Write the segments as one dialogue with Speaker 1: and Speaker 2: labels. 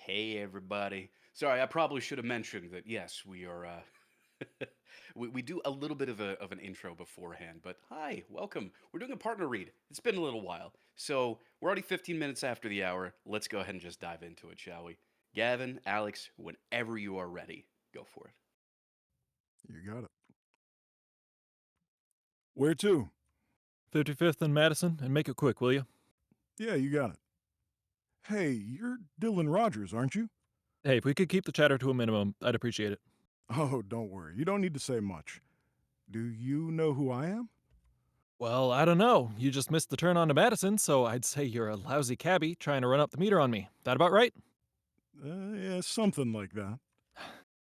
Speaker 1: Hey, everybody. Sorry, I probably should have mentioned that, yes, we are, we do a little bit of an intro beforehand, but hi, welcome. We're doing a partner read. It's been a little while. So we're already 15 minutes after the hour. Let's go ahead and just dive into it, shall we? Gavin, Alex, whenever you are ready, go for it.
Speaker 2: You got it. Where to?
Speaker 3: 55th and Madison, and make it quick, will you?
Speaker 2: Yeah, you got it. Hey, you're Dylan Rogers, aren't you?
Speaker 3: Hey, if we could keep the chatter to a minimum, I'd appreciate it.
Speaker 2: Oh, don't worry. You don't need to say much. Do you know who I am?
Speaker 3: Well, I don't know. You just missed the turn onto Madison, so I'd say you're a lousy cabbie trying to run up the meter on me. That about right?
Speaker 2: Yeah, something like that.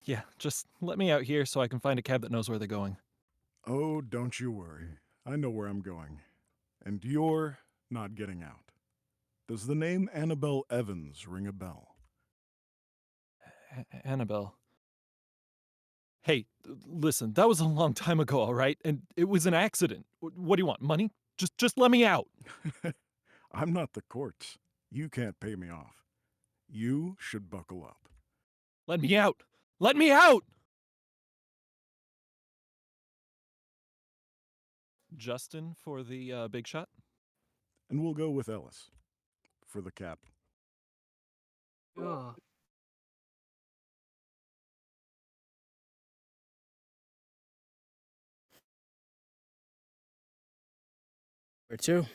Speaker 3: Yeah, just let me out here so I can find a cab that knows where they're going.
Speaker 2: Oh, don't you worry. I know where I'm going. And you're not getting out. Does the name Annabelle Evans ring a bell?
Speaker 3: Annabelle. Hey, listen, that was a long time ago, all right? And it was an accident. What do you want? Money? Just let me out.
Speaker 2: I'm not the courts. You can't pay me off. You should buckle up.
Speaker 3: Let me out. Let me out. Justin for the big shot.
Speaker 2: And we'll go with Ellis for the cap.
Speaker 4: Ugh.
Speaker 5: Where to?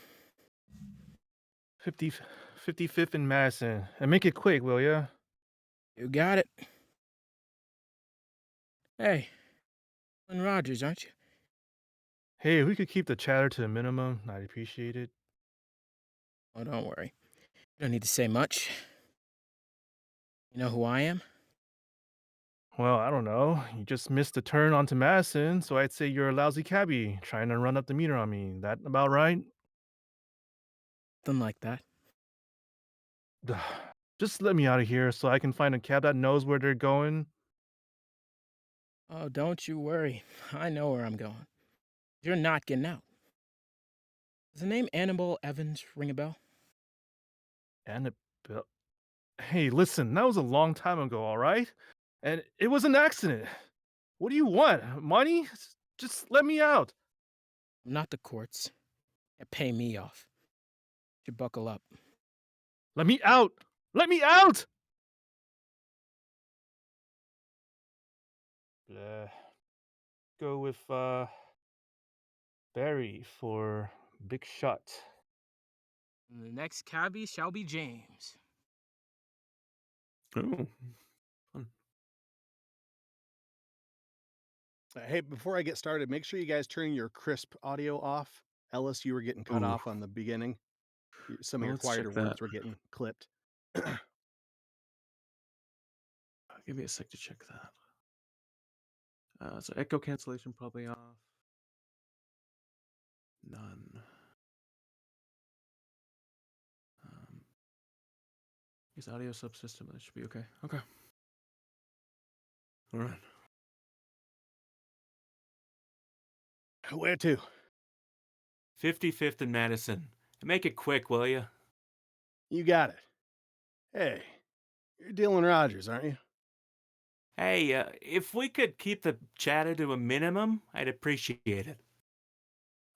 Speaker 4: 50, 55th and Madison. And make it quick, will ya?
Speaker 5: You got it. Hey, Glenn Rogers, aren't you?
Speaker 4: Hey, if we could keep the chatter to a minimum, I'd appreciate it.
Speaker 5: Oh, don't worry. You don't need to say much. You know who I am?
Speaker 4: Well, I don't know. You just missed the turn onto Madison, so I'd say you're a lousy cabbie trying to run up the meter on me. That about right?
Speaker 5: Something like that.
Speaker 4: Just let me out of here so I can find a cab that knows where they're going.
Speaker 5: Oh, don't you worry. I know where I'm going. You're not getting out. Does the name Annabelle Evans ring a bell?
Speaker 4: Annabelle. Hey, listen, that was a long time ago, all right? And it was an accident. What do you want? Money? Just let me out.
Speaker 5: I'm not the courts. You pay me off. You buckle up.
Speaker 4: Let me out! Let me out! Bleh. Go with Barry for big shot.
Speaker 5: And the next cabbie shall be James.
Speaker 3: Oh, fun.
Speaker 6: Hey, before I get started, make sure you guys turn your crisp audio off. Ellis, you were getting cut
Speaker 3: Ooh.
Speaker 6: off on the beginning. Some of
Speaker 3: Well,
Speaker 6: your
Speaker 3: let's check
Speaker 6: quieter
Speaker 3: that.
Speaker 6: words were getting clipped.
Speaker 3: Give me a sec to check that. So echo cancellation probably off. None. Use audio subsystem. That should be okay. Okay. All right.
Speaker 6: Where to?
Speaker 7: 55th and Madison. Make it quick, will you?
Speaker 6: You got it. Hey, you're Dylan Rogers, aren't you?
Speaker 7: Hey, if we could keep the chatter to a minimum, I'd appreciate it.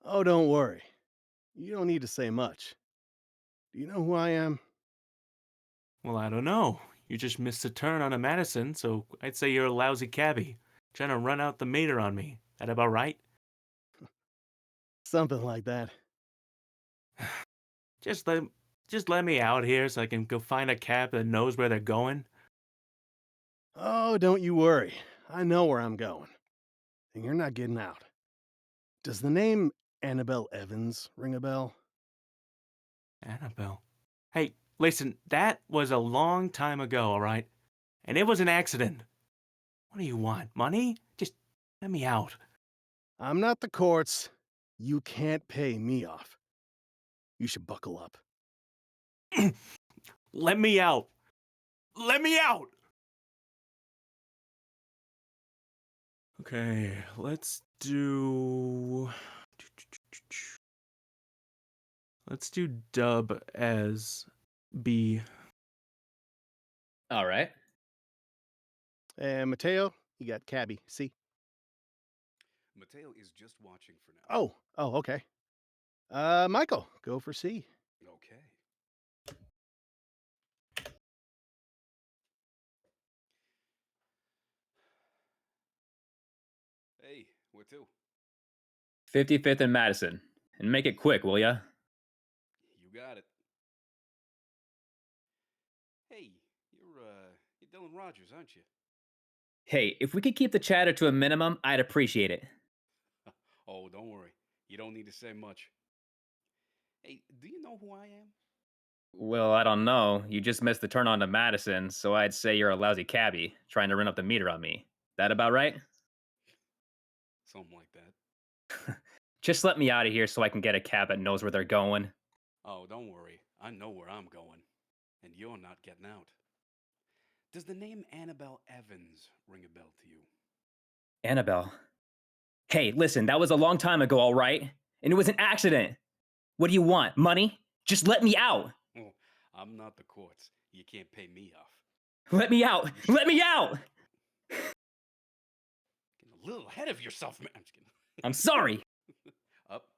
Speaker 6: Oh, don't worry. You don't need to say much. Do you know who I am?
Speaker 7: Well, I don't know. You just missed a turn on a Madison, so I'd say you're a lousy cabbie. Trying to run out the meter on me. That about right?
Speaker 6: Something like that.
Speaker 7: Just let just let me out here so I can go find a cab that knows where they're going.
Speaker 6: Oh, don't you worry. I know where I'm going. And you're not getting out. Does the name Annabelle Evans ring a bell?
Speaker 7: Annabelle. Hey, listen, that was a long time ago, all right? And it was an accident. What do you want? Money? Just let me out.
Speaker 6: I'm not the courts. You can't pay me off. You should buckle up.
Speaker 7: Let me out. Let me out.
Speaker 3: Okay, let's do. Let's do dub as B.
Speaker 8: All right.
Speaker 6: And Mateo, you got Cabby, C.
Speaker 1: Mateo is just watching for now.
Speaker 6: Oh, okay. Michael, go for C.
Speaker 1: Okay. Hey, where to?
Speaker 8: 55th and Madison. And make it quick, will ya?
Speaker 1: You got it. Hey, you're Dylan Rogers, aren't you?
Speaker 8: Hey, if we could keep the chatter to a minimum, I'd appreciate it.
Speaker 1: Oh, don't worry. You don't need to say much. Hey, do you know who I am?
Speaker 8: Well, I don't know. You just missed the turn on to Madison, so I'd say you're a lousy cabbie trying to run up the meter on me. That about right?
Speaker 1: Something like that.
Speaker 8: Just let me out of here so I can get a cab that knows where they're going.
Speaker 1: Oh, don't worry. I know where I'm going. And you're not getting out. Does the name Annabelle Evans ring a bell to you?
Speaker 8: Annabelle. Hey, listen, that was a long time ago, all right? And it was an accident. What do you want? Money? Just let me out.
Speaker 1: Oh, I'm not the courts. You can't pay me off.
Speaker 8: Let me out. Let me out.
Speaker 1: Getting a little ahead of yourself, man. I'm just kidding.
Speaker 8: I'm sorry.
Speaker 1: Up.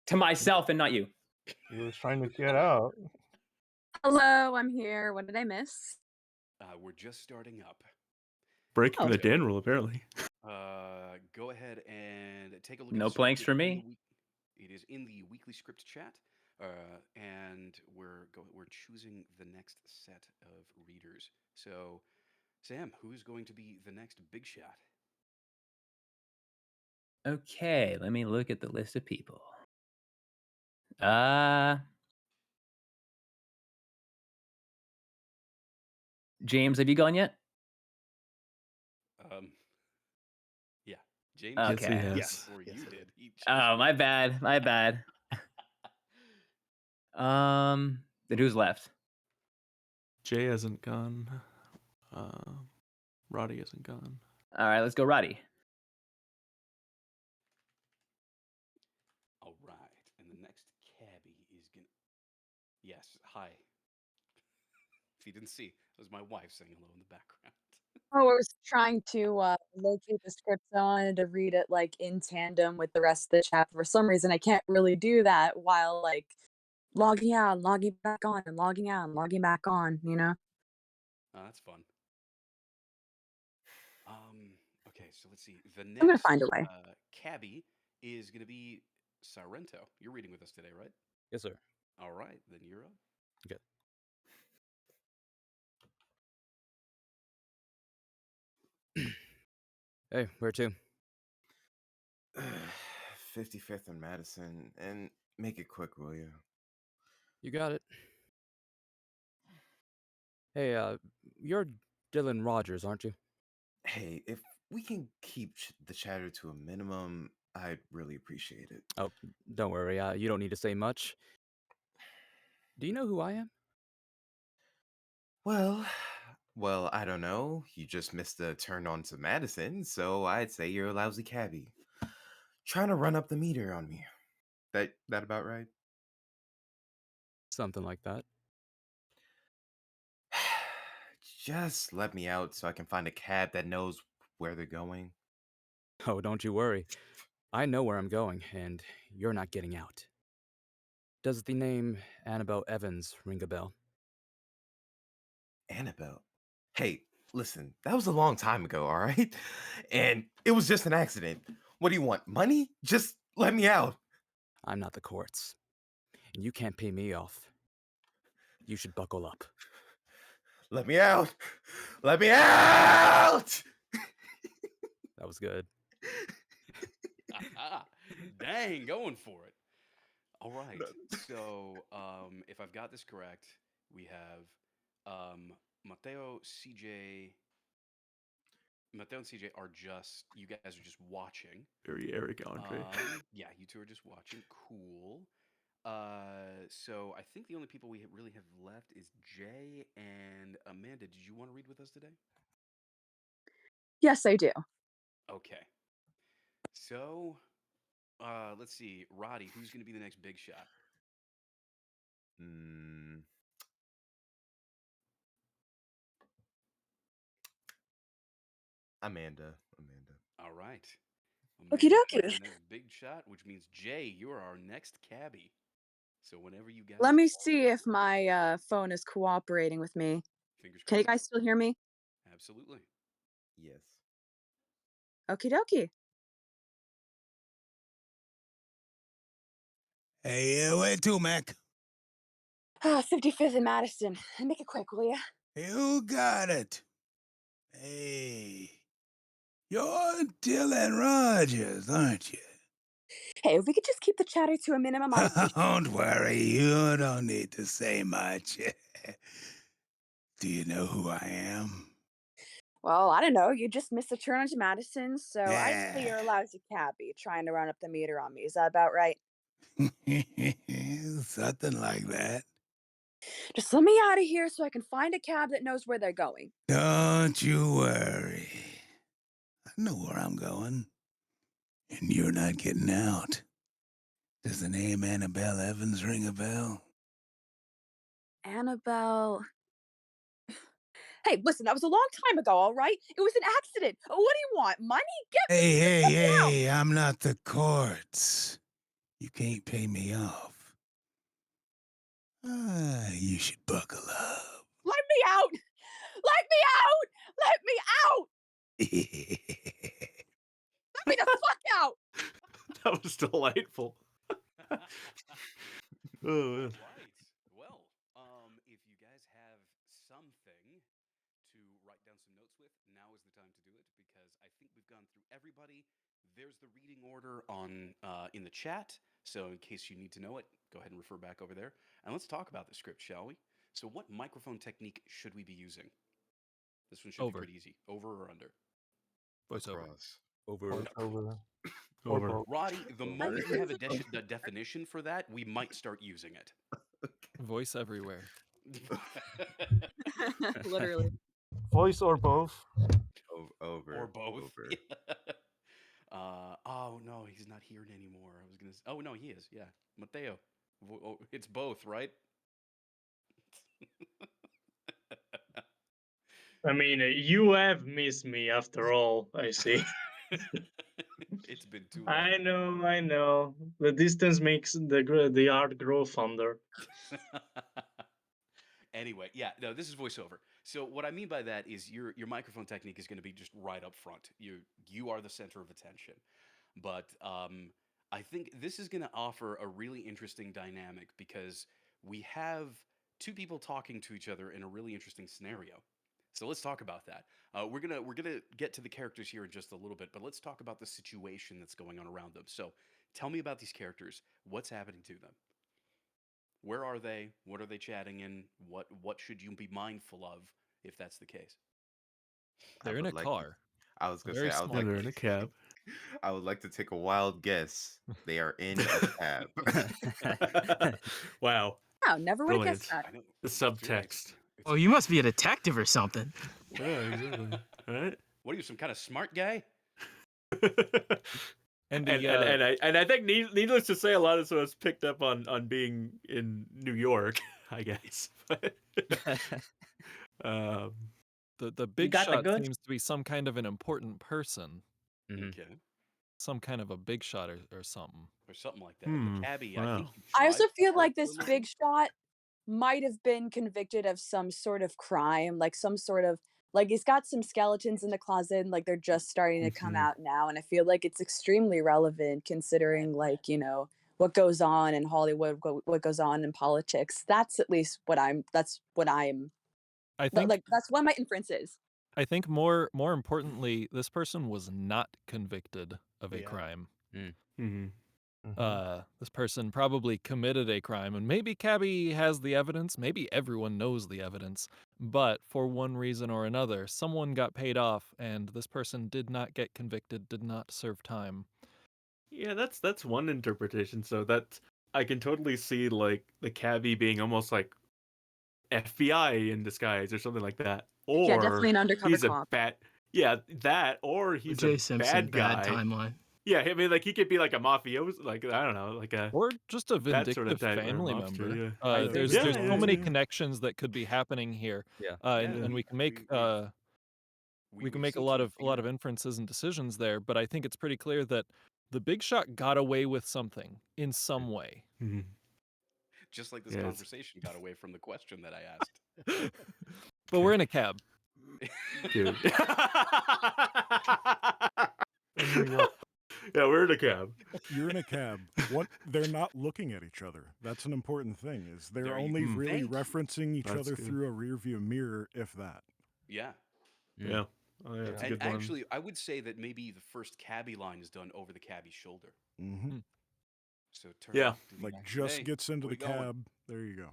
Speaker 8: To myself and not you.
Speaker 4: He was trying to get out.
Speaker 9: Hello, I'm here. What did I miss?
Speaker 1: We're just starting up.
Speaker 7: Breaking
Speaker 9: Oh.
Speaker 7: the Dan rule, apparently.
Speaker 1: Go ahead and take a look.
Speaker 8: No
Speaker 1: at the
Speaker 8: planks
Speaker 1: script.
Speaker 8: for
Speaker 1: It is in
Speaker 8: me?
Speaker 1: the It is in the weekly script chat, and we're choosing the next set of readers. So, Sam, who's going to be the next big shot?
Speaker 8: Okay, let me look at the list of people. James, have you gone yet?
Speaker 1: Yeah, James.
Speaker 8: Yes,
Speaker 7: he
Speaker 8: Okay.
Speaker 7: has.
Speaker 6: Yes.
Speaker 1: Or
Speaker 6: yes,
Speaker 1: you
Speaker 6: I
Speaker 1: did. He
Speaker 8: Oh, my bad. My bad. Then who's left?
Speaker 7: Jay hasn't gone. Roddy hasn't gone.
Speaker 8: All right, let's go, Roddy.
Speaker 1: All right, and the next cabbie is gonna. Yes, hi. If you didn't see, it was my wife saying hello in the background.
Speaker 9: Oh, I was trying to locate the script. So I wanted to read it like in tandem with the rest of the chapter. For some reason, I can't really do that while like logging out, and logging back on, and logging out, and logging back on. You know.
Speaker 1: Oh, that's fun. Okay, so let's see. The
Speaker 9: I'm gonna
Speaker 1: next
Speaker 9: find a way.
Speaker 1: cabbie is gonna be Sorrento. You're reading with us today, right?
Speaker 10: Yes, sir.
Speaker 1: All right, then you're up.
Speaker 10: Okay. Hey, where to?
Speaker 11: 55th and Madison, and make it quick, will you?
Speaker 10: You got it. Hey, you're Dylan Rogers, aren't you?
Speaker 11: Hey, if we can keep the chatter to a minimum, I'd really appreciate it.
Speaker 10: Oh, don't worry. You don't need to say much. Do you know who I am?
Speaker 11: Well, I don't know. You just missed the turn on to Madison, so I'd say you're a lousy cabbie. Trying to run up the meter on me. That about right?
Speaker 10: Something like that.
Speaker 11: Just let me out so I can find a cab that knows where they're going.
Speaker 10: Oh, don't you worry. I know where I'm going, and you're not getting out. Does the name Annabelle Evans ring a bell?
Speaker 11: Annabelle. Hey, listen, that was a long time ago, all right? And it was just an accident. What do you want? Money? Just let me out.
Speaker 10: I'm not the courts, and you can't pay me off. You should buckle up.
Speaker 11: Let me out. Let me out.
Speaker 10: That was good.
Speaker 1: Dang, going for it. All right. So, if I've got this correct, we have Mateo, CJ. Mateo and CJ are just, you guys are just watching.
Speaker 7: Eric, Andre.
Speaker 1: Yeah, you two are just watching. Cool. So I think the only people we really have left is Jay and Amanda. Did you want to read with us today?
Speaker 9: Yes, I do.
Speaker 1: Okay. So, let's see. Roddy, who's going to be the next big shot?
Speaker 11: Hmm. Amanda.
Speaker 1: All right.
Speaker 9: Okie
Speaker 1: Amanda's
Speaker 9: dokie.
Speaker 1: the next big shot, which means Jay, you are our next cabbie. So whenever you guys
Speaker 9: Let me see if my phone is cooperating with me.
Speaker 1: fingers
Speaker 9: Can you
Speaker 1: crossed.
Speaker 9: guys still hear me?
Speaker 1: Absolutely.
Speaker 11: Yes.
Speaker 9: Okie dokie.
Speaker 12: Hey, where to, Mac?
Speaker 9: 55th and Madison. Make it quick, will ya?
Speaker 12: You got it. Hey, you're Dylan Rogers, aren't you?
Speaker 9: Hey, if we could just keep the chatter to a minimum, I'd appreciate
Speaker 12: Don't worry, you don't need to say much. Do you know who I am?
Speaker 9: Well, I don't know. You just missed a turn onto Madison, so I'd say
Speaker 12: Yeah.
Speaker 9: you're a lousy cabbie trying to run up the meter on me. Is that about right?
Speaker 12: Something like that.
Speaker 9: Just let me out of here so I can find a cab that knows where they're going.
Speaker 12: Don't you worry. I know where I'm going. And you're not getting out. Does the name Annabelle Evans ring a bell?
Speaker 9: Annabelle. Hey, listen, that was a long time ago, all right? It was an accident. What do you want? Money? Get
Speaker 12: Hey, I'm not the courts. You can't pay me off. You should buckle up.
Speaker 9: Let me out! Let me out! Let me out! Let me the fuck out!
Speaker 7: That was delightful. Oh, man.
Speaker 1: Right. Well, if you guys have something to write down some notes with, now is the time to do it because I think we've gone through everybody. There's the reading order on in the chat, so in case you need to know it, go ahead and refer back over there. And let's talk about the script, shall we? So, what microphone technique should we be using? This one should be
Speaker 3: Over.
Speaker 1: pretty easy. Over or under?
Speaker 3: Voiceover.
Speaker 11: Across.
Speaker 4: Over.
Speaker 7: Over.
Speaker 1: Roddy, the moment you have a
Speaker 9: Over.
Speaker 1: definition for that, we might start using it.
Speaker 3: Voice everywhere.
Speaker 9: Literally.
Speaker 4: Voice or both.
Speaker 11: Over.
Speaker 1: Or both.
Speaker 11: Over.
Speaker 1: Oh no, he's not here anymore. I was gonna. Oh no, he is. Yeah, Mateo. It's both, right?
Speaker 13: I mean, you have missed me after all, I see.
Speaker 1: It's been too long.
Speaker 13: I know. The distance makes the art grow fonder.
Speaker 1: Anyway, yeah, no, this is voiceover. So what I mean by that is your microphone technique is going to be just right up front. You are the center of attention. But I think this is going to offer a really interesting dynamic because we have two people talking to each other in a really interesting scenario. So let's talk about that. We're gonna get to the characters here in just a little bit, but let's talk about the situation that's going on around them. So tell me about these characters. What's happening to them? Where are they? What are they chatting in? What should you be mindful of if that's the case?
Speaker 3: They're in a car.
Speaker 11: I was gonna
Speaker 3: Very
Speaker 11: say I would
Speaker 3: small.
Speaker 11: like
Speaker 7: They're in a cab.
Speaker 11: I would like to take a wild guess. They are in a cab.
Speaker 7: Wow.
Speaker 9: Wow, never would have
Speaker 7: Brilliant.
Speaker 9: guessed that.
Speaker 1: I know
Speaker 7: The
Speaker 1: I feel like
Speaker 7: subtext.
Speaker 1: it's-
Speaker 5: Oh, you must be a detective or something.
Speaker 7: Yeah, exactly. Right?
Speaker 1: What are you, some kind of smart guy?
Speaker 3: And
Speaker 7: and I think needless to say, a lot of us picked up on being in New York, I guess. um,
Speaker 3: the big
Speaker 8: got the
Speaker 3: shot
Speaker 8: goods?
Speaker 3: seems to be some kind of an important person,
Speaker 1: Okay.
Speaker 3: some kind of a big shot or something.
Speaker 1: Or something like that. The cabbie, I think
Speaker 7: wow.
Speaker 1: you
Speaker 9: I also
Speaker 1: tried
Speaker 9: feel
Speaker 1: to
Speaker 9: like
Speaker 1: tell
Speaker 9: this
Speaker 1: us a
Speaker 9: big shot might have been convicted of some sort of crime, like some sort of like he's got some skeletons in the closet and like they're just starting to come
Speaker 7: Mhm.
Speaker 9: out now. And I feel like it's extremely relevant considering like, you know, what goes on in Hollywood, what goes on in politics. That's at least what I'm
Speaker 3: I think
Speaker 9: like that's what my inference is.
Speaker 3: I think more importantly, this person was not convicted of a
Speaker 1: Yeah.
Speaker 3: crime.
Speaker 7: Mhm.
Speaker 3: This person probably committed a crime, and maybe Cabby has the evidence, maybe everyone knows the evidence, but for one reason or another, someone got paid off, and this person did not get convicted, did not serve time.
Speaker 7: Yeah, that's one interpretation. So that I can totally see like the cabbie being almost like FBI in disguise or something like that. Or
Speaker 9: Yeah, definitely an undercover
Speaker 7: he's
Speaker 9: cop.
Speaker 7: a bad that or he's
Speaker 5: O.J.
Speaker 7: a
Speaker 5: Simpson,
Speaker 7: bad guy.
Speaker 5: bad timeline.
Speaker 7: Yeah, I mean like he could be like a mafioso, like I don't know, like a
Speaker 3: Or just a
Speaker 7: that sort
Speaker 3: vindictive
Speaker 7: of type or
Speaker 3: family
Speaker 7: mobster,
Speaker 3: member.
Speaker 7: yeah.
Speaker 9: I think
Speaker 3: There's
Speaker 9: so.
Speaker 3: so many connections that could be happening here.
Speaker 10: Yeah.
Speaker 3: And we can make we can
Speaker 1: we've
Speaker 3: make a
Speaker 1: seen
Speaker 3: lot
Speaker 1: two
Speaker 3: of
Speaker 1: figure out.
Speaker 3: inferences and decisions there, but I think it's pretty clear that the big shot got away with something in some way.
Speaker 7: Mhm.
Speaker 1: Just like this
Speaker 7: Yeah, it's-
Speaker 1: conversation got away from the question that I asked.
Speaker 3: But we're in a cab.
Speaker 7: Dude.
Speaker 4: And we walk-
Speaker 7: Yeah, we're in a cab.
Speaker 2: You're in a cab. What? They're not looking at each other. That's an important thing. Is they're
Speaker 1: There you
Speaker 2: only
Speaker 1: go.
Speaker 2: really
Speaker 1: Thank you.
Speaker 2: referencing each
Speaker 7: That's
Speaker 2: other
Speaker 7: good.
Speaker 2: through a rear view mirror, if that.
Speaker 1: Yeah.
Speaker 7: Yeah. Oh, yeah, that's a
Speaker 1: And
Speaker 7: good one.
Speaker 1: actually, I would say that maybe the first cabbie line is done over the cabbie's shoulder.
Speaker 2: Mm-hmm.
Speaker 1: So turn
Speaker 7: Yeah.
Speaker 1: around, do the
Speaker 2: Like
Speaker 1: back,
Speaker 2: just
Speaker 1: hey,
Speaker 2: gets into
Speaker 1: where
Speaker 2: the
Speaker 1: we going?
Speaker 2: cab. There you go.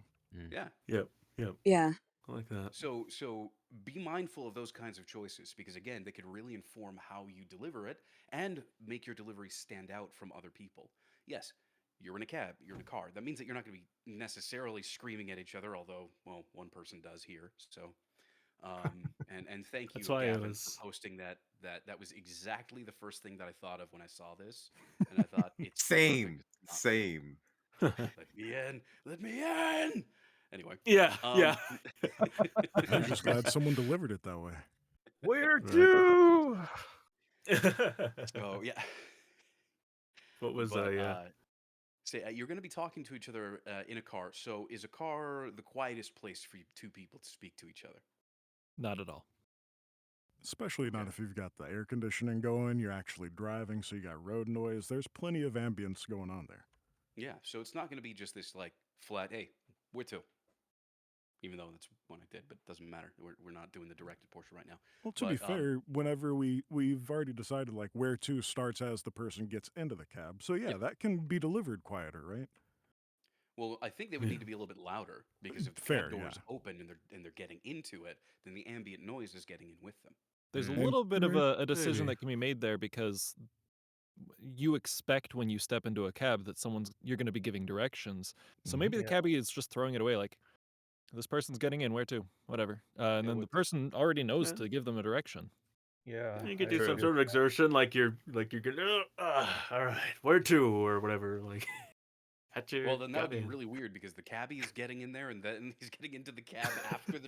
Speaker 1: Yeah.
Speaker 7: Yep. Yep.
Speaker 9: Yeah.
Speaker 7: I like that.
Speaker 1: So be mindful of those kinds of choices because again, they could really inform how you deliver it and make your delivery stand out from other people. Yes, you're in a cab, you're in a car. That means that you're not going to be necessarily screaming at each other, although well, one person does here. So and thank you
Speaker 7: That's why it
Speaker 1: Gavin
Speaker 7: was-
Speaker 1: for posting that was exactly the first thing that I thought of when I saw this and I thought it's
Speaker 11: Same,
Speaker 1: perfect. It's not-
Speaker 11: same.
Speaker 1: Let me in. Let me in. Anyway.
Speaker 7: Yeah. Yeah.
Speaker 2: I'm just glad someone delivered it that way.
Speaker 4: Where
Speaker 7: Right.
Speaker 4: to?
Speaker 1: So yeah.
Speaker 7: What was
Speaker 1: But,
Speaker 7: yeah.
Speaker 1: say you're going to be talking to each other in a car. So is a car the quietest place for you two people to speak to each other?
Speaker 3: Not at all.
Speaker 2: Especially not
Speaker 1: Okay.
Speaker 2: if you've got the air conditioning going, you're actually driving, so you got road noise. There's plenty of ambience going on there.
Speaker 1: Yeah. So it's not going to be just this like flat. Hey, where to? Even though that's what I did, but it doesn't matter. We're not doing the directed portion right now.
Speaker 2: Well, to be
Speaker 1: But,
Speaker 2: fair, whenever we've already decided like where to starts as the person gets into the cab. So yeah,
Speaker 1: Yeah.
Speaker 2: that can be delivered quieter, right?
Speaker 1: Well, I think they would
Speaker 7: Yeah.
Speaker 1: need to be a little bit louder because if the
Speaker 2: Fair,
Speaker 1: cab door is
Speaker 2: yeah.
Speaker 1: open and they're getting into it, then the ambient noise is getting in with them.
Speaker 3: There's a
Speaker 7: Mm.
Speaker 3: little bit of
Speaker 2: Right,
Speaker 3: a decision
Speaker 7: maybe.
Speaker 3: that can be made there because you expect when you step into a cab that you're going to be giving directions. So
Speaker 2: Mhm.
Speaker 3: maybe the
Speaker 4: Yeah.
Speaker 3: cabbie is just throwing it away like this person's getting in, where to? Whatever. And then
Speaker 1: what
Speaker 3: the
Speaker 1: to?
Speaker 3: person already knows
Speaker 7: Yeah.
Speaker 3: to give them a direction.
Speaker 4: Yeah.
Speaker 7: You could
Speaker 4: I
Speaker 7: do some
Speaker 4: agree.
Speaker 7: sort of exertion, like you're gonna. All right, where to or whatever. Like, at your
Speaker 1: Well, then that would be
Speaker 7: cabin.
Speaker 1: really weird because the cabbie is getting in there and then he's getting into the cab after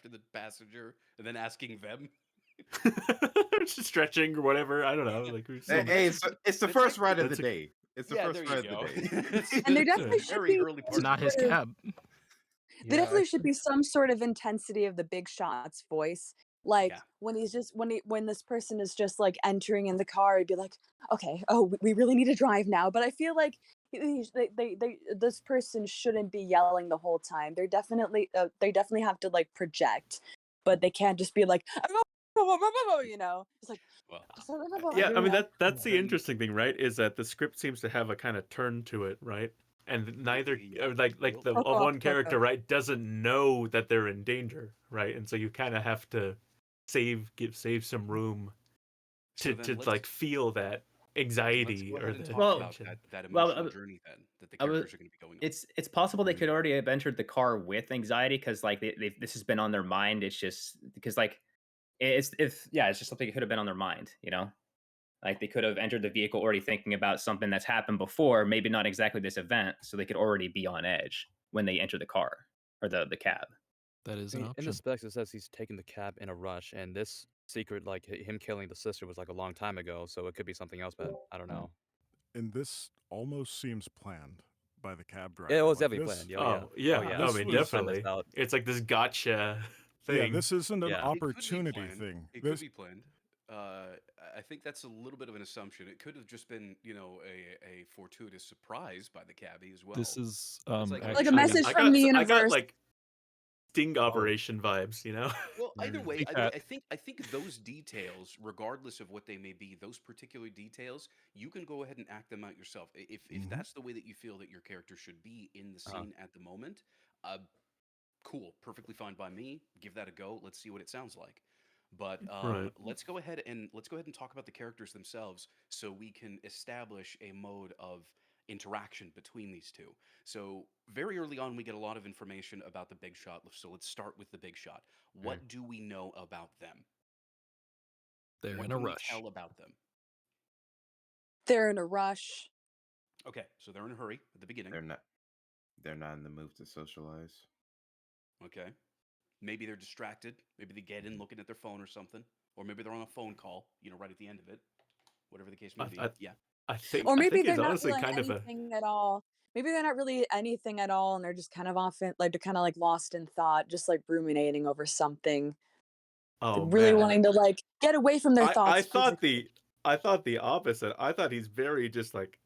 Speaker 1: the passenger and then asking them.
Speaker 7: Just stretching or whatever. I don't know. Like,
Speaker 11: Hey, it's the
Speaker 1: That's
Speaker 11: first ride of
Speaker 7: that's
Speaker 11: the
Speaker 7: a-
Speaker 11: day. It's the
Speaker 1: Yeah,
Speaker 11: first
Speaker 1: there you
Speaker 11: ride of
Speaker 1: go.
Speaker 11: the day.
Speaker 9: And there
Speaker 7: Yeah.
Speaker 9: definitely should
Speaker 1: Very
Speaker 9: be
Speaker 1: early
Speaker 5: It's
Speaker 1: part
Speaker 5: not his
Speaker 9: sort of-
Speaker 5: cab.
Speaker 9: there
Speaker 4: Yeah,
Speaker 9: definitely should be some sort of intensity of the big shot's voice. Like
Speaker 1: Yeah.
Speaker 9: when he's just when this person is just like entering in the car, he'd be like, "Okay, oh, we really need to drive now." But I feel like this person shouldn't be yelling the whole time. They definitely have to like project, but they can't just be like, you know, it's like.
Speaker 1: Well,
Speaker 7: Yeah, I mean
Speaker 9: you know?
Speaker 7: that's the
Speaker 1: Then-
Speaker 7: interesting thing, right? Is that the script seems to have a kind of turn to it, right? And neither,
Speaker 1: Yeah,
Speaker 7: like
Speaker 1: will.
Speaker 7: the one character, right, doesn't know that they're in danger, right? And so you kind of have to save some room
Speaker 1: So
Speaker 7: to
Speaker 1: then
Speaker 7: to
Speaker 1: let's-
Speaker 7: like feel that
Speaker 1: Let's
Speaker 7: anxiety
Speaker 1: go
Speaker 7: or
Speaker 1: ahead and
Speaker 7: the
Speaker 1: talk
Speaker 8: Well,
Speaker 1: about
Speaker 7: tension.
Speaker 1: that
Speaker 8: well,
Speaker 1: emotional journey then that the
Speaker 8: I was-
Speaker 1: characters are going to be going on.
Speaker 8: It's possible they could already have entered the car with anxiety because like this has been on their mind. It's just because like it's just something that could have been on their mind, you know. Like they could have entered the vehicle already thinking about something that's happened before, maybe not exactly this event, so they could already be on edge when they enter the car or the cab.
Speaker 3: That is
Speaker 10: I
Speaker 3: an
Speaker 10: mean, in
Speaker 3: option.
Speaker 10: the specs, it says he's taking the cab in a rush, and this secret, like him killing the sister, was like a long time ago, so it could be something else, but I don't know.
Speaker 2: And this almost seems planned by the cab driver.
Speaker 10: Yeah, it was
Speaker 2: Like
Speaker 10: definitely
Speaker 2: this-
Speaker 10: planned. Yeah,
Speaker 7: Oh yeah,
Speaker 10: yeah.
Speaker 2: This
Speaker 7: I mean
Speaker 2: was-
Speaker 7: definitely.
Speaker 10: out.
Speaker 7: It's like this gotcha thing.
Speaker 2: Yeah, this isn't an
Speaker 10: Yeah. It could be
Speaker 2: opportunity
Speaker 1: planned.
Speaker 2: thing.
Speaker 1: It
Speaker 2: This,
Speaker 1: could be planned. I think that's a little bit of an assumption. It could have just been, a fortuitous surprise by the cabbie as well.
Speaker 3: This is
Speaker 1: It's like-
Speaker 9: Like a
Speaker 3: actually-
Speaker 9: message
Speaker 7: I
Speaker 9: from the
Speaker 7: I got
Speaker 9: universe.
Speaker 7: like sting operation vibes, you know.
Speaker 1: Well, either way,
Speaker 3: Hey, Kat.
Speaker 1: I think those details, regardless of what they may be, those particular details, you can go ahead and act them out yourself. If
Speaker 2: Mhm.
Speaker 1: that's the way that you feel that your character should be in the scene at the moment, cool, perfectly fine by me. Give that a go. Let's see what it sounds like. But
Speaker 7: Right.
Speaker 1: let's go ahead and talk about the characters themselves, so we can establish a mode of interaction between these two. So very early on, we get a lot of information about the big shot. So let's start with the big shot. What do we know about them?
Speaker 3: They're
Speaker 1: What
Speaker 3: in a
Speaker 1: can we
Speaker 3: rush.
Speaker 1: tell about them?
Speaker 9: They're in a rush.
Speaker 1: Okay, so they're in a hurry at the beginning.
Speaker 11: They're not in the move to socialize.
Speaker 1: Okay. Maybe they're distracted. Maybe they get in looking at their phone or something, or maybe they're on a phone call. Right at the end of it. Whatever the case may
Speaker 7: I,
Speaker 1: be.
Speaker 7: I,
Speaker 1: Yeah.
Speaker 7: I think
Speaker 9: Or
Speaker 7: I
Speaker 9: maybe
Speaker 7: think
Speaker 9: they're
Speaker 7: it's
Speaker 9: not
Speaker 7: honestly
Speaker 9: feeling
Speaker 7: kind of a
Speaker 9: anything at all. Maybe they're not really anything at all, and they're just kind of often like they're kind of like lost in thought, just like ruminating over something. They're
Speaker 7: oh
Speaker 9: really
Speaker 7: man.
Speaker 9: wanting to like get away from their
Speaker 7: I
Speaker 9: thoughts
Speaker 7: thought
Speaker 9: physically.
Speaker 7: the opposite. I thought he's very just like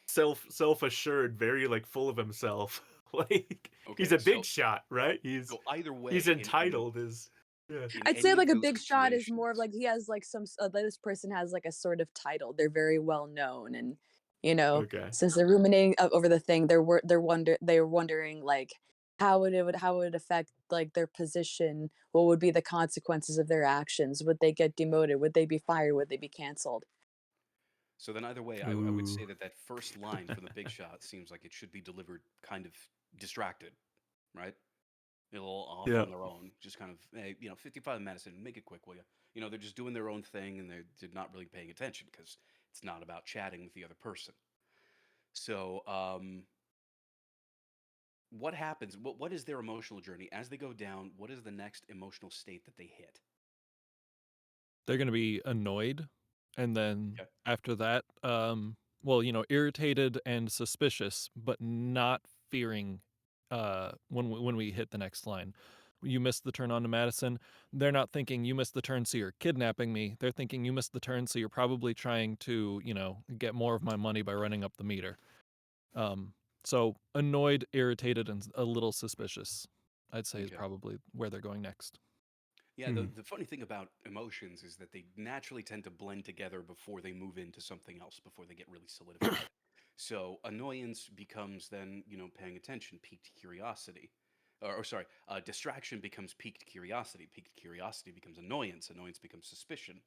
Speaker 7: self-assured, very like full of himself. Like he's
Speaker 1: Okay.
Speaker 7: a big
Speaker 1: So
Speaker 7: shot, right? He's
Speaker 1: either
Speaker 7: he's
Speaker 1: way,
Speaker 7: entitled is yeah.
Speaker 1: in
Speaker 9: I'd say
Speaker 1: any
Speaker 9: like
Speaker 1: of
Speaker 9: a
Speaker 1: those
Speaker 9: big shot is more of
Speaker 1: situations.
Speaker 9: like he has like like this person has like a sort of title. They're very well known, and
Speaker 7: Okay.
Speaker 9: since they're ruminating over the thing, they're wondering like how would it affect like their position. What would be the consequences of their actions? Would they get demoted? Would they be fired? Would they be canceled?
Speaker 1: So then either way, I would say
Speaker 7: Ooh.
Speaker 1: that first line from the big shot seems like it should be delivered kind of distracted, right? A little off
Speaker 7: Yeah.
Speaker 1: on their own, just kind of, hey, 55 Madison, make it quick, will you? They're just doing their own thing and they're not really paying attention because it's not about chatting with the other person. So, what happens? What is their emotional journey as they go down? What is the next emotional state that they hit?
Speaker 3: They're gonna be annoyed, and then
Speaker 1: Okay.
Speaker 3: after that, well, irritated and suspicious, but not fearing. When we hit the next line, you missed the turn onto Madison. They're not thinking you missed the turn, so you're kidnapping me. They're thinking you missed the turn, so you're probably trying to, get more of my money by running up the meter. So annoyed, irritated, and a little suspicious, I'd say is
Speaker 1: Okay.
Speaker 3: probably where they're going next.
Speaker 1: Yeah, the funny thing about emotions is that they naturally tend to blend together before they move into something else, before they get really solidified. So annoyance becomes then, paying attention, piqued curiosity. Or sorry, distraction becomes piqued curiosity. Piqued curiosity becomes annoyance. Annoyance becomes suspicion.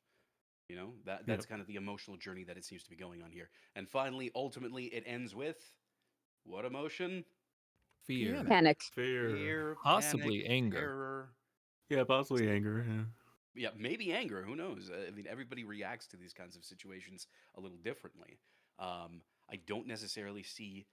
Speaker 1: That's
Speaker 7: Yep.
Speaker 1: kind of the emotional journey that it seems to be going on here. And finally, ultimately, it ends with what emotion?
Speaker 3: Fear.
Speaker 9: Panic.
Speaker 7: Fear.
Speaker 1: Fear, panic,
Speaker 3: Possibly anger.
Speaker 1: terror.
Speaker 7: Yeah, possibly anger. Yeah.
Speaker 1: Yeah, maybe anger. Who knows? I mean, everybody reacts to these kinds of situations a little differently. I don't necessarily see.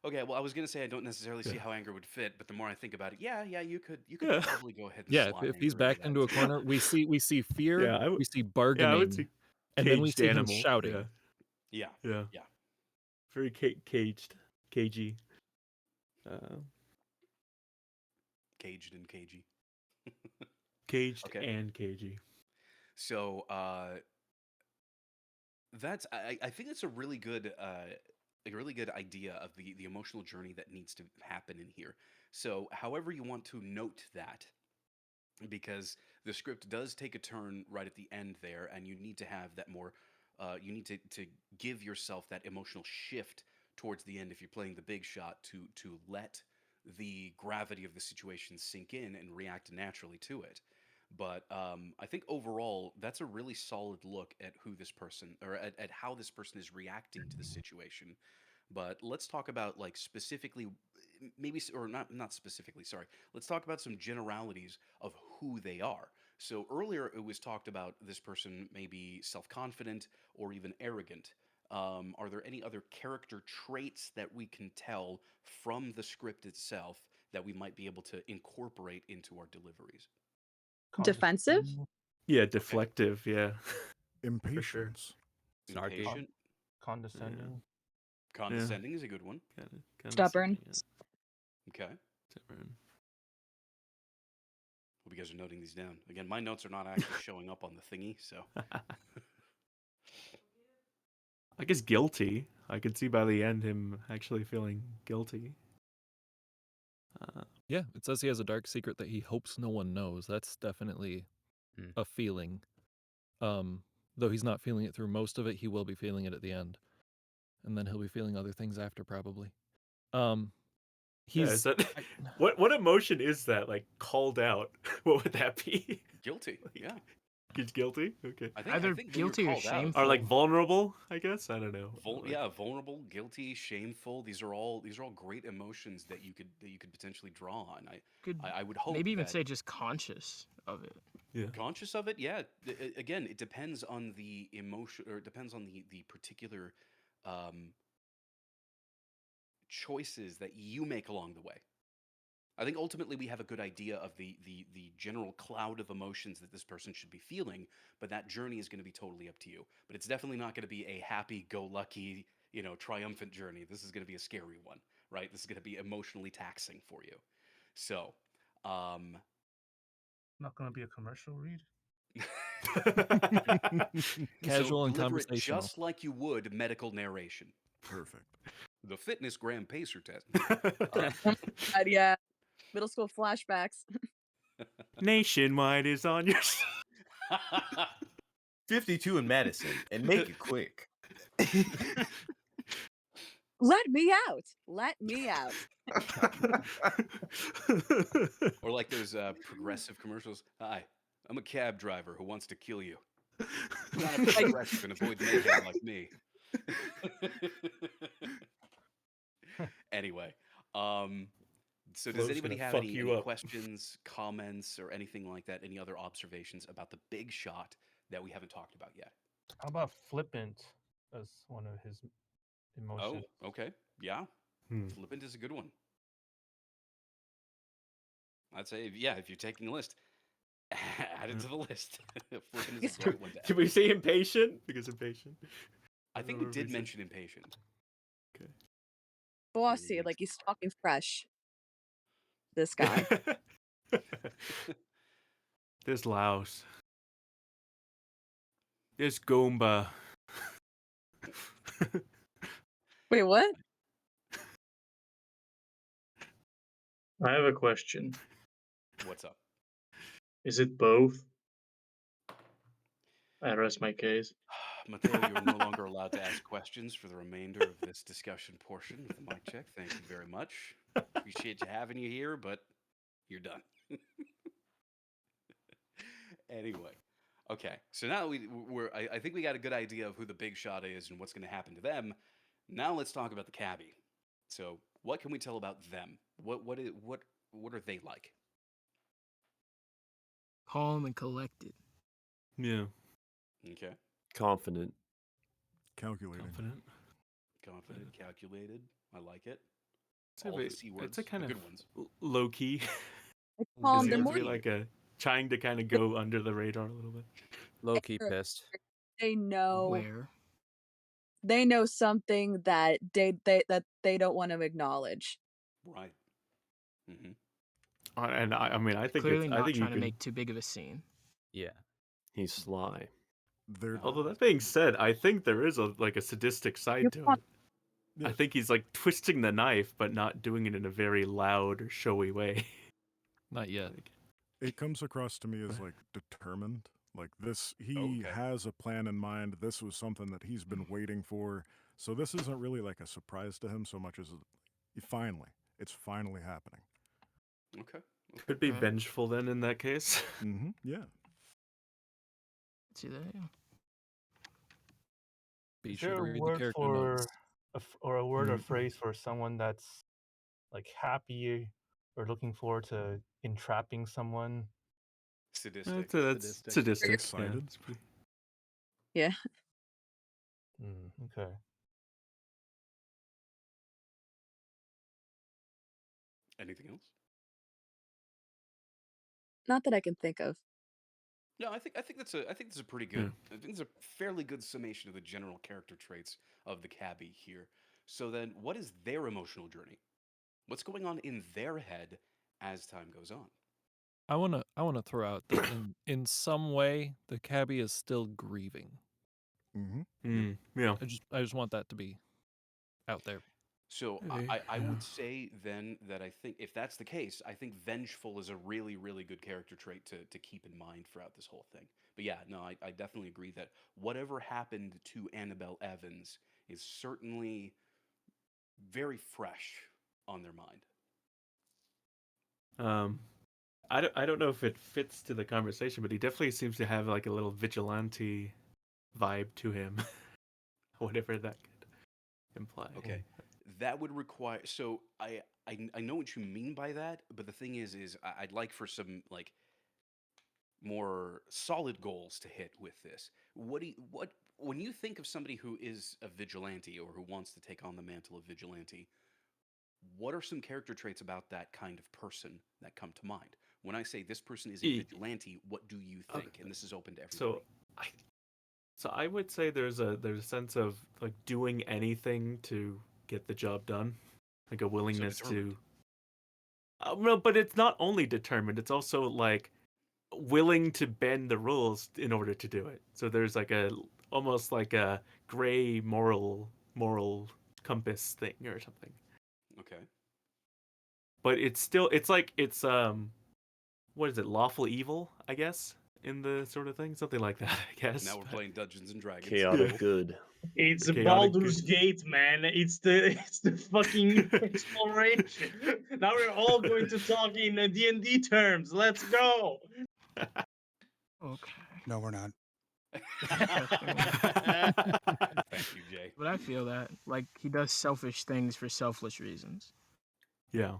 Speaker 1: Okay, well, I was gonna say I don't necessarily see
Speaker 7: Yeah.
Speaker 1: how anger would fit, but the more I think about it, yeah, you could
Speaker 7: Yeah.
Speaker 1: probably go ahead and
Speaker 3: Yeah,
Speaker 1: slot
Speaker 3: if he's
Speaker 1: anger into
Speaker 3: backed
Speaker 1: that
Speaker 3: into a
Speaker 1: too.
Speaker 3: corner, we see fear,
Speaker 7: Yeah,
Speaker 3: we see
Speaker 7: I would
Speaker 3: bargaining,
Speaker 7: say
Speaker 3: and then we
Speaker 7: caged
Speaker 3: see him
Speaker 7: animal.
Speaker 3: shouting.
Speaker 7: Yeah.
Speaker 1: Yeah,
Speaker 7: Yeah.
Speaker 1: yeah.
Speaker 7: Very caged. Cagey.
Speaker 1: Caged and cagey.
Speaker 7: Caged
Speaker 1: Okay.
Speaker 7: and cagey.
Speaker 1: So that's I think that's a really good idea of the emotional journey that needs to happen in here. So however you want to note that, because the script does take a turn right at the end there, and you need to have that more you need to give yourself that emotional shift towards the end if you're playing the big shot to let the gravity of the situation sink in and react naturally to it. But I think overall, that's a really solid look at who this person, or at how this person is reacting to the situation. But let's talk about like specifically, or not specifically. Sorry. Let's talk about some generalities of who they are. So earlier it was talked about this person may be self-confident or even arrogant. Are there any other character traits that we can tell from the script itself that we might be able to incorporate into our deliveries?
Speaker 9: Defensive?
Speaker 7: Yeah, deflective. Yeah. For sure.
Speaker 2: Impatience.
Speaker 10: Snarky.
Speaker 1: Impatient.
Speaker 4: Condescending.
Speaker 1: Condescending is a good one.
Speaker 9: Stubborn.
Speaker 1: Okay.
Speaker 7: Stubborn.
Speaker 1: Hope you guys are noting these down. Again, my notes are not actually showing up on the thingy, so.
Speaker 7: I guess guilty. I could see by the end him actually feeling guilty.
Speaker 3: Yeah, it says he has a dark secret that he hopes no one knows. That's definitely a feeling. Though he's not feeling it through most of it, he will be feeling it at the end. And then he'll be feeling other things after, probably.
Speaker 7: Yeah,
Speaker 3: He's
Speaker 7: is that what emotion is that? Like called out? What would that be?
Speaker 1: Guilty. Yeah.
Speaker 7: He's guilty. Okay.
Speaker 1: I
Speaker 5: Either
Speaker 1: think when you're
Speaker 5: guilty or
Speaker 1: called out-
Speaker 5: shameful.
Speaker 7: Or like vulnerable? I guess I don't know.
Speaker 1: Yeah, vulnerable, guilty, shameful. These are all great emotions that you could potentially draw on. I would hope
Speaker 5: Maybe even
Speaker 1: that
Speaker 5: say just conscious of it.
Speaker 7: Yeah.
Speaker 1: conscious of it. Yeah. Again, it depends on the emotion, or it depends on the particular choices that you make along the way. I think ultimately we have a good idea of the general cloud of emotions that this person should be feeling, but that journey is going to be totally up to you. But it's definitely not going to be a happy-go-lucky, triumphant journey. This is going to be a scary one, right? This is going to be emotionally taxing for you. So, um,
Speaker 4: Not gonna be a commercial read.
Speaker 3: Casual and
Speaker 1: deliver it
Speaker 3: conversational.
Speaker 1: just like you would medical narration.
Speaker 2: Perfect.
Speaker 1: The fitness gram pacer test.
Speaker 9: God, yeah. Middle school flashbacks.
Speaker 7: Nationwide is on your
Speaker 11: 52 in Madison, and make it quick.
Speaker 9: Let me out. Let me out.
Speaker 1: Or like those progressive commercials. Hi, I'm a cab driver who wants to kill you. Trying to be progressive and avoid mayhem like me. Anyway, so does
Speaker 7: Flo's
Speaker 1: anybody
Speaker 7: gonna
Speaker 1: have
Speaker 7: fuck
Speaker 1: any
Speaker 7: you up.
Speaker 1: questions, comments, or anything like that? Any other observations about the big shot that we haven't talked about yet?
Speaker 4: How about flippant as one of his
Speaker 1: Oh,
Speaker 4: emotions?
Speaker 1: okay. Yeah.
Speaker 7: Hmm.
Speaker 1: Flippant is a good one. I'd say, yeah, if you're taking a list, add it to the list. Flippant is a great one to
Speaker 7: Can
Speaker 1: add.
Speaker 7: we say impatient? Because impatient.
Speaker 1: I think we did mention impatient.
Speaker 7: Okay.
Speaker 9: Bossy, like he's talking fresh. This guy.
Speaker 7: There's Laos. There's Goomba.
Speaker 9: Wait, what?
Speaker 13: I have a question.
Speaker 1: What's up?
Speaker 13: Is it both? I rest my case.
Speaker 1: Mateo, you are no longer allowed to ask questions for the remainder of this discussion portion of the mic check. Thank you very much. Appreciate you having you here, but you're done. Anyway, okay. So now I think we got a good idea of who the big shot is and what's going to happen to them. Now let's talk about the cabbie. So what can we tell about them? What are they like?
Speaker 5: Calm and collected.
Speaker 7: Yeah.
Speaker 1: Okay.
Speaker 14: Confident.
Speaker 2: Calculating.
Speaker 1: Confident, calculated. I like it.
Speaker 7: It's a
Speaker 1: All
Speaker 7: bit-
Speaker 1: the C words,
Speaker 7: it's a kind
Speaker 1: the
Speaker 7: of
Speaker 1: good ones.
Speaker 7: low key.
Speaker 9: Calm,
Speaker 7: It
Speaker 9: they're
Speaker 7: seems
Speaker 9: more
Speaker 7: to be like a trying to kind of go under the radar a little bit.
Speaker 10: Low key pissed.
Speaker 9: they know
Speaker 5: Where?
Speaker 9: they know something that they don't want to acknowledge.
Speaker 1: Right. Mm-hmm.
Speaker 7: And I mean, I think
Speaker 5: Clearly
Speaker 7: it's. I
Speaker 5: not
Speaker 7: think you
Speaker 5: trying to
Speaker 7: can.
Speaker 5: make too big of a scene.
Speaker 10: Yeah.
Speaker 14: He's sly.
Speaker 2: They're
Speaker 7: Although that being said, I think there is a sadistic side to it. I think he's like twisting the knife, but not doing it in a very loud or showy way.
Speaker 3: Not yet.
Speaker 2: it comes across to me as like determined. Like this, he
Speaker 1: Okay.
Speaker 2: has a plan in mind. This was something that he's been waiting for. So this isn't really like a surprise to him so much as it's finally happening.
Speaker 1: Okay.
Speaker 7: Could be vengeful then in that case.
Speaker 2: Mm-hmm. Yeah.
Speaker 5: See that? Yeah.
Speaker 3: Be
Speaker 4: Is
Speaker 3: sure
Speaker 4: there
Speaker 3: to
Speaker 4: a
Speaker 3: read the
Speaker 4: word
Speaker 3: character
Speaker 4: for
Speaker 3: notes.
Speaker 4: or a word or
Speaker 7: Mm.
Speaker 4: phrase for someone that's like happy or looking forward to entrapping someone?
Speaker 1: Sadistic.
Speaker 7: That's sadistic. Yeah,
Speaker 2: Excited.
Speaker 7: it's pretty-
Speaker 9: Yeah.
Speaker 4: Okay.
Speaker 1: Anything else?
Speaker 9: Not that I can think of.
Speaker 1: No, I think that's a pretty good. I think it's a fairly good summation of the general character traits of the cabbie here. So then, what is their emotional journey? What's going on in their head as time goes on?
Speaker 3: I wanna throw out that in some way the cabbie is still grieving.
Speaker 2: Mm-hmm.
Speaker 7: Yeah.
Speaker 3: I just want that to be out there.
Speaker 1: So
Speaker 7: Maybe,
Speaker 1: I
Speaker 7: yeah.
Speaker 1: would say then that I think if that's the case, I think vengeful is a really, really good character trait to keep in mind throughout this whole thing. But yeah, no, I definitely agree that whatever happened to Annabelle Evans is certainly very fresh on their mind.
Speaker 7: I don't know if it fits to the conversation, but he definitely seems to have like a little vigilante vibe to him. Whatever that could imply.
Speaker 1: Okay. That would require. So I know what you mean by that, but the thing is I'd like for some like more solid goals to hit with this. What when you think of somebody who is a vigilante or who wants to take on the mantle of vigilante, what are some character traits about that kind of person that come to mind? When I say this person is a
Speaker 7: E-
Speaker 1: vigilante, what do you
Speaker 7: Okay.
Speaker 1: think? And this is open to everybody.
Speaker 7: So I so I would say there's a sense of like doing anything to get the job done, like a willingness
Speaker 1: determined.
Speaker 7: to. No, but it's not only determined; it's also like willing to bend the rules in order to do it. So there's like a almost like a gray moral compass thing or something.
Speaker 1: Okay.
Speaker 7: But it's like it's what is it, lawful evil, I guess, in the sort of thing, something like that, I guess.
Speaker 1: Now we're playing Dungeons and Dragons.
Speaker 14: Chaotic
Speaker 1: Cool.
Speaker 14: good.
Speaker 13: It's
Speaker 7: Chaotic
Speaker 13: Baldur's
Speaker 7: good.
Speaker 13: Gate, man. It's the fucking exploration. Now we're all going to talk in D&D terms. Let's go.
Speaker 5: Okay.
Speaker 12: No, we're not.
Speaker 1: Thank you, Jay.
Speaker 5: But I feel that like he does selfish things for selfless reasons.
Speaker 7: Yeah.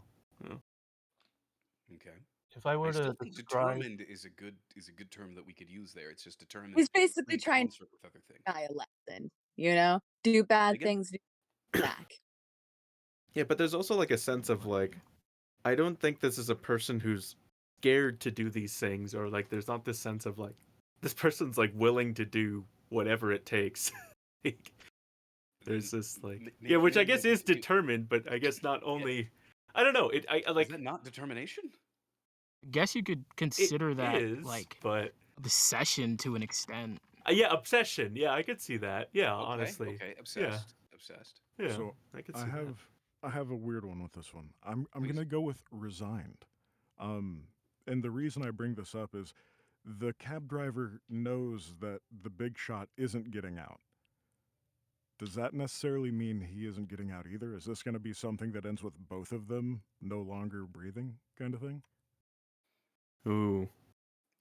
Speaker 1: Okay.
Speaker 4: If I
Speaker 1: I
Speaker 4: were
Speaker 1: still
Speaker 4: to
Speaker 1: think
Speaker 4: describe,
Speaker 1: determined is a good term that we could use there. It's just determined
Speaker 9: He's basically
Speaker 1: in
Speaker 9: trying to
Speaker 1: concert with other things.
Speaker 9: guy a lesson, you know? Do bad
Speaker 1: Again-
Speaker 9: things, do back.
Speaker 7: Yeah, but there's also like a sense of like, I don't think this is a person who's scared to do these things, or like there's not this sense of like this person's like willing to do whatever it takes. Like, there's this like yeah, which I guess is determined, but I guess not only. I don't know. I like.
Speaker 1: Is that not determination?
Speaker 5: I guess you could consider that
Speaker 7: is,
Speaker 5: like
Speaker 7: but
Speaker 5: obsession to an extent.
Speaker 7: yeah, obsession. Yeah, I could see that. Yeah,
Speaker 1: Okay,
Speaker 7: honestly.
Speaker 1: Okay, obsessed. Obsessed.
Speaker 7: Yeah,
Speaker 2: So
Speaker 7: I could see
Speaker 2: I
Speaker 7: that.
Speaker 2: have a weird one with this one. I'm
Speaker 1: Please.
Speaker 2: gonna go with resigned. And the reason I bring this up is the cab driver knows that the big shot isn't getting out. Does that necessarily mean he isn't getting out either? Is this going to be something that ends with both of them no longer breathing, kind of thing?
Speaker 7: Ooh,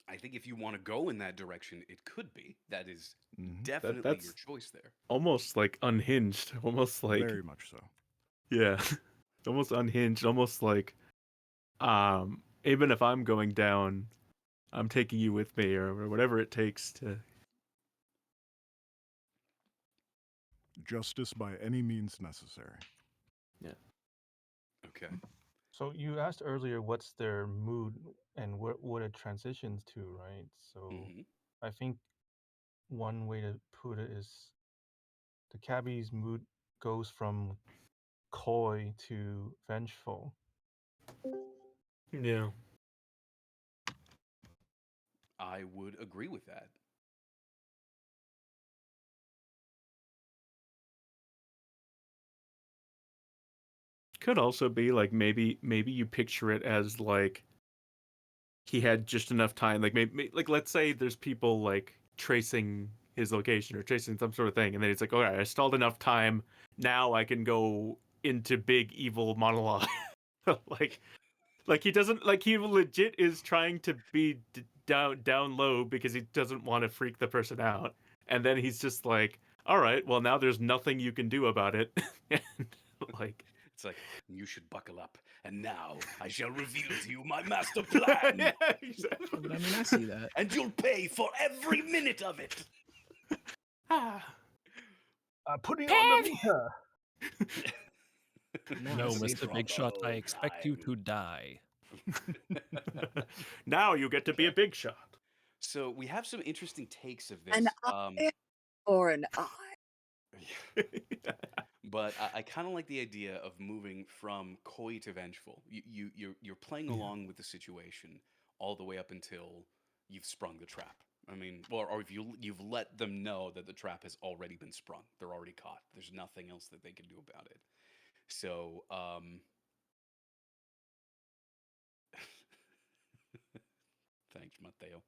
Speaker 1: I think if you want to go in that direction, it could be. That is
Speaker 2: Mhm.
Speaker 1: definitely
Speaker 7: that's-
Speaker 1: your choice there.
Speaker 7: almost like unhinged. Almost like
Speaker 2: Very much so.
Speaker 7: yeah, almost unhinged. Almost like even if I'm going down, I'm taking you with me, or whatever it takes to.
Speaker 2: Justice by any means necessary.
Speaker 1: Okay.
Speaker 4: so you asked earlier what's their mood and what it transitions to, right? So
Speaker 1: Mhm.
Speaker 4: I think one way to put it is the cabbie's mood goes from coy to vengeful.
Speaker 7: Yeah.
Speaker 1: I would agree with that.
Speaker 7: Could also be like maybe you picture it as like he had just enough time, like maybe like let's say there's people like tracing his location or tracing some sort of thing, and then it's like, all right, I stalled enough time, now I can go into big evil monologue. like he doesn't, like he legit is trying to be down low because he doesn't want to freak the person out, and then he's just like, all right, well now there's nothing you can do about it. And like
Speaker 1: It's like, you should buckle up, and now I shall reveal to you my master plan.
Speaker 7: yeah, exactly.
Speaker 5: But I mean, I see that.
Speaker 1: And you'll pay for every minute of it.
Speaker 4: Putting on the meter.
Speaker 3: No,
Speaker 1: This is
Speaker 3: Mr. Big Shot, I
Speaker 1: trouble
Speaker 3: expect you
Speaker 1: time.
Speaker 3: to die.
Speaker 7: Now you get to be a big shot.
Speaker 1: So we have some interesting takes of this.
Speaker 9: An eye or an eye.
Speaker 1: But I kind of like the idea of moving from coy to vengeful. You're playing along with the situation all the way up until you've sprung the trap. I mean, or if you've let them know that the trap has already been sprung. They're already caught. There's nothing else that they can do about it. So, thanks, Matteo.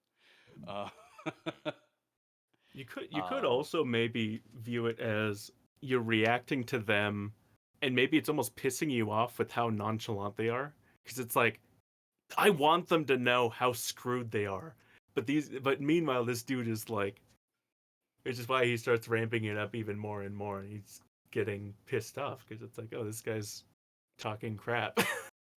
Speaker 7: You could also maybe view it as you're reacting to them, and maybe it's almost pissing you off with how nonchalant they are, because it's like, I want them to know how screwed they are, but meanwhile this dude is like, which is why he starts ramping it up even more and more, and he's getting pissed off because it's like, oh, this guy's talking crap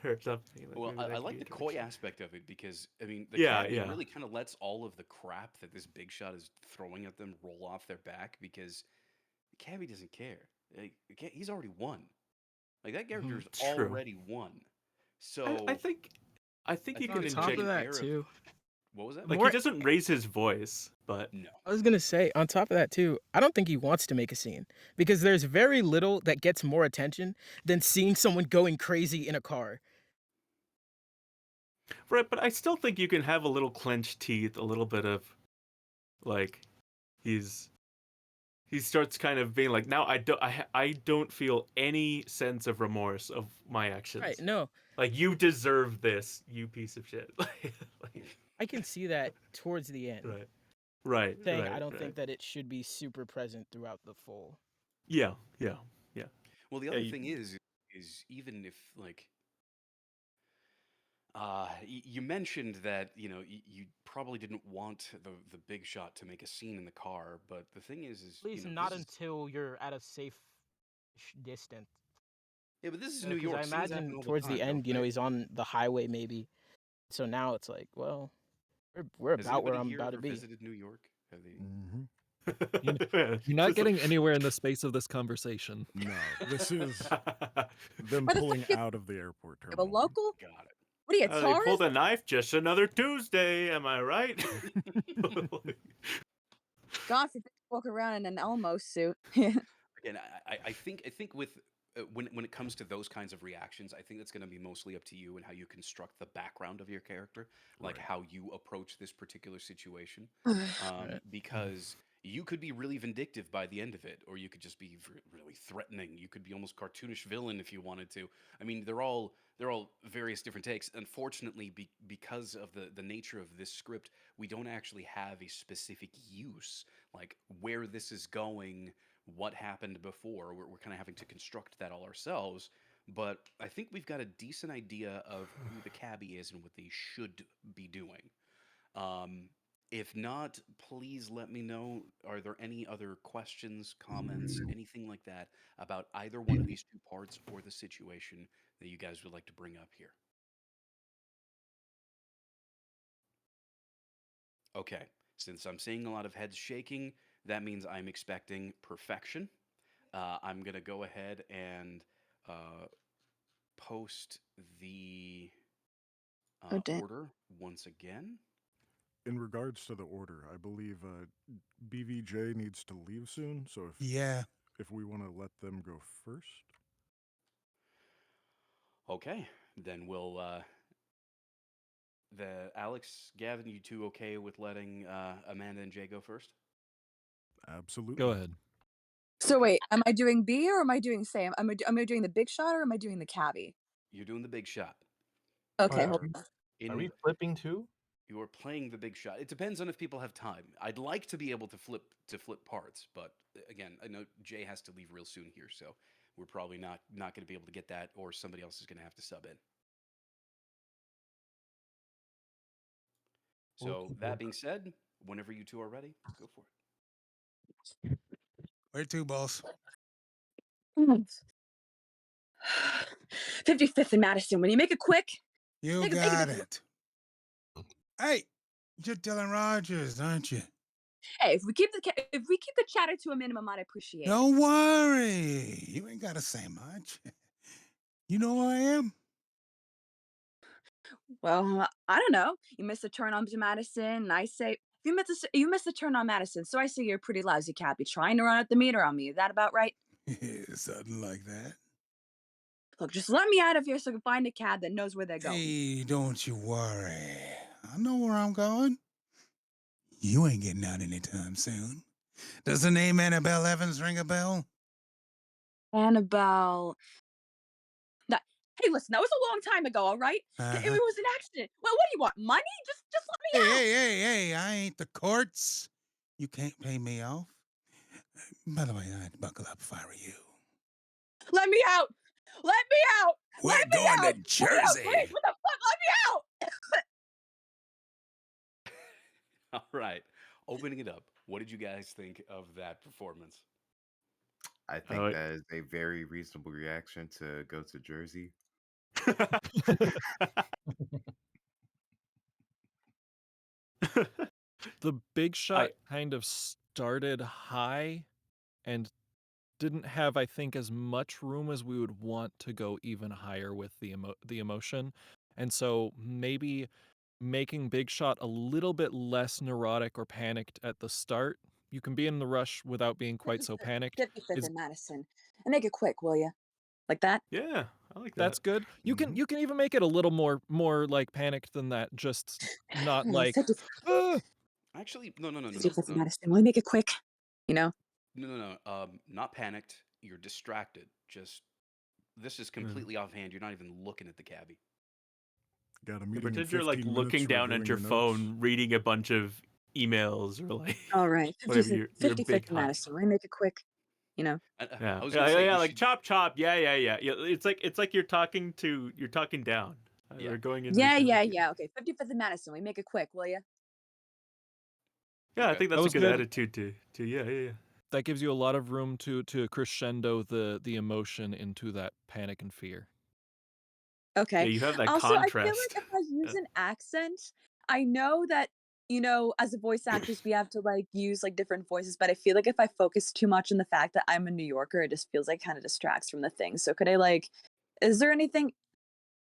Speaker 7: or something. Like,
Speaker 1: Well,
Speaker 7: maybe that
Speaker 1: I
Speaker 7: could
Speaker 1: like
Speaker 7: be
Speaker 1: the
Speaker 7: a
Speaker 1: coy
Speaker 7: direction.
Speaker 1: aspect of it because I mean, the
Speaker 7: Yeah,
Speaker 1: cabbie
Speaker 7: yeah.
Speaker 1: really kind of lets all of the crap that this big shot is throwing at them roll off their back because the cabbie doesn't care. Like, he's already won. Like that character's
Speaker 7: True.
Speaker 1: already won.
Speaker 7: I
Speaker 1: So
Speaker 7: think
Speaker 1: I
Speaker 7: you
Speaker 1: think
Speaker 7: can
Speaker 1: there's
Speaker 5: On top
Speaker 1: an
Speaker 5: of
Speaker 7: inject.
Speaker 5: that
Speaker 1: air of
Speaker 5: too,
Speaker 1: what was that?
Speaker 7: Like
Speaker 5: more
Speaker 7: he doesn't raise his voice, but
Speaker 1: No.
Speaker 5: I was gonna say, on top of that too, I don't think he wants to make a scene because there's very little that gets more attention than seeing someone going crazy in a car.
Speaker 7: right. But I still think you can have a little clenched teeth, a little bit of like he starts kind of being like, now I don't feel any sense of remorse of my actions.
Speaker 5: Right? No,
Speaker 7: Like you deserve this, you piece of shit.
Speaker 5: I can see that towards the end.
Speaker 7: Right. Right.
Speaker 5: Saying
Speaker 7: Right.
Speaker 5: I don't
Speaker 7: right.
Speaker 5: think that it should be super present throughout the full.
Speaker 7: Yeah. Yeah. Yeah.
Speaker 1: Well, the
Speaker 7: Yeah,
Speaker 1: other
Speaker 7: you-
Speaker 1: thing is even if like you mentioned that you probably didn't want the big shot to make a scene in the car, but the thing is
Speaker 5: At least
Speaker 1: you know,
Speaker 5: not
Speaker 1: this is
Speaker 5: until you're at a safe distance.
Speaker 1: yeah, but this is New
Speaker 5: Because I
Speaker 1: York. Scenes happen
Speaker 5: imagine
Speaker 1: all the
Speaker 5: towards the
Speaker 1: time, don't
Speaker 5: end,
Speaker 1: they?
Speaker 5: he's on the highway maybe. So now it's like, well, we're
Speaker 1: Has
Speaker 5: about where
Speaker 1: anybody
Speaker 5: I'm
Speaker 1: here
Speaker 5: about to
Speaker 1: ever
Speaker 5: be.
Speaker 1: visited New York? Have they?
Speaker 2: Hmm.
Speaker 3: You're not
Speaker 7: Just
Speaker 3: getting anywhere in the space of this conversation.
Speaker 2: No, this is them
Speaker 9: Why the
Speaker 2: pulling
Speaker 9: fuck you
Speaker 2: out of the airport
Speaker 9: have a
Speaker 2: terminal.
Speaker 9: local?
Speaker 1: Got it.
Speaker 9: What are you,
Speaker 7: They pulled
Speaker 9: Taurus?
Speaker 7: a knife. Just another Tuesday. Am I right?
Speaker 9: God forbid you walk around in an Elmo suit.
Speaker 1: Again, I think with when it comes to those kinds of reactions, I think that's going to be mostly up to you and how you construct the background of your character, like
Speaker 2: Right.
Speaker 1: how you approach this particular situation.
Speaker 5: Right.
Speaker 1: Because you could be really vindictive by the end of it, or you could just be really threatening. You could be almost cartoonish villain if you wanted to. I mean, they're all various different takes. Unfortunately, because of the nature of this script, we don't actually have a specific use, like where this is going, what happened before. We're kind of having to construct that all ourselves. But I think we've got a decent idea of who the cabbie is and what they should be doing. Um, if not, please let me know. Are there any other questions, comments, anything like that about either one of these two parts or the situation that you guys would like to bring up here? Okay, since I'm seeing a lot of heads shaking, that means I'm expecting perfection. I'm going to go ahead and uh, post the
Speaker 9: Oh, damn.
Speaker 1: order once again.
Speaker 2: In regards to the order, I believe BVJ needs to leave soon, so
Speaker 12: Yeah.
Speaker 2: if we want to let them go first.
Speaker 1: Okay, then we'll. The Alex, Gavin, you two okay with letting Amanda and Jay go first?
Speaker 2: Absolutely.
Speaker 3: Go ahead.
Speaker 9: So wait, am I doing B or am I doing Sam? Am I doing the big shot or am I doing the cabbie?
Speaker 1: You're doing the big shot.
Speaker 9: Okay,
Speaker 4: Are
Speaker 9: hold
Speaker 4: we,
Speaker 9: on.
Speaker 4: are we
Speaker 1: In
Speaker 4: flipping too?
Speaker 1: You are playing the big shot. It depends on if people have time. I'd like to be able to flip parts, but again, I know Jay has to leave real soon here, so we're probably not going to be able to get that, or somebody else is going to have to sub in. So that being said, whenever you two are ready, go for it.
Speaker 12: Where to, boss?
Speaker 9: 55th and Madison. When you make it quick,
Speaker 12: You
Speaker 9: make
Speaker 12: got it. Hey, you're Dylan Rogers, aren't you?
Speaker 9: Hey, if we keep the chatter to a minimum, I'd appreciate it.
Speaker 12: Don't worry. You ain't got to say much. You know who I am?
Speaker 9: Well, I don't know. You missed the turn on to Madison, and I say you missed the turn on Madison. So I say you're a pretty lousy cabbie trying to run out the meter on me. Is that about right?
Speaker 12: Something like that.
Speaker 9: Look, just let me out of here so I can find a cab that knows where they're going.
Speaker 12: Hey, don't you worry. I know where I'm going. You ain't getting out anytime soon. Does the name Annabelle Evans ring a bell?
Speaker 9: Annabelle. Hey, listen, that was a long time ago, all right? It
Speaker 12: Uh-huh.
Speaker 9: was an accident. Well, what do you want? Money? Just let me out.
Speaker 12: Hey, I ain't the courts. You can't pay me off. By the way, I'd buckle up if I were you.
Speaker 9: Let me out. Let me out.
Speaker 12: We're
Speaker 9: Let me
Speaker 12: going
Speaker 9: out.
Speaker 12: to
Speaker 9: Let me out,
Speaker 12: Jersey.
Speaker 9: please. What the fuck? Let me out.
Speaker 1: All right, opening it up. What did you guys think of that performance?
Speaker 11: I think that is a very reasonable reaction to go to Jersey.
Speaker 3: The big shot kind of started high and didn't have, I think, as much room as we would want to go even higher with the emotion. And so maybe making Big Shot a little bit less neurotic or panicked at the start. You can be in the rush without being quite so panicked.
Speaker 9: 55th
Speaker 3: Is
Speaker 9: and Madison. And make it quick, will you? Like that?
Speaker 7: Yeah, I like that.
Speaker 3: That's good. You can even make it a little more like panicked than that. Just not like
Speaker 9: 55th
Speaker 1: Actually, no.
Speaker 9: 55th and Madison. Will you make it quick? You know?
Speaker 1: No. Not panicked. You're distracted. Just this is completely offhand. You're not even looking at the cabbie.
Speaker 2: Got a
Speaker 7: Yeah,
Speaker 2: meeting in
Speaker 7: pretend you're like
Speaker 2: 15
Speaker 7: looking
Speaker 2: minutes,
Speaker 7: down at
Speaker 2: reviewing
Speaker 7: your
Speaker 2: notes.
Speaker 7: phone, reading a bunch of emails or like
Speaker 9: All right.
Speaker 7: whatever
Speaker 9: 55th
Speaker 7: your
Speaker 9: 55th
Speaker 7: big
Speaker 9: and
Speaker 7: hot.
Speaker 9: Madison. Will you make it quick? You know?
Speaker 7: Yeah,
Speaker 1: I was
Speaker 7: yeah,
Speaker 1: gonna say
Speaker 7: yeah,
Speaker 1: we
Speaker 7: like
Speaker 1: should.
Speaker 7: chop. Yeah. It's like you're talking down.
Speaker 1: Yeah.
Speaker 7: They're going into
Speaker 9: Yeah,
Speaker 7: the
Speaker 9: yeah,
Speaker 7: cabbie.
Speaker 9: yeah. Okay. 55th and Madison. Will you make it quick, will you?
Speaker 7: Yeah, I
Speaker 1: Okay.
Speaker 7: think
Speaker 3: that
Speaker 7: that's a
Speaker 3: was
Speaker 7: good
Speaker 3: good.
Speaker 7: attitude to yeah.
Speaker 3: That gives you a lot of room to crescendo the emotion into that panic and fear.
Speaker 9: Okay.
Speaker 7: Yeah, you have that
Speaker 9: Also, I feel
Speaker 7: contrast.
Speaker 9: like if I use an accent, I know that, as a voice actress, we have to like use like different voices, but I feel like if I focus too much on the fact that I'm a New Yorker, it just feels like kind of distracts from the thing. So could I is there anything?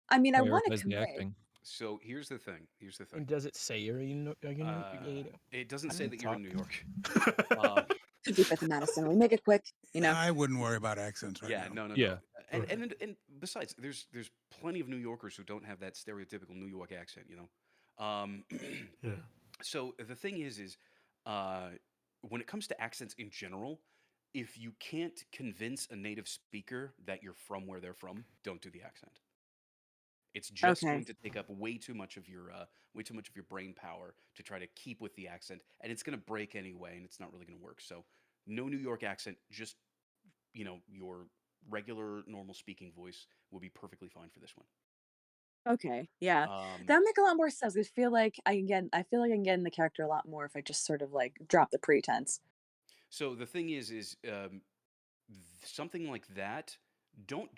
Speaker 9: I mean, I want to
Speaker 3: Prioritize the
Speaker 9: commit.
Speaker 3: acting.
Speaker 1: So here's the thing.
Speaker 5: And does it say you're
Speaker 1: It doesn't
Speaker 4: Can
Speaker 1: say
Speaker 4: you
Speaker 1: that you're in
Speaker 4: talk?
Speaker 1: New York.
Speaker 9: 55th and Madison. We make it quick,
Speaker 12: I wouldn't worry about accents right
Speaker 1: Yeah,
Speaker 12: now.
Speaker 1: no.
Speaker 3: Yeah.
Speaker 1: And besides, there's plenty of New Yorkers who don't have that stereotypical New York accent.
Speaker 7: Yeah.
Speaker 1: So the thing is, when it comes to accents in general, if you can't convince a native speaker that you're from where they're from, don't do the accent. It's just
Speaker 9: Okay.
Speaker 1: going to take up way too much of your brain power to try to keep with the accent, and it's going to break anyway, and it's not really going to work. So, no New York accent, just your regular normal speaking voice will be perfectly fine for this one.
Speaker 9: Okay. Yeah.
Speaker 1: Um,
Speaker 9: That would make a lot more sense. I feel like I feel like I can get in the character a lot more if I just sort of like drop the pretense.
Speaker 1: so the thing is something like that. Don't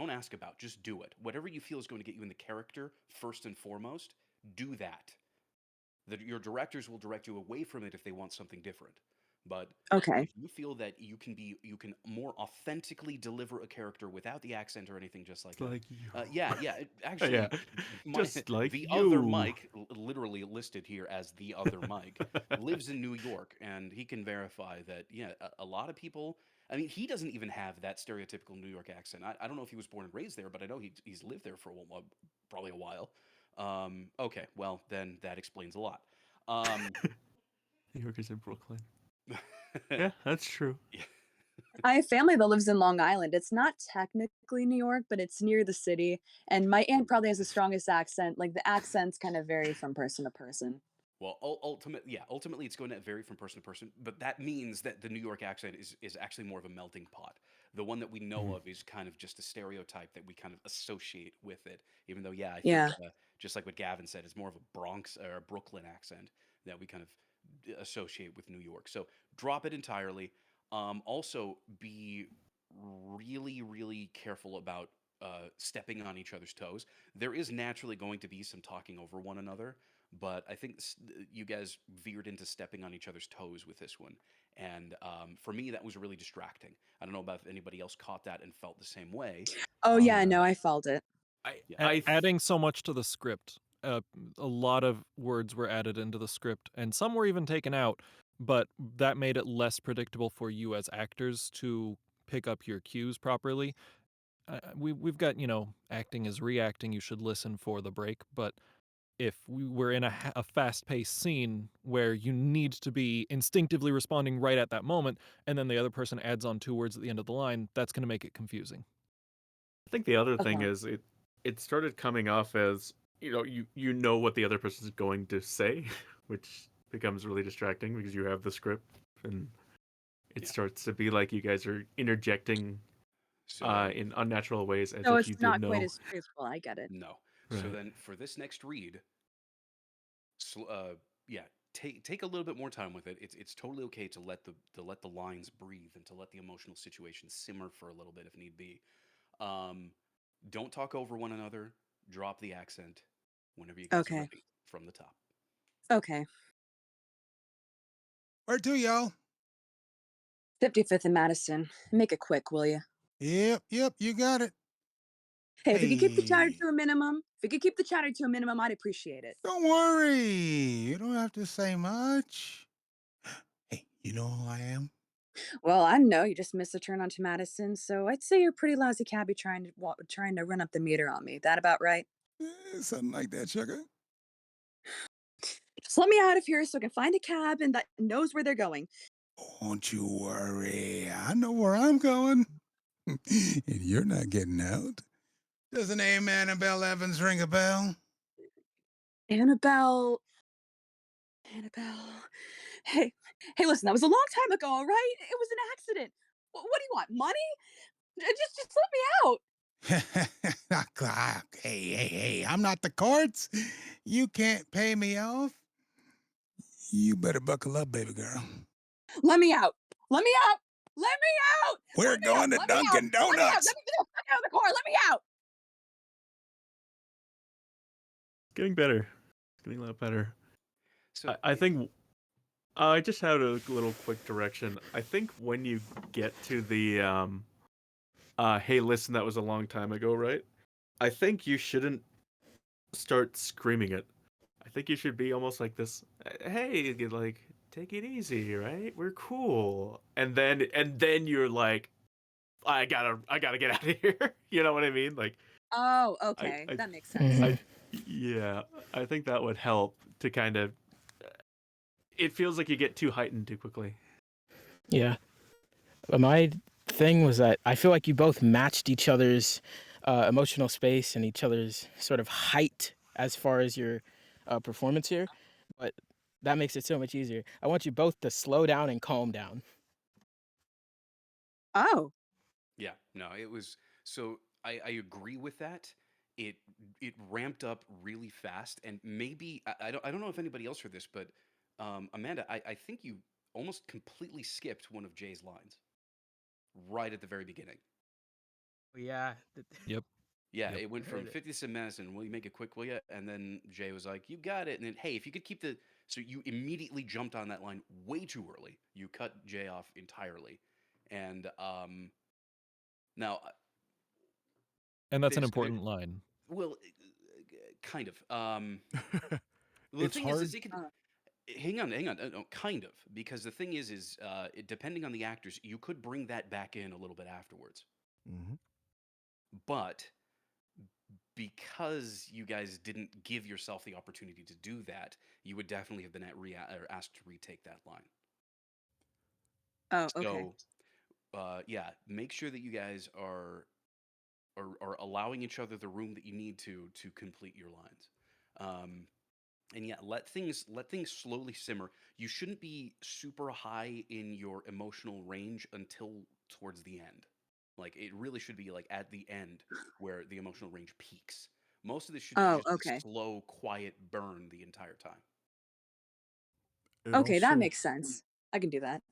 Speaker 1: ask about. Just do it. Whatever you feel is going to get you in the character first and foremost, do that. Your directors will direct you away from it if they want something different. But
Speaker 9: Okay.
Speaker 1: if you feel that you can more authentically deliver a character without the accent or anything just like that.
Speaker 7: Like you.
Speaker 1: Actually,
Speaker 7: Yeah. Just like
Speaker 1: the other
Speaker 7: you.
Speaker 1: Mike, literally listed here as the other Mike, lives in New York, and he can verify that. Yeah, a lot of people. I mean, he doesn't even have that stereotypical New York accent. I don't know if he was born and raised there, but I know he's lived there for probably a while. Okay, well then that explains a lot.
Speaker 7: New Yorkers in Brooklyn. Yeah, that's true.
Speaker 1: Yeah.
Speaker 9: I have family that lives in Long Island. It's not technically New York, but it's near the city. And my aunt probably has the strongest accent. Like the accents kind of vary from person to person.
Speaker 1: Well, ultimately, it's going to vary from person to person, but that means that the New York accent is actually more of a melting pot. The one that we know of is kind of just a stereotype that we kind of associate with it. Even though, I think
Speaker 9: Yeah.
Speaker 1: just like what Gavin said, it's more of a Bronx or a Brooklyn accent that we kind of associate with New York. So drop it entirely. Also, be really, really careful about stepping on each other's toes. There is naturally going to be some talking over one another, but I think you guys veered into stepping on each other's toes with this one. And for me, that was really distracting. I don't know about if anybody else caught that and felt the same way.
Speaker 9: Oh yeah, no, I felt it.
Speaker 3: Adding so much to the script. A lot of words were added into the script, and some were even taken out, but that made it less predictable for you as actors to pick up your cues properly. We've got, acting is reacting, you should listen for the break, but if we were in a fast-paced scene where you need to be instinctively responding right at that moment, and then the other person adds on 2 words at the end of the line, that's going to make it confusing.
Speaker 7: I think the other thing
Speaker 9: Okay.
Speaker 7: is it started coming off as you know what the other person is going to say, which becomes really distracting because you have the script and it starts to be like you guys are interjecting
Speaker 1: So
Speaker 7: in unnatural ways as
Speaker 9: So
Speaker 7: if you
Speaker 9: it's
Speaker 7: did
Speaker 9: not
Speaker 7: know.
Speaker 9: quite as truthful. I get it.
Speaker 1: no. So
Speaker 7: Right.
Speaker 1: then for this next read, take a little bit more time with it. It's totally okay to let the lines breathe and to let the emotional situation simmer for a little bit if need be. Don't talk over one another. Drop the accent whenever you guys are
Speaker 9: Okay.
Speaker 1: ready from the top.
Speaker 9: Okay.
Speaker 12: Where to, y'all?
Speaker 9: 55th and Madison. Make it quick, will you?
Speaker 12: Yep, you got it.
Speaker 9: Hey, if we could keep the chatter
Speaker 12: Hey,
Speaker 9: to a minimum, if we could keep the chatter to a minimum, I'd appreciate it.
Speaker 12: don't worry. You don't have to say much. Hey, you know who I am?
Speaker 9: Well, I know you just missed a turn onto Madison, so I'd say you're a pretty lousy cabbie trying to run up the meter on me. That about right?
Speaker 12: Something like that, sugar.
Speaker 9: Just let me out of here so I can find a cab and that knows where they're going.
Speaker 12: Don't you worry. I know where I'm going. And you're not getting out. Does the name Annabelle Evans ring a bell?
Speaker 9: Annabelle. Hey, listen, that was a long time ago, all right? It was an accident. What do you want? Money? Just let me out.
Speaker 12: Hey, I'm not the courts. You can't pay me off. You better buckle up, baby girl.
Speaker 9: Let me out. Let me out. Let me out.
Speaker 12: We're
Speaker 9: Let me out.
Speaker 12: going to
Speaker 9: Let me out.
Speaker 12: Dunkin'
Speaker 9: Let me out.
Speaker 12: Donuts.
Speaker 9: Let me get the fuck out of the car. Let me out.
Speaker 7: Getting better. Getting a lot better.
Speaker 1: So
Speaker 7: I think I just had a little quick direction. I think when you get to the hey, listen, that was a long time ago, right? I think you shouldn't start screaming it. I think you should be almost like this. Hey, like take it easy, right? We're cool. And then you're like, I gotta get out of here. You know what I mean? Like,
Speaker 9: Oh, okay.
Speaker 7: I
Speaker 9: That makes sense.
Speaker 3: Mhm.
Speaker 7: yeah, I think that would help to kind of. It feels like you get too heightened too quickly.
Speaker 5: Yeah. But my thing was that I feel like you both matched each other's emotional space and each other's sort of height as far as your performance here. But that makes it so much easier. I want you both to slow down and calm down.
Speaker 9: Oh.
Speaker 1: Yeah, no, it was so I agree with that. It it ramped up really fast, and maybe I don't know if anybody else heard this, but Amanda, I think you almost completely skipped one of Jay's lines right at the very beginning.
Speaker 5: Yeah.
Speaker 3: Yep.
Speaker 1: Yeah,
Speaker 3: Yep.
Speaker 1: it went
Speaker 5: I
Speaker 1: from
Speaker 5: heard it.
Speaker 1: 50 Cent Madison, will you make it quick, will you? And then Jay was like, you got it. And then, hey, if you could keep the. So you immediately jumped on that line way too early. You cut Jay off entirely. And now
Speaker 3: And that's an
Speaker 1: there's there,
Speaker 3: important line.
Speaker 1: well, kind of. Well, the
Speaker 2: It's
Speaker 1: thing is
Speaker 2: hard.
Speaker 1: it can. Hang on. No, kind of, because the thing is, depending on the actors, you could bring that back in a little bit afterwards.
Speaker 2: Mhm.
Speaker 1: But because you guys didn't give yourself the opportunity to do that, you would definitely have been asked to retake that line.
Speaker 9: Oh, okay.
Speaker 1: So, yeah, make sure that you guys are allowing each other the room that you need to complete your lines. And yeah, let things slowly simmer. You shouldn't be super high in your emotional range until towards the end. Like it really should be like at the end where the emotional range peaks. Most of this should be
Speaker 9: Oh,
Speaker 1: just a
Speaker 9: okay.
Speaker 1: slow, quiet burn the entire time.
Speaker 2: It
Speaker 9: Okay, that
Speaker 2: also
Speaker 9: makes sense. I can do that.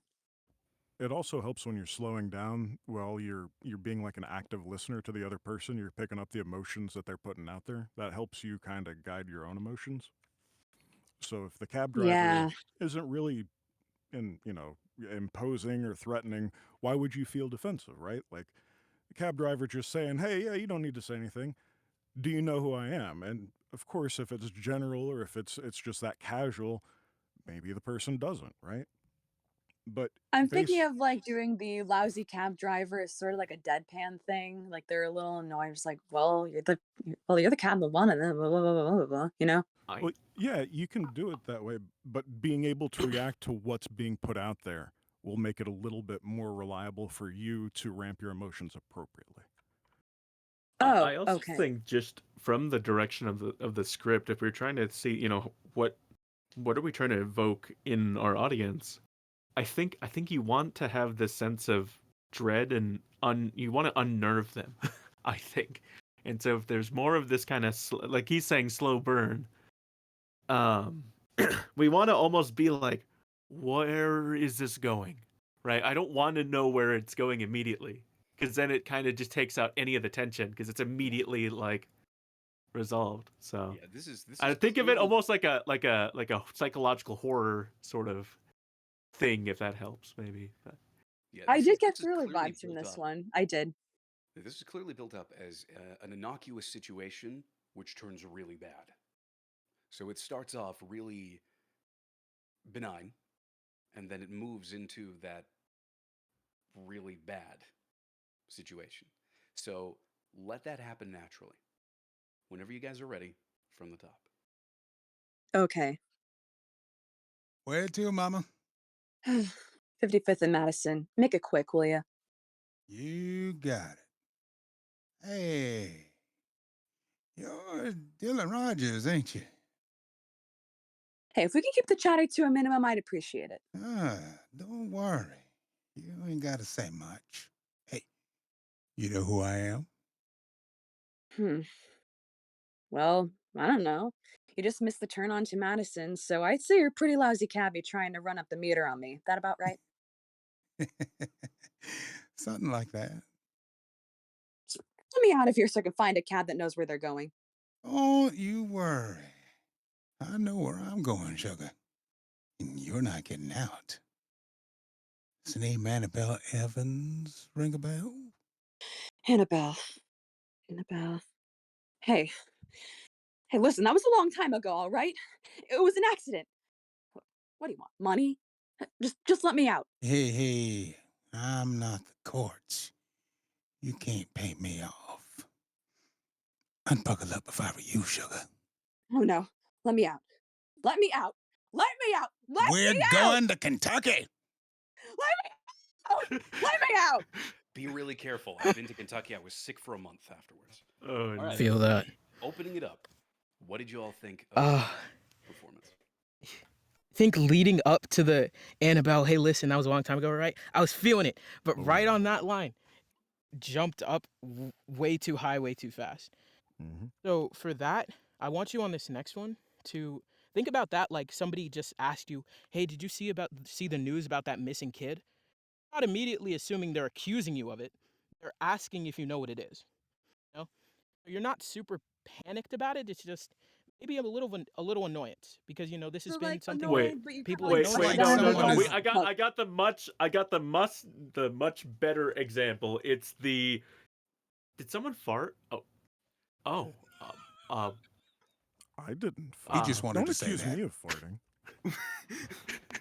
Speaker 2: it also helps when you're slowing down while you're being like an active listener to the other person. You're picking up the emotions that they're putting out there. That helps you kind of guide your own emotions. So if the cab driver
Speaker 9: Yeah.
Speaker 2: isn't really imposing or threatening, why would you feel defensive, right? Like the cab driver just saying, "Hey, yeah, you don't need to say anything. Do you know who I am?" And of course, if it's general or if it's just that casual, maybe the person doesn't, right? But
Speaker 9: I'm thinking
Speaker 2: base
Speaker 9: of like doing the lousy cab driver as sort of like a deadpan thing. Like they're a little annoyed, just like, well, you're the cab of one of them, blah, blah, blah, blah, blah, blah, you know?
Speaker 2: well, yeah, you can do it that way, but being able to react to what's being put out there will make it a little bit more reliable for you to ramp your emotions appropriately.
Speaker 9: Oh,
Speaker 7: I also
Speaker 9: okay.
Speaker 7: think just from the direction of the script, if we're trying to see, what are we trying to evoke in our audience, I think you want to have this sense of dread and you want to unnerve them. I think, and so if there's more of this kind of like he's saying slow burn, we want to almost be like, where is this going, right? I don't want to know where it's going immediately, because then it kind of just takes out any of the tension because it's immediately like resolved. So
Speaker 1: Yeah, this
Speaker 7: I
Speaker 1: is
Speaker 7: think of it
Speaker 1: clearly
Speaker 7: almost like a psychological horror sort of thing, if that helps, maybe. But
Speaker 1: Yeah,
Speaker 9: I
Speaker 1: this
Speaker 9: did
Speaker 1: is
Speaker 9: get
Speaker 1: this is
Speaker 9: thriller
Speaker 1: clearly
Speaker 9: vibes from
Speaker 1: built
Speaker 9: this
Speaker 1: up.
Speaker 9: one. I did.
Speaker 1: This is clearly built up as an innocuous situation which turns really bad. So it starts off really benign, and then it moves into that really bad situation. So let that happen naturally. Whenever you guys are ready, from the top.
Speaker 9: Okay.
Speaker 12: Where to, Mama?
Speaker 9: 55th and Madison. Make it quick, will ya?
Speaker 12: You got it. Hey, you're Dylan Rogers, ain't you?
Speaker 9: Hey, if we can keep the chatter to a minimum, I'd appreciate it.
Speaker 12: Don't worry. You ain't got to say much. Hey, you know who I am?
Speaker 9: Hmm. Well, I don't know. You just missed the turn on to Madison, so I'd say you're a pretty lousy cabbie trying to run up the meter on me. That about right?
Speaker 12: Something like that.
Speaker 9: Let me out of here so I can find a cab that knows where they're going.
Speaker 12: Don't you worry. I know where I'm going, sugar. And you're not getting out. Does the name Annabelle Evans ring a bell?
Speaker 9: Annabelle. Annabelle. Hey. Hey, listen, that was a long time ago, all right? It was an accident. What do you want? Money? Just let me out.
Speaker 12: Hey, I'm not the courts. You can't pay me off. I'd buckle up if I were you, sugar.
Speaker 9: Oh no. Let me out. Let me out. Let me out. Let
Speaker 12: We're
Speaker 9: me out.
Speaker 12: going to Kentucky.
Speaker 9: Let me out. Let me out.
Speaker 1: Be really careful. I've been to Kentucky. I was sick for a month afterwards.
Speaker 7: Oh,
Speaker 1: All right.
Speaker 5: Feel that.
Speaker 1: Opening it up. What did you all think of
Speaker 5: Uh,
Speaker 1: the performance?
Speaker 5: think leading up to the Annabelle, hey, listen, that was a long time ago, right? I was feeling it. But right on that line, jumped up way too high, way too fast.
Speaker 2: Mm-hmm.
Speaker 5: So for that, I want you on this next one to think about that like somebody just asked you, hey, did you see the news about that missing kid? Not immediately assuming they're accusing you of it. They're asking if you know what it is. You know? You're not super panicked about it. It's just maybe a little annoyance because this has
Speaker 9: You're
Speaker 5: been
Speaker 9: like
Speaker 5: something
Speaker 7: Wait,
Speaker 9: annoyed, but you
Speaker 5: people
Speaker 9: kinda
Speaker 5: have
Speaker 9: like
Speaker 7: wait,
Speaker 5: known
Speaker 9: push
Speaker 7: no,
Speaker 5: about.
Speaker 7: no,
Speaker 9: down
Speaker 7: no.
Speaker 9: and
Speaker 7: Wait,
Speaker 9: go,
Speaker 7: I got the much better example. It's the. Did someone fart? Oh,
Speaker 2: I didn't
Speaker 12: He
Speaker 2: fart.
Speaker 12: just wanted
Speaker 2: Don't
Speaker 12: to say
Speaker 2: accuse
Speaker 12: that.
Speaker 2: me of farting.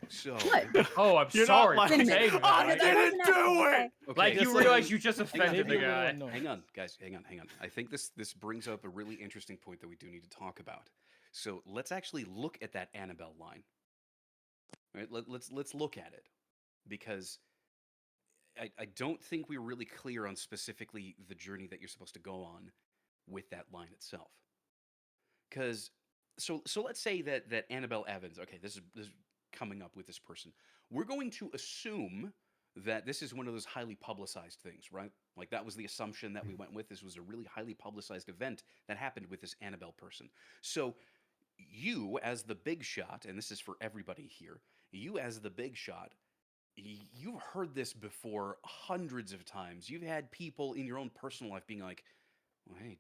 Speaker 1: So,
Speaker 9: What?
Speaker 15: Oh, I'm
Speaker 7: You're
Speaker 15: sorry
Speaker 7: not
Speaker 15: for
Speaker 9: Wait a
Speaker 15: saying
Speaker 9: minute.
Speaker 15: that.
Speaker 9: No, that wasn't
Speaker 7: didn't
Speaker 9: happening,
Speaker 7: do
Speaker 9: okay?
Speaker 7: it.
Speaker 1: okay,
Speaker 15: Like, you
Speaker 1: so-
Speaker 15: realize you just
Speaker 1: hang on,
Speaker 15: offended
Speaker 5: Maybe
Speaker 15: the
Speaker 5: a little
Speaker 15: guy.
Speaker 5: annoying.
Speaker 1: Hang on, guys. Hang on. I think this brings up a really interesting point that we do need to talk about. So let's actually look at that Annabelle line. Right? Let's look at it because I don't think we're really clear on specifically the journey that you're supposed to go on with that line itself. Because so let's say that Annabelle Evans. Okay, this is coming up with this person. We're going to assume that this is one of those highly publicized things, right? Like that was the assumption that we went with. This was a really highly publicized event that happened with this Annabelle person. So you as the big shot, and this is for everybody here, you as the big shot, you've heard this before hundreds of times. You've had people in your own personal life being like, well, hey,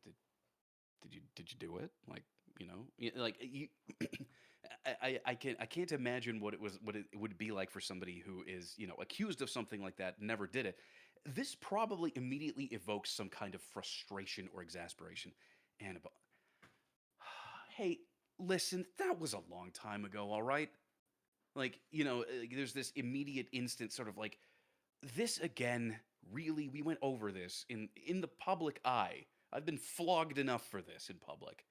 Speaker 1: did you do it? Like, like you I can't imagine what it would be like for somebody who is, accused of something like that, never did it. This probably immediately evokes some kind of frustration or exasperation. Annabelle, hey, listen, that was a long time ago, all right? Like, there's this immediate instant sort of like, this again, really, we went over this in the public eye. I've been flogged enough for this in public.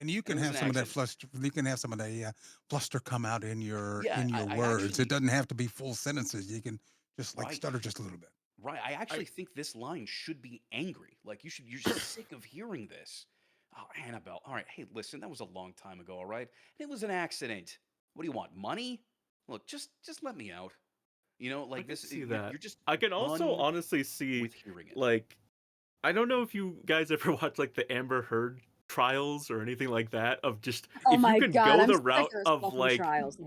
Speaker 12: And you can
Speaker 1: it was
Speaker 12: have
Speaker 1: an
Speaker 12: some of that
Speaker 1: accident.
Speaker 12: fluster. You can have some of the fluster come out in your
Speaker 1: Yeah, I
Speaker 12: words.
Speaker 1: actually
Speaker 12: It doesn't have to be full sentences. You can just like
Speaker 1: right.
Speaker 12: stutter just a little bit.
Speaker 1: Right. I actually think this line should be angry. Like you're just sick of hearing this. Oh, Annabelle. All right. Hey, listen, that was a long time ago, all right? And it was an accident. What do you want? Money? Look, just let me out.
Speaker 7: I
Speaker 1: Like
Speaker 7: can
Speaker 1: this
Speaker 7: see
Speaker 1: you're
Speaker 7: that.
Speaker 1: just
Speaker 7: I can also
Speaker 1: done
Speaker 7: honestly see
Speaker 1: with hearing it.
Speaker 7: like I don't know if you guys ever watched like the Amber Heard trials or anything like that of just
Speaker 9: Oh
Speaker 7: if you
Speaker 9: my
Speaker 7: can
Speaker 9: god,
Speaker 7: go
Speaker 9: I'm
Speaker 7: the
Speaker 9: sick
Speaker 7: route
Speaker 9: of
Speaker 7: of
Speaker 9: fucking
Speaker 7: like
Speaker 9: trials.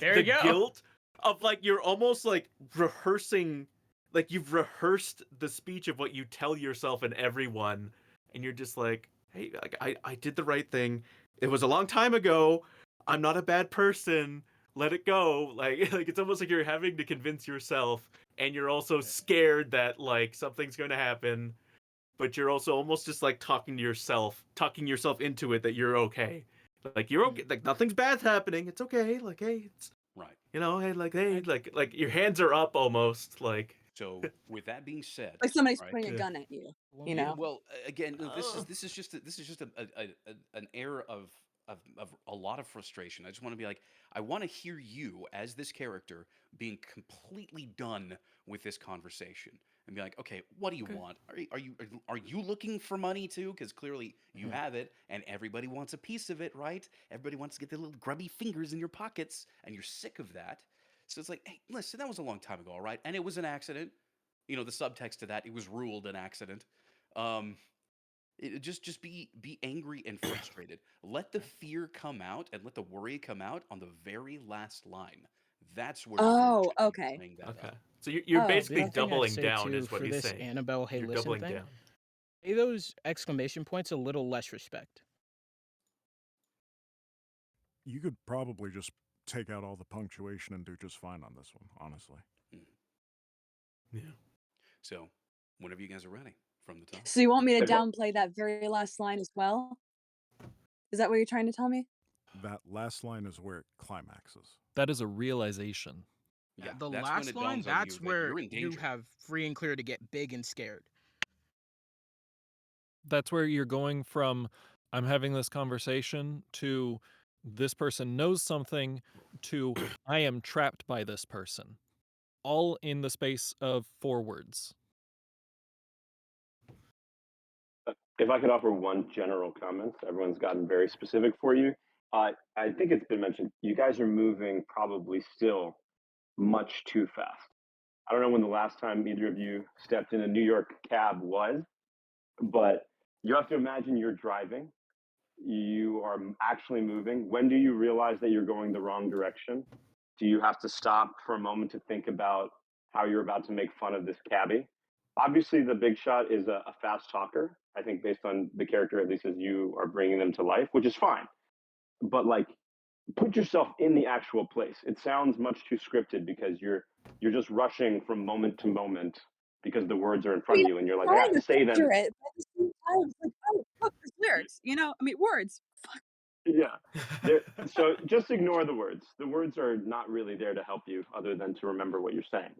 Speaker 15: There
Speaker 7: the
Speaker 15: you go.
Speaker 7: guilt of like you're almost like rehearsing, like you've rehearsed the speech of what you tell yourself and everyone, and you're just like, hey, like I did the right thing. It was a long time ago. I'm not a bad person. let it go. Like like it's almost like you're having to convince yourself, and you're also scared that like something's going to happen, but you're also almost just like talking yourself into it that you're okay. Like you're okay. Like nothing's bad's happening. It's okay. Like hey, it's
Speaker 1: Right.
Speaker 7: hey, like your hands are up almost. Like
Speaker 1: So with that being said,
Speaker 9: Like somebody's
Speaker 1: right?
Speaker 9: pointing a
Speaker 7: Yeah.
Speaker 9: gun at you. You
Speaker 1: Yeah,
Speaker 9: know.
Speaker 1: well, again, no,
Speaker 7: Oh.
Speaker 1: this is just an air of a lot of frustration. I just want to be like, I want to hear you as this character being completely done with this conversation and be like, okay, what do you
Speaker 7: Okay.
Speaker 1: want? Are you looking for money too? Because clearly you have it, and everybody wants a piece of it, right? Everybody wants to get their little grubby fingers in your pockets, and you're sick of that. So it's like, hey, listen, that was a long time ago, all right? And it was an accident. You know, the subtext to that, it was ruled an accident. Um, just be angry and frustrated. Let the fear come out and let the worry come out on the very last line. That's where you really
Speaker 9: Oh,
Speaker 1: should be
Speaker 9: okay.
Speaker 1: playing that
Speaker 7: Okay.
Speaker 1: up.
Speaker 7: So you're
Speaker 9: Oh,
Speaker 5: The
Speaker 7: basically
Speaker 5: other thing I'd
Speaker 7: doubling
Speaker 5: say
Speaker 7: down,
Speaker 5: too
Speaker 7: is what
Speaker 5: for
Speaker 7: he's
Speaker 5: this
Speaker 7: saying.
Speaker 5: Annabelle Hey
Speaker 7: You're
Speaker 5: Listen
Speaker 7: doubling
Speaker 5: thing,
Speaker 7: down.
Speaker 5: pay those exclamation points a little less respect.
Speaker 2: You could probably just take out all the punctuation and do just fine on this one, honestly.
Speaker 7: Yeah.
Speaker 1: So, whenever you guys are ready, from the top.
Speaker 9: So you want me to
Speaker 15: Like, what-
Speaker 9: downplay that very last line as well? Is that what you're trying to tell me?
Speaker 2: That last line is where it climaxes.
Speaker 3: That is a realization.
Speaker 1: Yeah,
Speaker 5: The
Speaker 1: that's when
Speaker 5: last
Speaker 1: it
Speaker 5: line,
Speaker 1: dawns on
Speaker 5: that's
Speaker 1: you that
Speaker 5: where
Speaker 1: you're in
Speaker 5: you
Speaker 1: danger.
Speaker 5: have free and clear to get big and scared.
Speaker 3: That's where you're going from I'm having this conversation to this person knows something to I am trapped by this person. All in the space of 4 words.
Speaker 15: If I could offer one general comment, everyone's gotten very specific for you. I think it's been mentioned, you guys are moving probably still much too fast. I don't know when the last time either of you stepped in a New York cab was, but you have to imagine you're driving, you are actually moving. When do you realize that you're going the wrong direction? Do you have to stop for a moment to think about how you're about to make fun of this cabbie? Obviously, the big shot is a fast talker. I think based on the character, at least as you are bringing them to life, which is fine. But like, put yourself in the actual place. It sounds much too scripted because you're just rushing from moment to moment because the words are in
Speaker 9: I
Speaker 15: front
Speaker 9: mean,
Speaker 15: of you, and you're
Speaker 9: I'm
Speaker 15: like, I
Speaker 9: trying
Speaker 15: have
Speaker 9: to
Speaker 15: to say them.
Speaker 9: picture it, but at the same time, it's like, oh, look, there's lyrics. You know, I mean, words. Fuck.
Speaker 15: Yeah. So just ignore the words. The words are not really there to help you other than to remember what you're saying.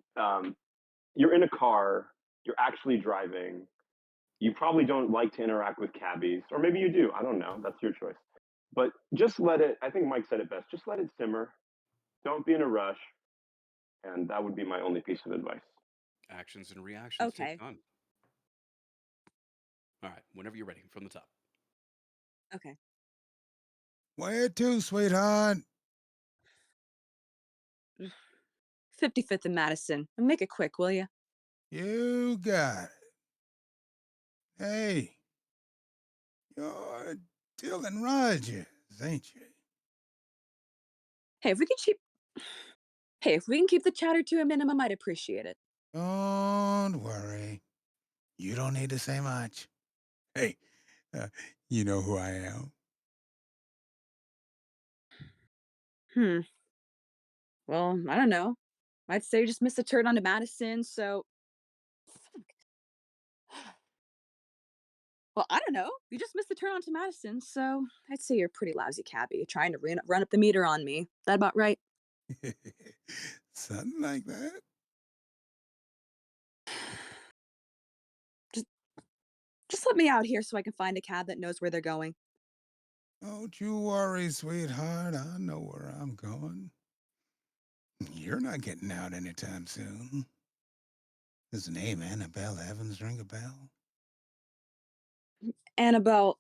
Speaker 15: You're in a car, you're actually driving. You probably don't like to interact with cabbies, or maybe you do. I don't know. That's your choice. But just let it, I think Mike said it best, just let it simmer. Don't be in a rush. And that would be my only piece of advice.
Speaker 1: Actions and reactions
Speaker 9: Okay.
Speaker 1: take time. All right, whenever you're ready, from the top.
Speaker 9: Okay.
Speaker 12: Where to, sweetheart?
Speaker 9: 55th and Madison. And make it quick, will you?
Speaker 12: You got it. Hey, you're Dylan Rogers, ain't you?
Speaker 9: Hey, if we can keep the chatter to a minimum, I'd appreciate it.
Speaker 12: Don't worry. You don't need to say much. Hey, you know who I am?
Speaker 9: Well, I don't know. I'd say you just missed a turn onto Madison, so well, I don't know. You just missed the turn onto Madison, so I'd say you're a pretty lousy cabbie trying to run up the meter on me. That about right?
Speaker 12: Something like that.
Speaker 9: Just let me out here so I can find a cab that knows where they're going.
Speaker 12: Don't you worry, sweetheart. I know where I'm going. You're not getting out anytime soon. Does the name Annabelle Evans ring a bell?
Speaker 9: Annabelle.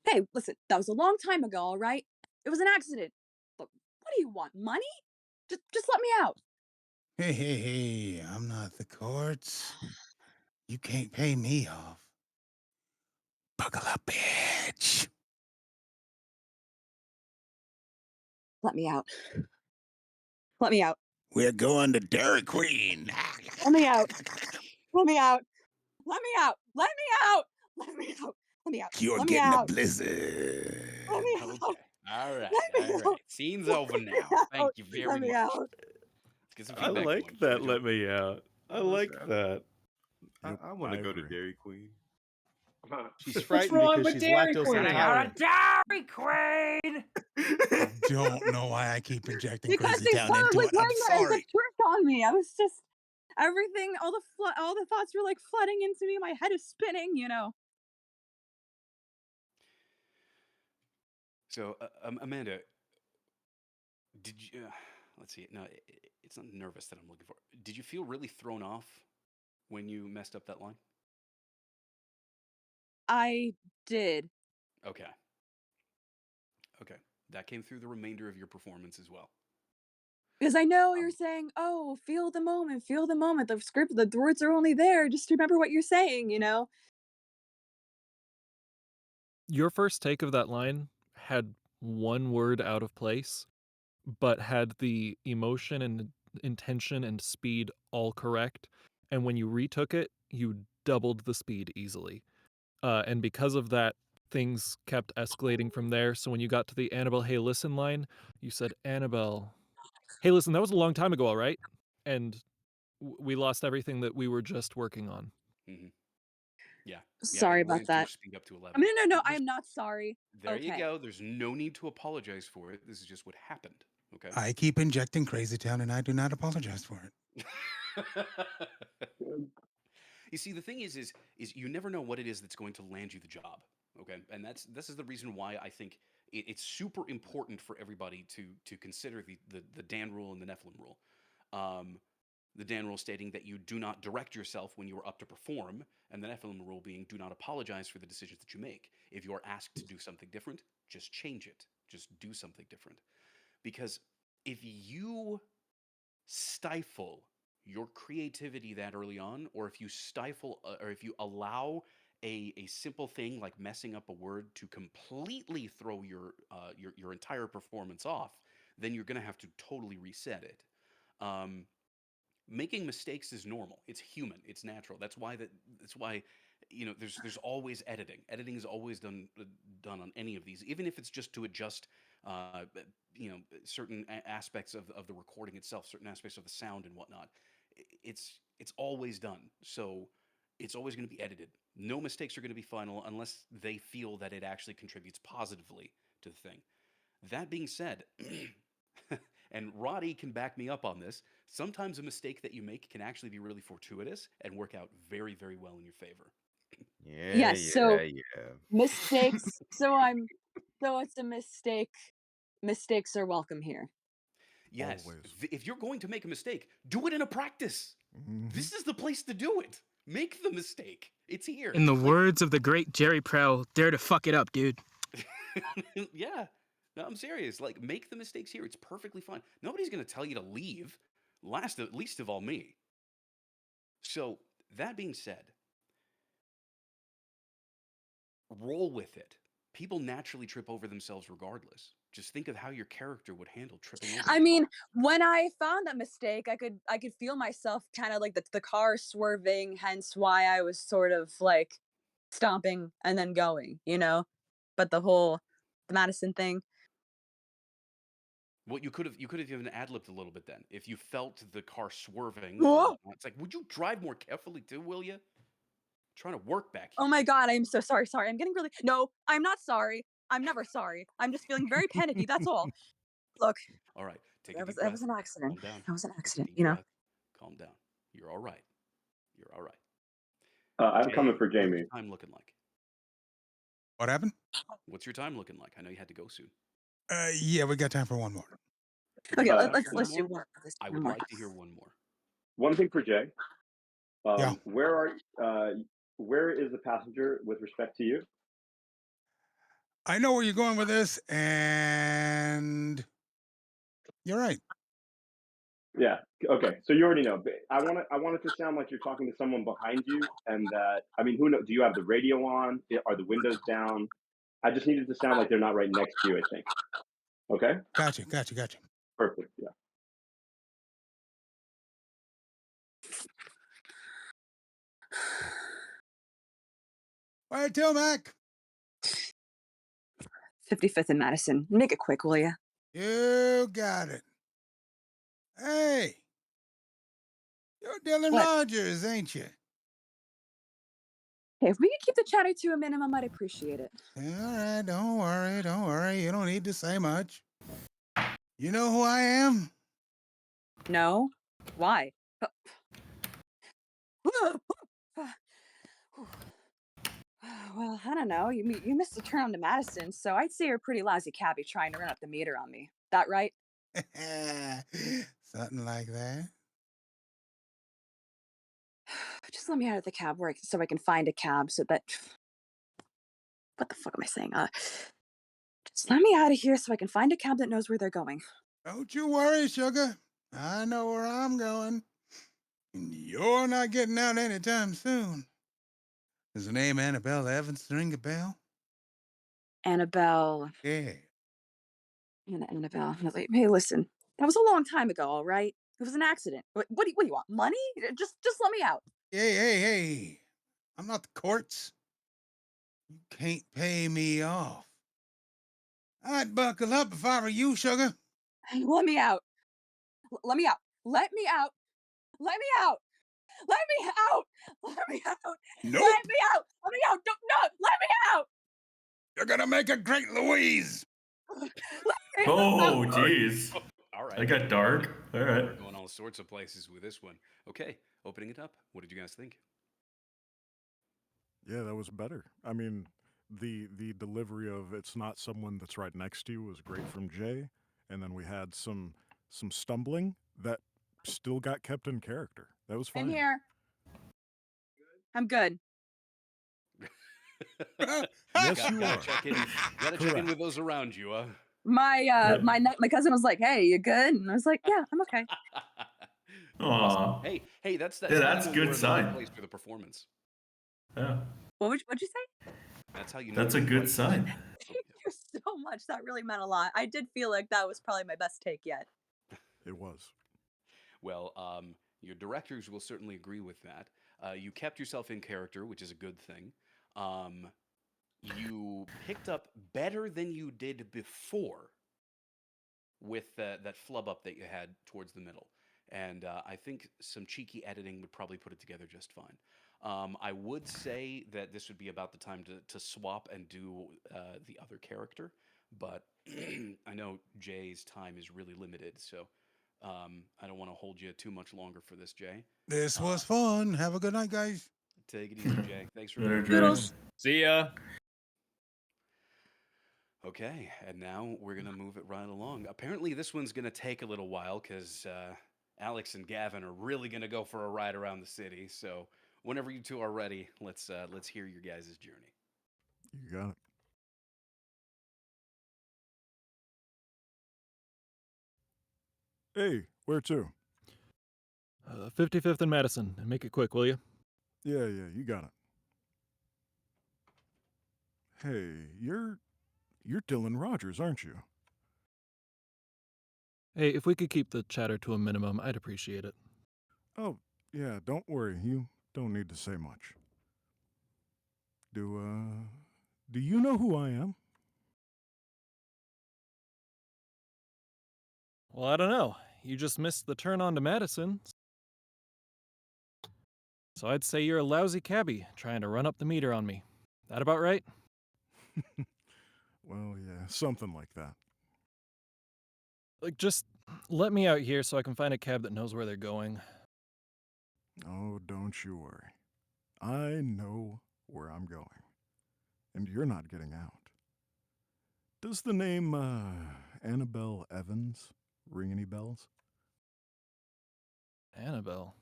Speaker 9: Hey, listen, that was a long time ago, all right? It was an accident. But what do you want? Money? Just let me out.
Speaker 12: Hey, I'm not the courts. You can't pay me off. Buckle up, bitch.
Speaker 9: Let me out. Let me out.
Speaker 12: We're going to Dairy Queen.
Speaker 9: Let me out. Let me out. Let me out. Let me out. Let me out. Let me out.
Speaker 12: You're
Speaker 9: Let me
Speaker 12: getting a
Speaker 9: out.
Speaker 12: blizzard.
Speaker 9: Let me out.
Speaker 1: Okay. All right.
Speaker 9: Let me
Speaker 1: All right, scene's over now. Thank you very
Speaker 9: Let me
Speaker 1: much.
Speaker 9: out.
Speaker 1: Let's get some
Speaker 7: I
Speaker 1: feedback
Speaker 7: like
Speaker 1: going.
Speaker 7: that.
Speaker 1: Shall we do
Speaker 7: Let
Speaker 1: it?
Speaker 7: me out. I
Speaker 11: Listen,
Speaker 7: like that.
Speaker 2: Yep,
Speaker 11: I want
Speaker 2: I
Speaker 11: to go to
Speaker 2: agree.
Speaker 11: Dairy Queen.
Speaker 6: She's
Speaker 13: What's
Speaker 6: frightened
Speaker 13: wrong
Speaker 6: because
Speaker 13: with
Speaker 6: she's
Speaker 13: Dairy
Speaker 6: lactose
Speaker 13: Queen?
Speaker 6: intolerant.
Speaker 16: Dairy Queen!
Speaker 12: Don't know why I keep injecting
Speaker 9: You guys
Speaker 12: Crazy
Speaker 9: seem
Speaker 12: Town into
Speaker 9: totally
Speaker 12: it. I'm
Speaker 9: playing that as a
Speaker 12: sorry.
Speaker 9: trick on me. I was just everything, all the thoughts were like flooding into me. My head is spinning.
Speaker 1: So, Amanda, did you? Let's see. No, it's not nervous that I'm looking for. Did you feel really thrown off when you messed up that line?
Speaker 9: I did.
Speaker 1: Okay. Okay. That came through the remainder of your performance as well.
Speaker 9: Because I know you're saying, "Oh, feel the moment, feel the moment." The script, the words are only there. Just remember what you're saying.
Speaker 3: Your first take of that line had one word out of place, but had the emotion and intention and speed all correct. And when you retook it, you doubled the speed easily. And because of that, things kept escalating from there. So when you got to the Annabelle, hey, listen line, you said, Annabelle, hey, listen, that was a long time ago, all right? And we lost everything that we were just working on.
Speaker 1: Mm-hmm. Yeah.
Speaker 9: Sorry
Speaker 1: it
Speaker 9: about
Speaker 1: raised your
Speaker 9: that.
Speaker 1: speed up to 11.
Speaker 9: I mean, no,
Speaker 1: There's-
Speaker 9: I am not sorry.
Speaker 1: There you
Speaker 9: Okay.
Speaker 1: go. There's no need to apologize for it. This is just what happened. Okay.
Speaker 12: I keep injecting Crazy Town, and I do not apologize for it.
Speaker 1: You see, the thing is you never know what it is that's going to land you the job. Okay, and this is the reason why I think it's super important for everybody to consider the Dan rule and the Nephilim rule. The Dan rule stating that you do not direct yourself when you are up to perform, and the Nephilim rule being do not apologize for the decisions that you make. If you are asked to do something different, just change it. Just do something different. Because if you stifle your creativity that early on, or if you stifle, or if you allow a simple thing like messing up a word to completely throw your entire performance off, then you're going to have to totally reset it. Making mistakes is normal. It's human. It's natural. That's why there's always editing. Editing is always done on any of these, even if it's just to adjust certain aspects of the recording itself, certain aspects of the sound and whatnot. It's always done. So it's always going to be edited. No mistakes are going to be final unless they feel that it actually contributes positively to the thing. That being said, and Roddy can back me up on this, sometimes a mistake that you make can actually be really fortuitous and work out very, very well in your favor.
Speaker 11: Yeah,
Speaker 9: So
Speaker 11: yeah.
Speaker 9: mistakes. So it's a mistake. Mistakes are welcome here.
Speaker 1: Yes.
Speaker 2: Always.
Speaker 1: If you're going to make a mistake, do it in a practice.
Speaker 2: Mhm.
Speaker 1: This is the place to do it. Make the mistake. It's here.
Speaker 5: In the words of the great Jerry Prell, dare to fuck it up, dude.
Speaker 1: Yeah. No, I'm serious. Like, make the mistakes here. It's perfectly fine. Nobody's going to tell you to leave. Least of all me. So, that being said, roll with it. People naturally trip over themselves regardless. Just think of how your character would handle tripping over.
Speaker 9: I mean, when I found that mistake, I could feel myself kind of like the car swerving, hence why I was sort of like stomping and then going. But the Madison thing.
Speaker 1: Well, you could have even ad-libbed a little bit then. If you felt the car swerving,
Speaker 9: Whoa!
Speaker 1: it's like, would you drive more carefully too, will you? Trying to work back
Speaker 9: Oh
Speaker 1: here.
Speaker 9: my god, I am so sorry. Sorry, I'm getting really. No, I'm not sorry. I'm never sorry. I'm just feeling very panicky. That's all. Look,
Speaker 1: All right, take a
Speaker 9: that
Speaker 1: deep
Speaker 9: was
Speaker 1: breath.
Speaker 9: an accident.
Speaker 1: Calm down.
Speaker 9: That was an
Speaker 1: Take a
Speaker 9: accident.
Speaker 1: deep breath. Calm down. You're all right. You're all right.
Speaker 15: I'm
Speaker 1: Jay,
Speaker 15: coming for
Speaker 1: what's your
Speaker 15: Jamie.
Speaker 1: time looking like?
Speaker 12: What happened?
Speaker 1: What's your time looking like? I know you had to go soon.
Speaker 12: Yeah, we got time for one more.
Speaker 9: Okay,
Speaker 15: One
Speaker 9: let's do
Speaker 15: more?
Speaker 9: one.
Speaker 1: I would like to hear one more.
Speaker 15: One thing for Jay.
Speaker 12: Yeah.
Speaker 15: Where is the passenger with respect to you?
Speaker 12: I know where you're going with this, and you're right.
Speaker 15: Yeah. Okay. So you already know. But I want it to sound like you're talking to someone behind you, and that, I mean, who knows? Do you have the radio on? Are the windows down? I just need it to sound like they're not right next to you. I think. Okay.
Speaker 12: Gotcha.
Speaker 15: Perfect. Yeah.
Speaker 12: All right, Mac.
Speaker 9: 55th and Madison. Make it quick, will ya?
Speaker 12: You got it. Hey, you're Dylan
Speaker 9: What?
Speaker 12: Rogers, ain't you?
Speaker 9: Hey, if we could keep the chatter to a minimum, I'd appreciate it.
Speaker 12: All right, don't worry, don't worry. You don't need to say much. You know who I am?
Speaker 9: No? Why? Well, I don't know. You missed a turn on to Madison, so I'd say you're a pretty lousy cabbie trying to run up the meter on me. That right?
Speaker 12: Something like that.
Speaker 9: Just let me out of the cab so I can find a cab so that. What the fuck am I saying? Just let me out of here so I can find a cab that knows where they're going.
Speaker 12: Don't you worry, sugar. I know where I'm going. And you're not getting out anytime soon. Does the name Annabelle Evans ring a bell?
Speaker 9: Annabelle.
Speaker 12: Yeah.
Speaker 9: Annabelle. Hey, listen. That was a long time ago, all right? It was an accident. What do you want? Money? Just let me out.
Speaker 12: Hey. I'm not the courts. You can't pay me off. I'd buckle up if I were you, sugar.
Speaker 9: Let me out. Let me out. Let me out. Let me out. Let me out. Let me out.
Speaker 12: Nope.
Speaker 9: Let me out. Let me out. No, let me out.
Speaker 12: You're gonna make a great Louise.
Speaker 7: Oh, jeez.
Speaker 1: All right.
Speaker 7: That got dark. All right.
Speaker 1: We're going all sorts of places with this one. Okay, opening it up. What did you guys think?
Speaker 2: Yeah, that was better. I mean, the delivery of "it's not someone that's right next to you" was great from Jay, and then we had some stumbling that still got kept in character. That was
Speaker 9: I'm
Speaker 2: fine.
Speaker 9: here. I'm good.
Speaker 2: Yes, you
Speaker 1: Gotta
Speaker 2: are.
Speaker 1: check in. Gotta check in with those around you, huh?
Speaker 9: My my cousin was like, "Hey, you good?" And I was like, "Yeah, I'm okay."
Speaker 7: Aw.
Speaker 1: Hey, that's
Speaker 7: Yeah,
Speaker 1: telling
Speaker 7: that's
Speaker 1: you
Speaker 7: good
Speaker 1: we're in the
Speaker 7: sign.
Speaker 1: right place for the performance.
Speaker 7: Yeah.
Speaker 9: What'd you say?
Speaker 1: That's how you know.
Speaker 7: That's a
Speaker 1: you're in the
Speaker 7: good
Speaker 1: right place.
Speaker 7: sign.
Speaker 9: Thank you so much. That really meant a lot. I did feel like that was probably my best take yet.
Speaker 2: It was.
Speaker 1: Well, your directors will certainly agree with that. You kept yourself in character, which is a good thing. You picked up better than you did before with that flub up that you had towards the middle. And I think some cheeky editing would probably put it together just fine. I would say that this would be about the time to swap and do the other character, but I know Jay's time is really limited, so I don't want to hold you too much longer for this, Jay.
Speaker 12: This was fun. Have a good night, guys.
Speaker 1: Take it easy, Jay. Thanks for
Speaker 7: Later,
Speaker 1: being
Speaker 7: Jay.
Speaker 1: with us.
Speaker 8: See ya.
Speaker 1: Okay, and now we're gonna move it right along. Apparently, this one's gonna take a little while because Alex and Gavin are really gonna go for a ride around the city. So, whenever you two are ready, let's hear your guys' journey.
Speaker 2: You got it. Hey, where to?
Speaker 3: 55th and Madison. And make it quick, will you?
Speaker 2: Yeah, you got it. Hey, you're Dylan Rogers, aren't you?
Speaker 3: Hey, if we could keep the chatter to a minimum, I'd appreciate it.
Speaker 2: Oh, yeah, don't worry. You don't need to say much. Do you know who I am?
Speaker 3: Well, I don't know. You just missed the turn on to Madison. So I'd say you're a lousy cabbie trying to run up the meter on me. That about right?
Speaker 2: Well, yeah, something like that.
Speaker 3: Like, just let me out here so I can find a cab that knows where they're going.
Speaker 2: Oh, don't you worry. I know where I'm going. And you're not getting out. Does the name Annabelle Evans ring any bells?
Speaker 3: Annabelle.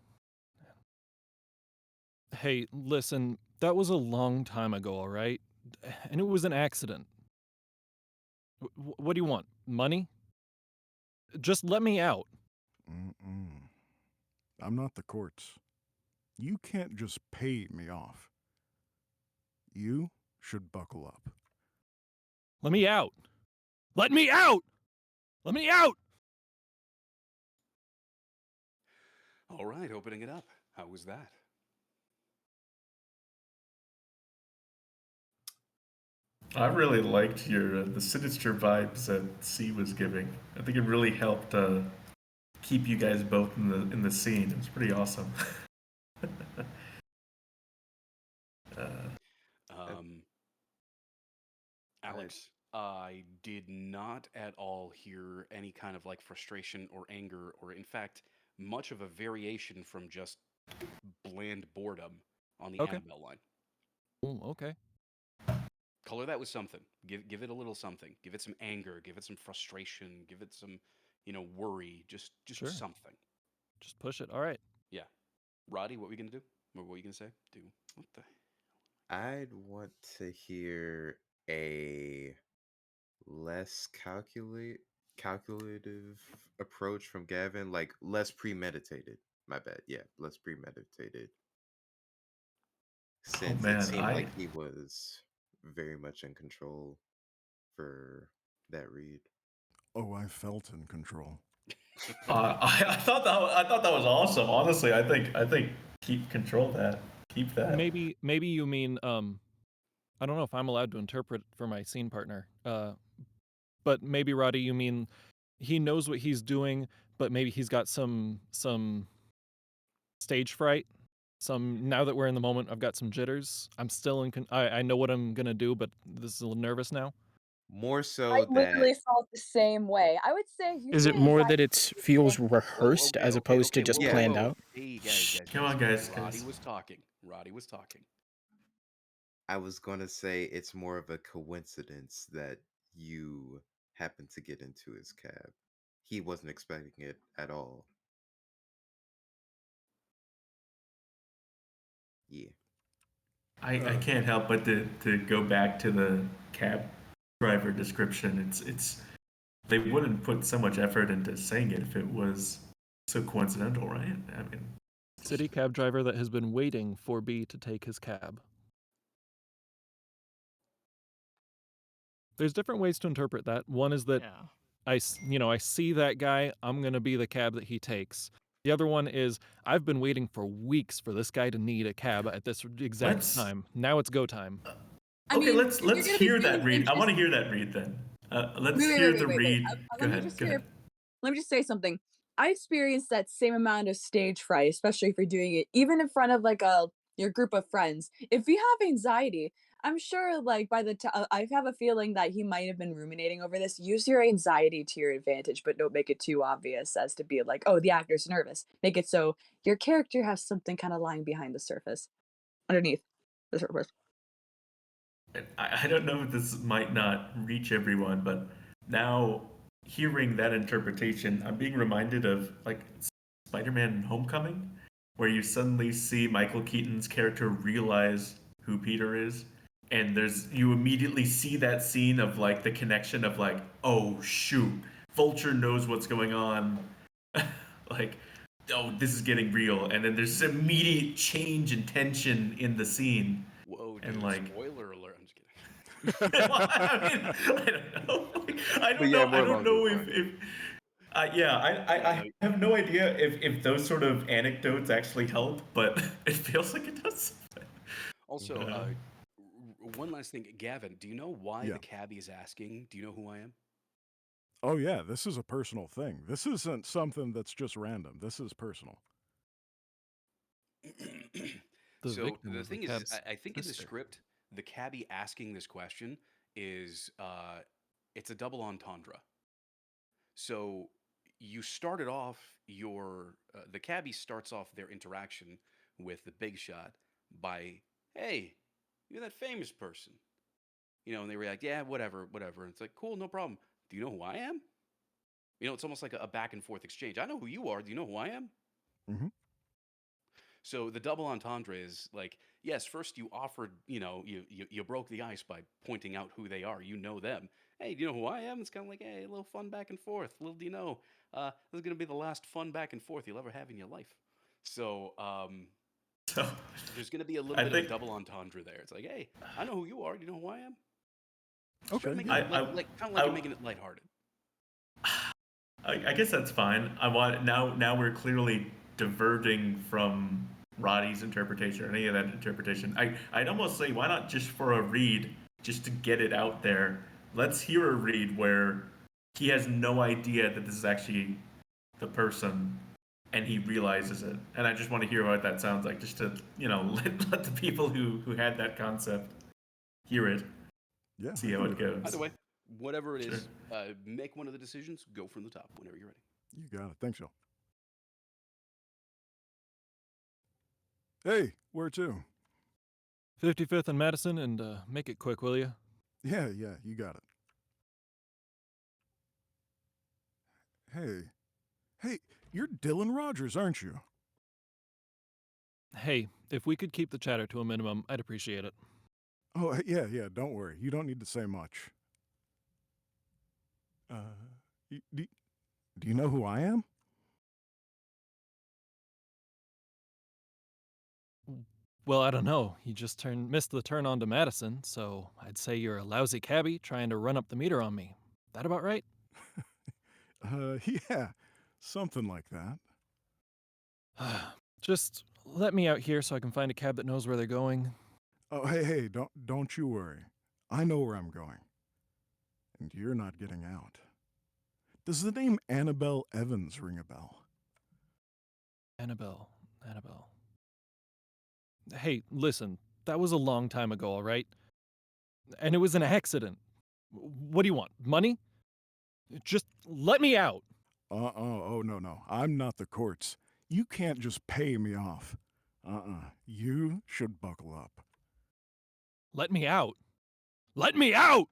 Speaker 3: Hey, listen, that was a long time ago, all right? And it was an accident. What do you want? Money? Just let me out.
Speaker 2: Mm-mm. I'm not the courts. You can't just pay me off. You should buckle up.
Speaker 3: Let me out. Let me out! Let me out!
Speaker 1: All right, opening it up. How was that?
Speaker 7: I really liked your the sinister vibes that C was giving. I think it really helped keep you guys both in the scene. It was pretty awesome.
Speaker 1: Alex, I did not at all hear any kind of like frustration or anger, or in fact, much of a variation from just bland boredom on the
Speaker 3: Okay.
Speaker 1: Annabelle line.
Speaker 3: Ooh, okay.
Speaker 1: Color that with something. Give it a little something. Give it some anger. Give it some frustration. Give it some, worry. Just
Speaker 3: Sure.
Speaker 1: something.
Speaker 3: Just push it. All right.
Speaker 1: Yeah. Roddy, what were you gonna do? Or what were you gonna say? What the?
Speaker 11: I'd want to hear a less calculative approach from Gavin, like less premeditated. My bad. Yeah, less premeditated. Since
Speaker 7: man,
Speaker 11: it seemed
Speaker 7: I-
Speaker 11: like he was very much in control for that read.
Speaker 2: Oh, I felt in control.
Speaker 7: I thought that was awesome. Honestly, I think keep that. Keep that.
Speaker 3: Maybe you mean I don't know if I'm allowed to interpret for my scene partner. But maybe Roddy, you mean he knows what he's doing, but maybe he's got some stage fright. Now that we're in the moment, I've got some jitters. I'm still I know what I'm gonna do, but this is a little nervous now.
Speaker 11: More
Speaker 9: I
Speaker 11: so that
Speaker 9: literally felt the same way. I would say
Speaker 5: Is it more that it feels rehearsed as opposed to just
Speaker 1: whoa,
Speaker 5: planned
Speaker 1: whoa.
Speaker 5: out?
Speaker 1: Hey, guys.
Speaker 7: Come on, guys.
Speaker 1: Roddy was talking.
Speaker 11: I was gonna say it's more of a coincidence that you happened to get into his cab. He wasn't expecting it at all. Yeah.
Speaker 7: I can't help but to go back to the cab driver description. It's they wouldn't put so much effort into saying it if it was so coincidental, right? I mean,
Speaker 3: City cab driver that has been waiting for B to take his cab. There's different ways to interpret that. One is that I see that guy, I'm going to be the cab that he takes. The other one is I've been waiting for weeks for this guy to need a cab at this exact time. Now it's go time.
Speaker 7: Okay, let's hear that read. I want to hear that read then. Let's hear the read. Go ahead. Go ahead.
Speaker 9: Let me just say something. I experienced that same amount of stage fright, especially if you're doing it even in front of like your group of friends. If you have anxiety, I'm sure like by the time I have a feeling that he might have been ruminating over this. Use your anxiety to your advantage, but don't make it too obvious as to be like, oh, the actor's nervous. Make it so your character has something kind of lying behind the surface, underneath the surface.
Speaker 7: I don't know if this might not reach everyone, but now hearing that interpretation, I'm being reminded of like Spider-Man Homecoming, where you suddenly see Michael Keaton's character realize who Peter is, and you immediately see that scene of like the connection of like, oh shoot, Vulture knows what's going on, like, oh, this is getting real, and then there's this immediate change in tension in the scene.
Speaker 1: Whoa, dude,
Speaker 7: and like,
Speaker 1: spoiler alert. I'm just kidding.
Speaker 7: I don't know. I don't know if I have no idea if those sort of anecdotes actually help, but it feels like it does.
Speaker 1: Also, one last thing, Gavin, do you know why
Speaker 2: Yeah.
Speaker 1: the cabbie is asking? Do you know who I am?
Speaker 2: Oh yeah, this is a personal thing. This isn't something that's just random. This is personal.
Speaker 1: So
Speaker 3: victim
Speaker 1: the
Speaker 3: was the
Speaker 1: thing is,
Speaker 3: cab's
Speaker 1: I think in the
Speaker 3: sister.
Speaker 1: script, the cabbie asking this question is it's a double entendre. So you started off the cabbie starts off their interaction with the big shot by, hey, you're that famous person. And they react, yeah, whatever. And it's like, cool, no problem. Do you know who I am? It's almost like a back and forth exchange. I know who you are. Do you know who I am?
Speaker 2: Mm-hmm.
Speaker 1: So the double entendre is like, yes, first you offered, you broke the ice by pointing out who they are. You know them. Hey, do you know who I am? It's kind of like, hey, a little fun back and forth. Little do you know, this is going to be the last fun back and forth you'll ever have in your life. So there's going to be a little bit of a double entendre there. It's like, hey, I know who you are. Do you know who I am?
Speaker 2: Okay.
Speaker 1: Kind of like you're making it lighthearted.
Speaker 7: I guess that's fine. Now we're clearly diverging from Roddy's interpretation or any of that interpretation. I'd almost say, why not just for a read just to get it out there. Let's hear a read where he has no idea that this is actually the person and he realizes it. And I just want to hear what that sounds like, just to, let the people who had that concept hear it.
Speaker 2: Yeah.
Speaker 7: See how it goes.
Speaker 1: Either way, whatever it
Speaker 7: Sure.
Speaker 1: is, make one of the decisions. Go from the top whenever you're ready.
Speaker 2: You got it. Thanks, y'all. Hey, where to?
Speaker 3: 55th and Madison, and make it quick, will you?
Speaker 2: Yeah, you got it. Hey, you're Dylan Rogers, aren't you?
Speaker 3: Hey, if we could keep the chatter to a minimum, I'd appreciate it.
Speaker 2: Oh, yeah, don't worry. You don't need to say much. Do you know who I am?
Speaker 3: Well, I don't know. You just missed the turn on to Madison, so I'd say you're a lousy cabbie trying to run up the meter on me. That about right?
Speaker 2: Yeah, something like that.
Speaker 3: Just let me out here so I can find a cab that knows where they're going.
Speaker 2: Oh, hey, don't you worry. I know where I'm going. And you're not getting out. Does the name Annabelle Evans ring a bell?
Speaker 3: Annabelle. Hey, listen, that was a long time ago, all right? And it was an accident. What do you want? Money? Just let me out.
Speaker 2: Oh, no. I'm not the courts. You can't just pay me off. You should buckle up.
Speaker 3: Let me out. Let me out!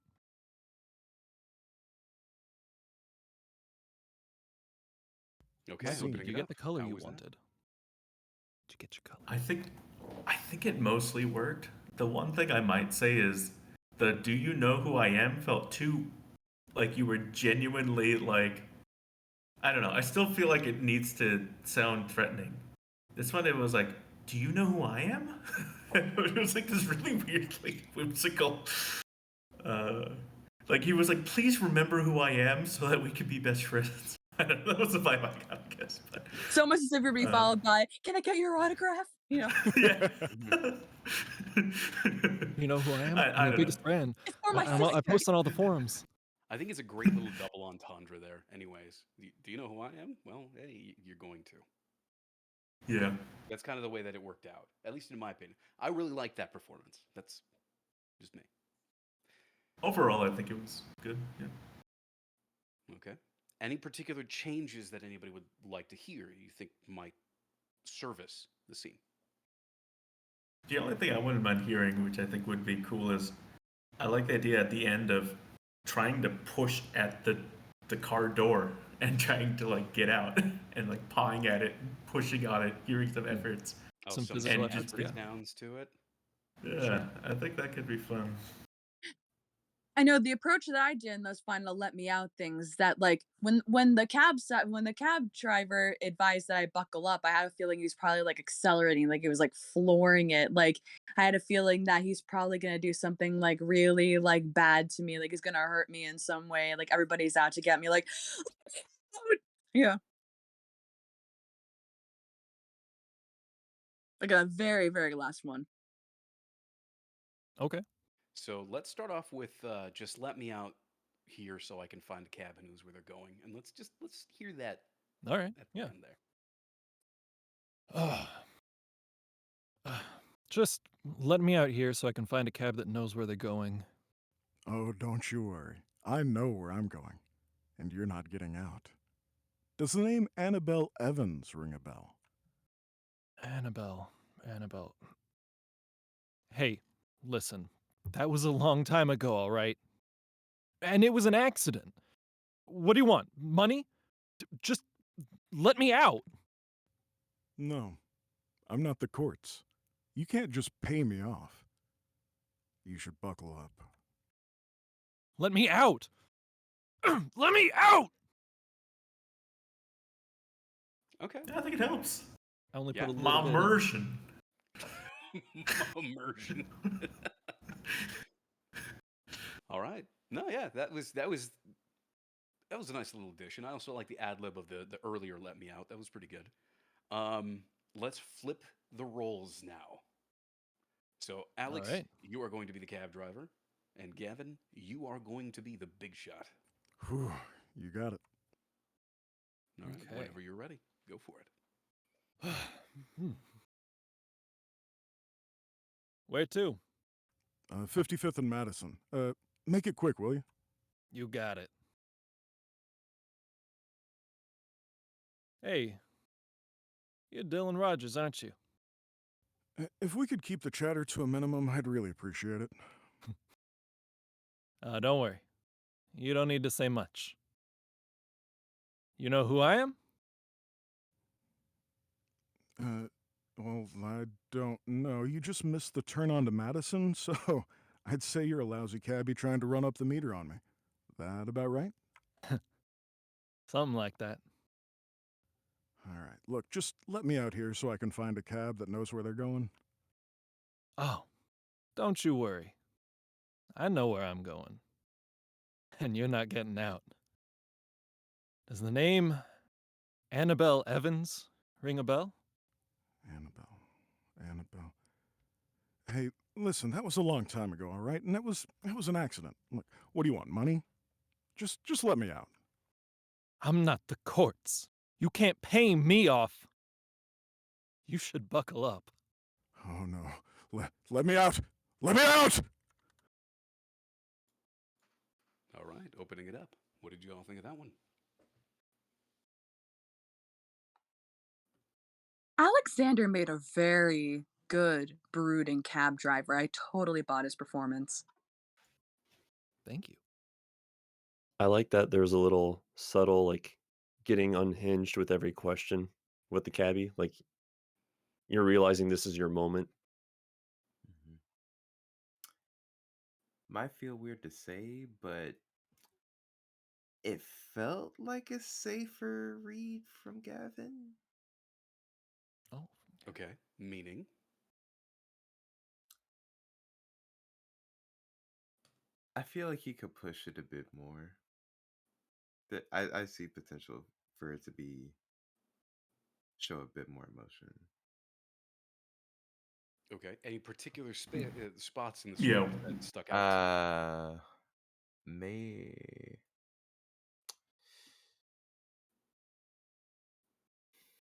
Speaker 1: Okay,
Speaker 3: So,
Speaker 1: opening
Speaker 3: did you
Speaker 1: it
Speaker 3: get
Speaker 1: up.
Speaker 3: the color
Speaker 1: How
Speaker 3: you
Speaker 1: was that?
Speaker 3: wanted? Did you get your color?
Speaker 7: I think it mostly worked. The one thing I might say is the "Do you know who I am?" felt too like you were genuinely like, I don't know. I still feel like it needs to sound threatening. This one, it was like, "Do you know who I am?" It was like this really weirdly whimsical. Like he was like, "Please remember who I am so that we can be best friends." I don't know. That was the vibe I got, I guess. But
Speaker 9: So much as if you're being followed by, "Can I get your autograph?" You know.
Speaker 7: yeah.
Speaker 3: You know who I am?
Speaker 7: I
Speaker 3: I'm your
Speaker 7: don't know.
Speaker 3: biggest fan.
Speaker 9: It's for my
Speaker 3: I
Speaker 9: sister.
Speaker 3: post on all the forums.
Speaker 1: I think it's a great little double entendre there. Anyways, do you know who I am? Well, hey, you're going to.
Speaker 7: Yeah.
Speaker 1: That's kind of the way that it worked out, at least in my opinion. I really liked that performance. That's just me.
Speaker 7: Overall, I think it was good. Yeah.
Speaker 1: Okay. Any particular changes that anybody would like to hear you think might service the scene?
Speaker 7: The only thing I wouldn't mind hearing, which I think would be cool, is I like the idea at the end of trying to push at the car door and trying to like get out and like pawing at it, pushing on it, hearing some efforts.
Speaker 1: Oh,
Speaker 3: Some
Speaker 1: some
Speaker 3: physical
Speaker 1: effort
Speaker 3: efforts, yeah.
Speaker 1: breakdowns to it.
Speaker 7: Yeah, I think that could be fun.
Speaker 9: I know the approach that I did in those final let me out things that like when the cab driver advised that I buckle up, I had a feeling he was probably like accelerating, like it was like flooring it. Like I had a feeling that he's probably gonna do something like really like bad to me, like he's gonna hurt me in some way. Like everybody's out to get me. Like yeah, like a very very last one.
Speaker 3: Okay.
Speaker 1: So let's start off with just let me out here so I can find a cab and who's where they're going, and let's hear that
Speaker 3: All right.
Speaker 1: at the
Speaker 3: Yeah.
Speaker 1: end there.
Speaker 3: Just let me out here so I can find a cab that knows where they're going.
Speaker 2: Oh, don't you worry. I know where I'm going. And you're not getting out. Does the name Annabelle Evans ring a bell?
Speaker 3: Annabelle. Hey, listen. That was a long time ago, all right? And it was an accident. What do you want? Money? Just let me out.
Speaker 2: No, I'm not the courts. You can't just pay me off. You should buckle up.
Speaker 3: Let me out. Let me out.
Speaker 1: Okay.
Speaker 7: Yeah, I think it helps.
Speaker 3: I only
Speaker 1: Yeah.
Speaker 3: put a little bit in.
Speaker 7: Immersion.
Speaker 1: Immersion. All right. No, yeah, that was a nice little addition. I also like the ad lib of the earlier "Let Me Out." That was pretty good. Let's flip the roles now. So, Alex,
Speaker 3: right.
Speaker 1: you are going to be the cab driver. And Gavin, you are going to be the big shot.
Speaker 2: Whew, you got it.
Speaker 1: All right,
Speaker 3: Okay.
Speaker 1: whenever you're ready, go for it.
Speaker 3: Where to?
Speaker 2: 55th and Madison. Make it quick, will you?
Speaker 3: You got it. Hey, you're Dylan Rogers, aren't you?
Speaker 2: If we could keep the chatter to a minimum, I'd really appreciate it.
Speaker 3: Don't worry. You don't need to say much. You know who I am?
Speaker 2: Well, I don't know. You just missed the turn on to Madison, so I'd say you're a lousy cabbie trying to run up the meter on me. That about right?
Speaker 3: Something like that.
Speaker 2: All right. Look, just let me out here so I can find a cab that knows where they're going.
Speaker 3: Oh, don't you worry. I know where I'm going. And you're not getting out. Does the name Annabelle Evans ring a bell?
Speaker 2: Annabelle. Hey, listen, that was a long time ago, all right? And it was an accident. Look, what do you want, money? Just let me out.
Speaker 3: I'm not the courts. You can't pay me off. You should buckle up.
Speaker 2: Oh no. Let me out. Let me out.
Speaker 1: All right, opening it up. What did you all think of that one?
Speaker 9: Alexander made a very good brooding cab driver. I totally bought his performance.
Speaker 3: Thank you.
Speaker 14: I like that there's a little subtle, like, getting unhinged with every question with the cabbie. Like, you're realizing this is your moment.
Speaker 11: Mhm. Might feel weird to say, but it felt like a safer read from Gavin.
Speaker 3: Oh.
Speaker 1: Okay, meaning?
Speaker 11: I feel like he could push it a bit more. That I see potential for it to be show a bit more emotion.
Speaker 1: Okay, any particular spots in the
Speaker 7: Yeah.
Speaker 1: script that stuck out to you?
Speaker 11: May.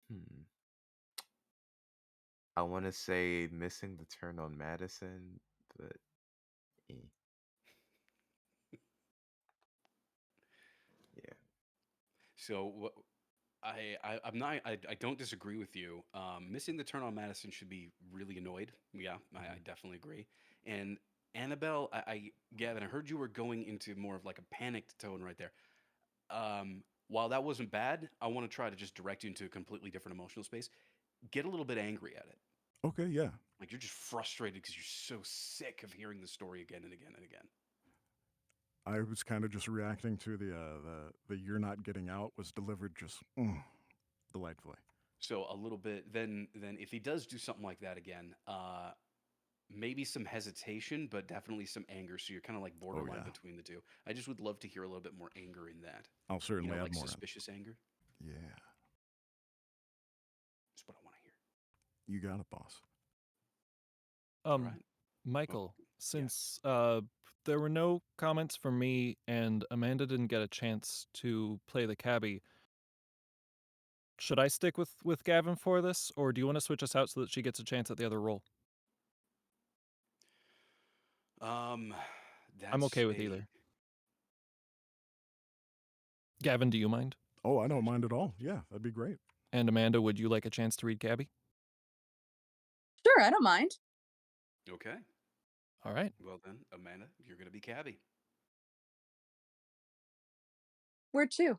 Speaker 11: Hmm. I want to say missing the turn on Madison, but eh. Yeah.
Speaker 1: So I'm not I don't disagree with you. Missing the turn on Madison should be really annoyed. Yeah, I definitely agree. And Annabelle, Gavin, I heard you were going into more of like a panicked tone right there. While that wasn't bad, I want to try to just direct you into a completely different emotional space. Get a little bit angry at it.
Speaker 2: Okay, yeah.
Speaker 1: Like you're just frustrated because you're so sick of hearing the story again and again and again.
Speaker 2: I was kind of just reacting to the you're not getting out was delivered just delightfully.
Speaker 1: So a little bit then if he does do something like that again, maybe some hesitation, but definitely some anger. So you're kind of like borderline
Speaker 2: yeah.
Speaker 1: between the two. I just would love to hear a little bit more anger in that.
Speaker 2: I'll certainly add
Speaker 1: like
Speaker 2: more in.
Speaker 1: suspicious anger.
Speaker 2: Yeah.
Speaker 1: That's what I want to hear.
Speaker 2: You got it, boss.
Speaker 1: Right.
Speaker 3: Michael, since there were no comments from me and Amanda didn't get a chance to play the cabbie, should I stick with Gavin for this, or do you want to switch us out so that she gets a chance at the other role?
Speaker 1: I'm
Speaker 3: okay with either. Gavin, do you mind?
Speaker 2: Oh, I don't mind at all. Yeah, that'd be great.
Speaker 3: And Amanda, would you like a chance to read Gabby?
Speaker 9: Sure, I don't mind.
Speaker 1: Okay.
Speaker 3: All right.
Speaker 1: Well then, Amanda, you're gonna be Cabby.
Speaker 9: Where to?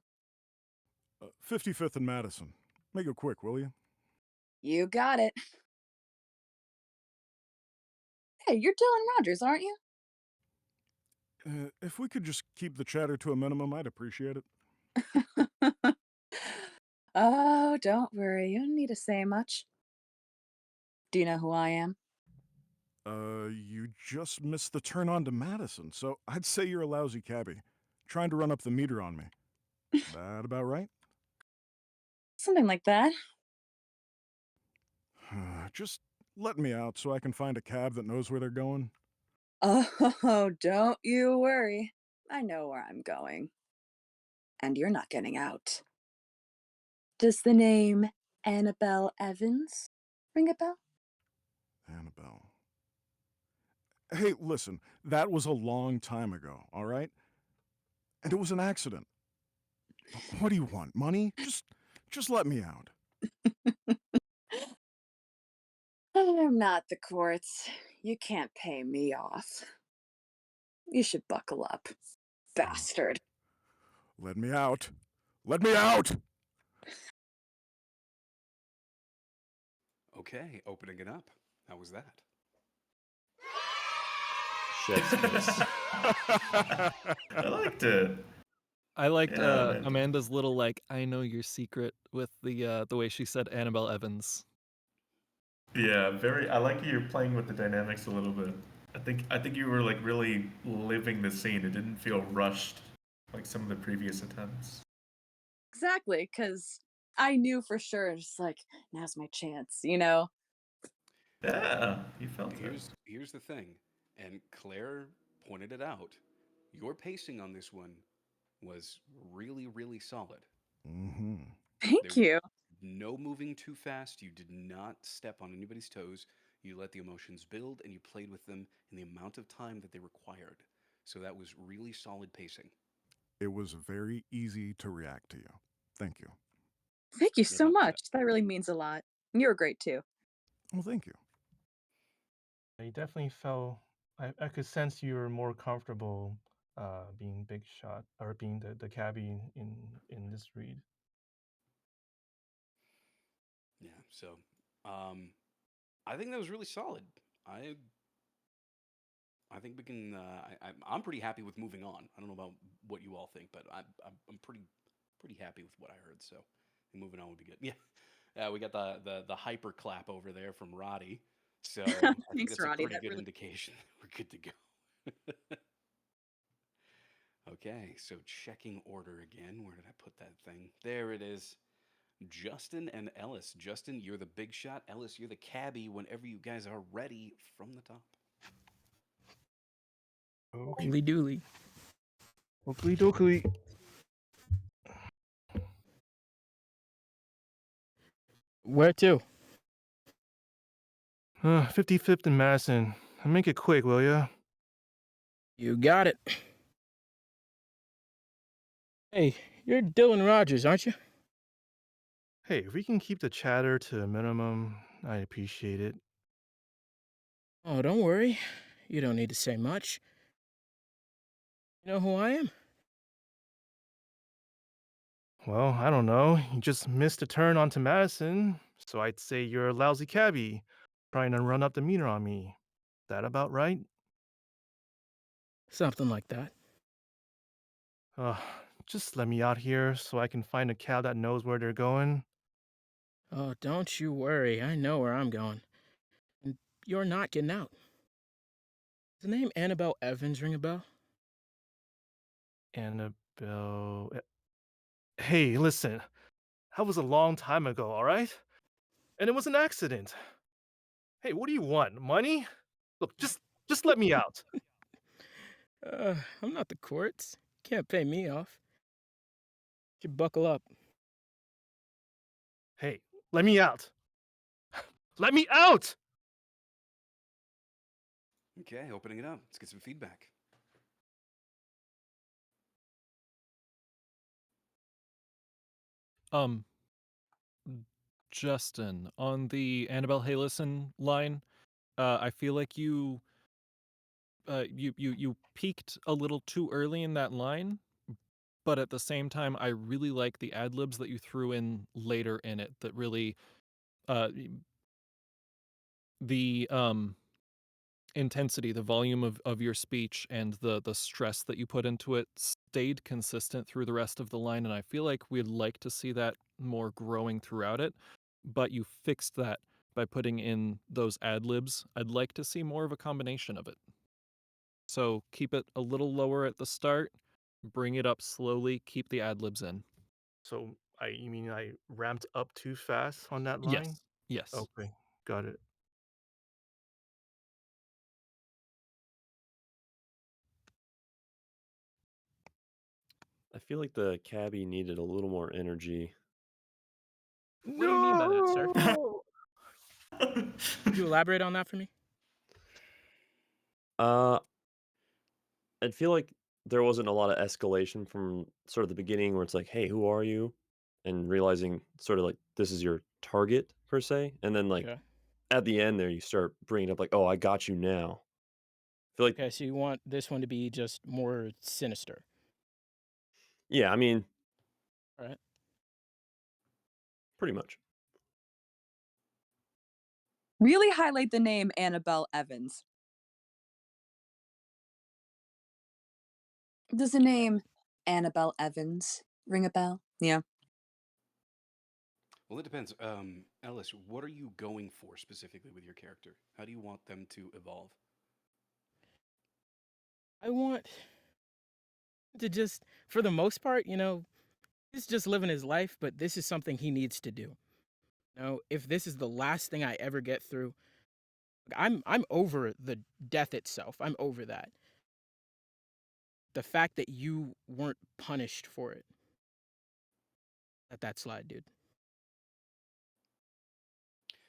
Speaker 2: 55th and Madison. Make it quick, will you?
Speaker 9: You got it. Hey, you're Dylan Rogers, aren't you?
Speaker 2: If we could just keep the chatter to a minimum, I'd appreciate it.
Speaker 9: Oh, don't worry. You don't need to say much. Do you know who I am?
Speaker 2: You just missed the turn on to Madison, so I'd say you're a lousy cabbie. Trying to run up the meter on me. That about right?
Speaker 9: Something like that.
Speaker 2: Just let me out so I can find a cab that knows where they're going.
Speaker 9: Oh, don't you worry. I know where I'm going, and you're not getting out. Does the name Annabelle Evans ring a bell?
Speaker 2: Annabelle. Hey, listen, that was a long time ago, all right? And it was an accident. What do you want? Money? Just let me out.
Speaker 9: I'm not the courts. You can't pay me off. You should buckle up, bastard.
Speaker 2: Let me out. Let me out!
Speaker 1: Okay, opening it up. How was that?
Speaker 14: Chef's kiss.
Speaker 17: I liked it.
Speaker 3: I liked
Speaker 17: Yeah, man.
Speaker 3: Amanda's little like I know your secret with the way she said Annabelle Evans.
Speaker 17: Yeah, very. I like you're playing with the dynamics a little bit. I think you were like really living the scene. It didn't feel rushed like some of the previous attempts.
Speaker 9: Exactly, because I knew for sure, just like, now's my chance, you know?
Speaker 17: Yeah, you felt it.
Speaker 1: Here's the thing, and Claire pointed it out. Your pacing on this one was really, really solid.
Speaker 2: Mm-hmm.
Speaker 9: Thank you.
Speaker 1: No moving too fast. You did not step on anybody's toes. You let the emotions build and you played with them in the amount of time that they required. So that was really solid pacing.
Speaker 2: It was very easy to react to you. Thank you.
Speaker 9: Thank you
Speaker 1: You're
Speaker 9: so
Speaker 1: not the
Speaker 9: much. That really means a lot. You were great too.
Speaker 2: Well, thank you.
Speaker 4: You definitely felt. I could sense you were more comfortable being Big Shot or being the cabbie in this read.
Speaker 1: Yeah. So, I think that was really solid. I think we can. I'm pretty happy with moving on. I don't know about what you all think, but I'm pretty happy with what I heard. So, moving on would be good. Yeah, we got the hyper clap over there from Roddy. So I think
Speaker 9: Thanks,
Speaker 1: that's a
Speaker 9: Roddy.
Speaker 1: pretty
Speaker 9: That
Speaker 1: good
Speaker 9: really
Speaker 1: indication. We're good to go. Okay, so checking order again. Where did I put that thing? There it is. Justin and Ellis. Justin, you're the big shot. Ellis, you're the cabbie whenever you guys are ready from the top.
Speaker 4: Okay.
Speaker 5: Dooley.
Speaker 4: Oakley dokley.
Speaker 5: Where to?
Speaker 4: 55th and Madison. Make it quick, will ya?
Speaker 5: You got it. Hey, you're Dylan Rogers, aren't you?
Speaker 4: Hey, if we can keep the chatter to a minimum, I'd appreciate it.
Speaker 5: Oh, don't worry. You don't need to say much. You know who I am?
Speaker 4: Well, I don't know. You just missed a turn onto Madison, so I'd say you're a lousy cabbie, trying to run up the meter on me. That about right?
Speaker 5: Something like that.
Speaker 4: Uh, just let me out here so I can find a cab that knows where they're going.
Speaker 5: Oh, don't you worry. I know where I'm going. And you're not getting out. Does the name Annabelle Evans ring a bell?
Speaker 4: Annabelle. Hey, listen. That was a long time ago, all right? And it was an accident. Hey, what do you want? Money? Look, just let me out.
Speaker 5: I'm not the courts. Can't pay me off. You buckle up.
Speaker 4: Hey, let me out. Let me out!
Speaker 1: Okay, opening it up. Let's get some feedback.
Speaker 3: Justin, on the Annabelle Haylison line, I feel like you peaked a little too early in that line, but at the same time, I really like the ad libs that you threw in later in it. That really, the intensity, the volume of your speech, and the stress that you put into it stayed consistent through the rest of the line, and I feel like we'd like to see that more growing throughout it. But you fixed that by putting in those ad libs. I'd like to see more of a combination of it. So keep it a little lower at the start, bring it up slowly, keep the ad libs in.
Speaker 4: So, you mean I ramped up too fast on that line?
Speaker 3: Yes.
Speaker 4: Okay, got it.
Speaker 14: feel like the cabbie needed a little more energy.
Speaker 5: What do you mean by that, sir? Could you elaborate on that for me?
Speaker 14: Uh, I feel like there wasn't a lot of escalation from sort of the beginning where it's like, "Hey, who are you?" and realizing sort of like this is your target per se, and then like
Speaker 5: Okay.
Speaker 14: at the end there you start bringing up like, "Oh, I got you now." I feel like
Speaker 5: Okay, so you want this one to be just more sinister.
Speaker 14: yeah, I mean,
Speaker 5: All right.
Speaker 14: pretty much.
Speaker 9: Really highlight the name Annabelle Evans. Does the name Annabelle Evans ring a bell? Yeah.
Speaker 1: Well, it depends. Ellis, what are you going for specifically with your character? How do you want them to evolve?
Speaker 5: I want to just, for the most part, he's just living his life, but this is something he needs to do. If this is the last thing I ever get through, I'm over the death itself. I'm over that. The fact that you weren't punished for it. Let that slide, dude.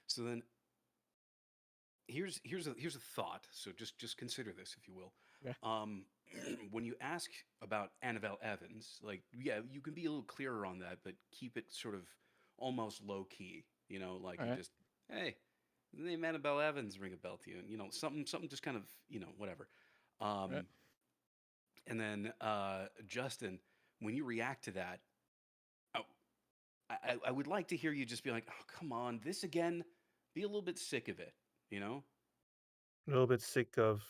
Speaker 1: So then, here's a thought. So just consider this, if you will.
Speaker 5: Okay.
Speaker 1: When you ask about Annabelle Evans, like yeah, you can be a little clearer on that, but keep it sort of almost low key. Like
Speaker 5: All
Speaker 1: you
Speaker 5: right.
Speaker 1: just hey, the name Annabelle Evans ring a bell to you, and something just kind of whatever.
Speaker 5: Right.
Speaker 1: And then Justin, when you react to that, oh, I would like to hear you just be like, oh come on, this again. Be a little bit sick of it, you know,
Speaker 4: A little bit sick of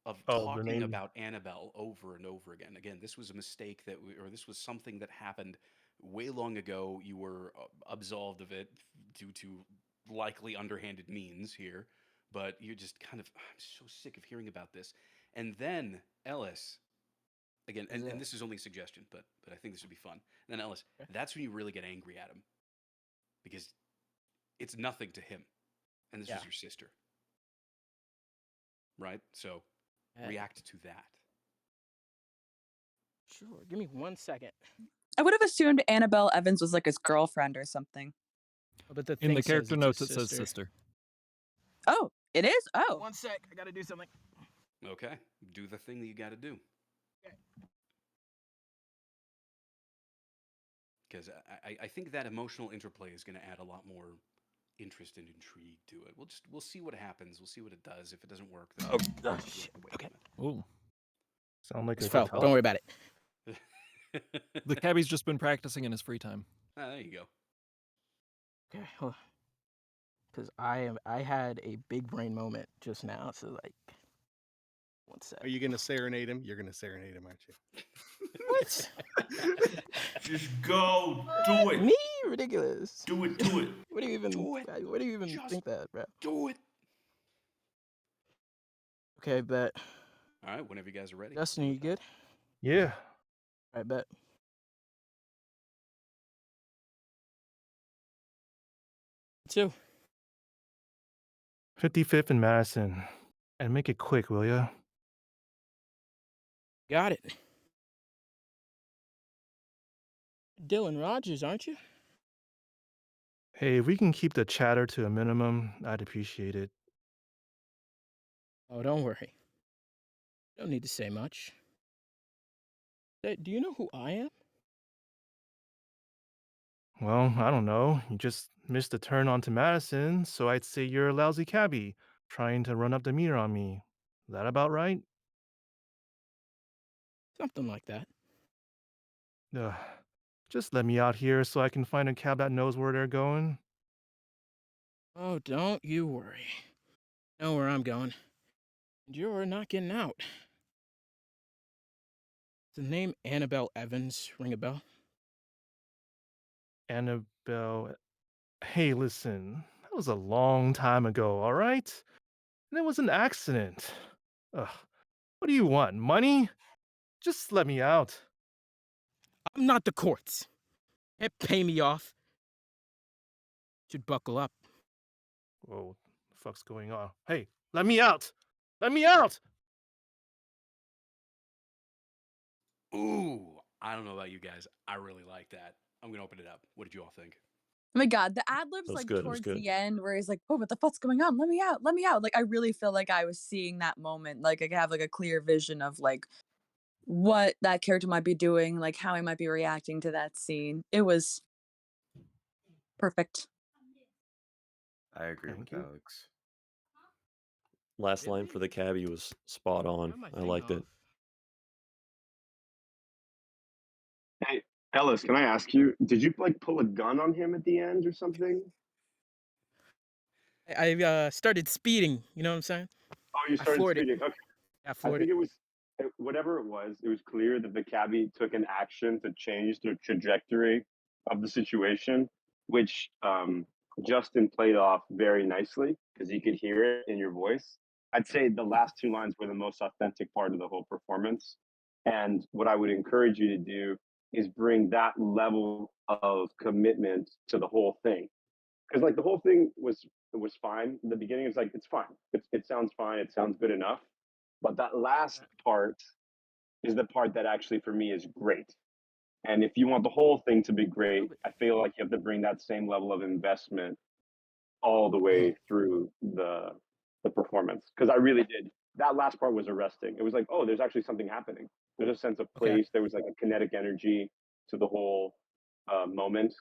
Speaker 4: the
Speaker 1: talking
Speaker 4: name.
Speaker 1: about Annabelle over and over again. Again, this was a mistake or this was something that happened way long ago. You were absolved of it due to likely underhanded means here, but you're just kind of, I'm so sick of hearing about this. And then Ellis, again,
Speaker 5: Is
Speaker 1: and
Speaker 5: it?
Speaker 1: this is only a suggestion, but I think this would be fun. And then Ellis,
Speaker 5: Okay.
Speaker 1: that's when you really get angry at him because it's nothing to him, and this
Speaker 5: Yeah.
Speaker 1: was your sister, right? So
Speaker 5: Yeah.
Speaker 1: react to that.
Speaker 5: Sure. Give me 1 second.
Speaker 9: I would have assumed Annabelle Evans was like his girlfriend or something.
Speaker 5: But the
Speaker 3: In
Speaker 5: thing
Speaker 3: the
Speaker 5: says
Speaker 3: character
Speaker 5: it's
Speaker 3: notes,
Speaker 5: his
Speaker 3: it says
Speaker 5: sister.
Speaker 3: sister.
Speaker 9: Oh, it is? Oh.
Speaker 5: 1 sec. I gotta do something.
Speaker 1: Okay, do the thing that you got to do.
Speaker 5: Okay.
Speaker 1: Because I think that emotional interplay is going to add a lot more interest and intrigue to it. We'll see what happens. We'll see what it does. If it doesn't work, then we'll have to
Speaker 5: Shit.
Speaker 1: away
Speaker 5: Okay.
Speaker 3: Ooh.
Speaker 4: Sound like
Speaker 5: Just
Speaker 4: a
Speaker 5: fell.
Speaker 4: hotel.
Speaker 5: Don't worry about it.
Speaker 1: from it.
Speaker 3: The cabbie's just been practicing in his free time.
Speaker 1: There you go.
Speaker 5: Okay. Because I had a big brain moment just now. So like, 1 sec.
Speaker 6: Are you gonna serenade him? You're gonna serenade him, aren't you?
Speaker 5: What?
Speaker 17: Just go. Do it.
Speaker 5: Me? Ridiculous.
Speaker 17: Do it. Do it.
Speaker 5: What do you even?
Speaker 1: Do it.
Speaker 5: What do you even
Speaker 1: Just
Speaker 5: think that, bro?
Speaker 1: do it.
Speaker 5: Okay, bet.
Speaker 1: All right, whenever you guys are ready.
Speaker 5: Justin, you good?
Speaker 4: Yeah.
Speaker 5: I bet. Two.
Speaker 4: 55th and Madison. And make it quick, will ya?
Speaker 5: Got it. Dylan Rogers, aren't you?
Speaker 4: Hey, if we can keep the chatter to a minimum, I'd appreciate it.
Speaker 5: Oh, don't worry. Don't need to say much. Hey, do you know who I am?
Speaker 4: Well, I don't know. You just missed the turn onto Madison, so I'd say you're a lousy cabbie trying to run up the meter on me. That about right?
Speaker 5: Something like that.
Speaker 4: Ugh. Just let me out here so I can find a cab that knows where they're going.
Speaker 5: Oh, don't you worry. Know where I'm going. And you're not getting out. Does the name Annabelle Evans ring a bell?
Speaker 4: Annabelle. Hey, listen. That was a long time ago, all right? And it was an accident. Ugh. What do you want? Money? Just let me out.
Speaker 5: I'm not the courts. Can't pay me off. Should buckle up.
Speaker 4: Whoa, what the fuck's going on? Hey, let me out! Let me out!
Speaker 1: Ooh, I don't know about you guys. I really like that. I'm gonna open it up. What did you all think?
Speaker 9: Oh my god, the ad libs
Speaker 14: It was
Speaker 9: like
Speaker 14: good. It was
Speaker 9: towards
Speaker 14: good.
Speaker 9: the end where he's like, "Oh, what the fuck's going on? Let me out, let me out." Like I really feel like I was seeing that moment. Like I could have like a clear vision of like what that character might be doing, like how he might be reacting to that scene. It was perfect.
Speaker 11: I agree
Speaker 4: Thank
Speaker 11: with
Speaker 4: you.
Speaker 11: Alex.
Speaker 14: Last line for the cabbie was spot on.
Speaker 5: Turn my
Speaker 14: I
Speaker 5: thing
Speaker 14: liked it.
Speaker 5: off.
Speaker 15: Hey, Ellis, can I ask you? Did you like pull a gun on him at the end or something?
Speaker 5: I started speeding. You know what I'm saying?
Speaker 15: Oh, you
Speaker 5: I
Speaker 15: started
Speaker 5: floored it.
Speaker 15: speeding. Okay.
Speaker 5: I
Speaker 15: I
Speaker 5: floored
Speaker 15: think
Speaker 5: it.
Speaker 15: it was whatever it was. It was clear that the cabbie took an action to change the trajectory of the situation, which Justin played off very nicely because you could hear it in your voice. I'd say the last two lines were the most authentic part of the whole performance. And what I would encourage you to do is bring that level of commitment to the whole thing. Because like the whole thing was fine. The beginning is like it's fine. It sounds fine. It sounds good enough. But that last part is the part that actually for me is great. And if you want the whole thing to be great, I feel like you have to bring that same level of investment all the way through the performance. Because I really did. That last part was arresting. It was like, oh, there's actually something happening. There's a sense of
Speaker 5: Okay.
Speaker 15: place. There was like a kinetic energy to the whole moment.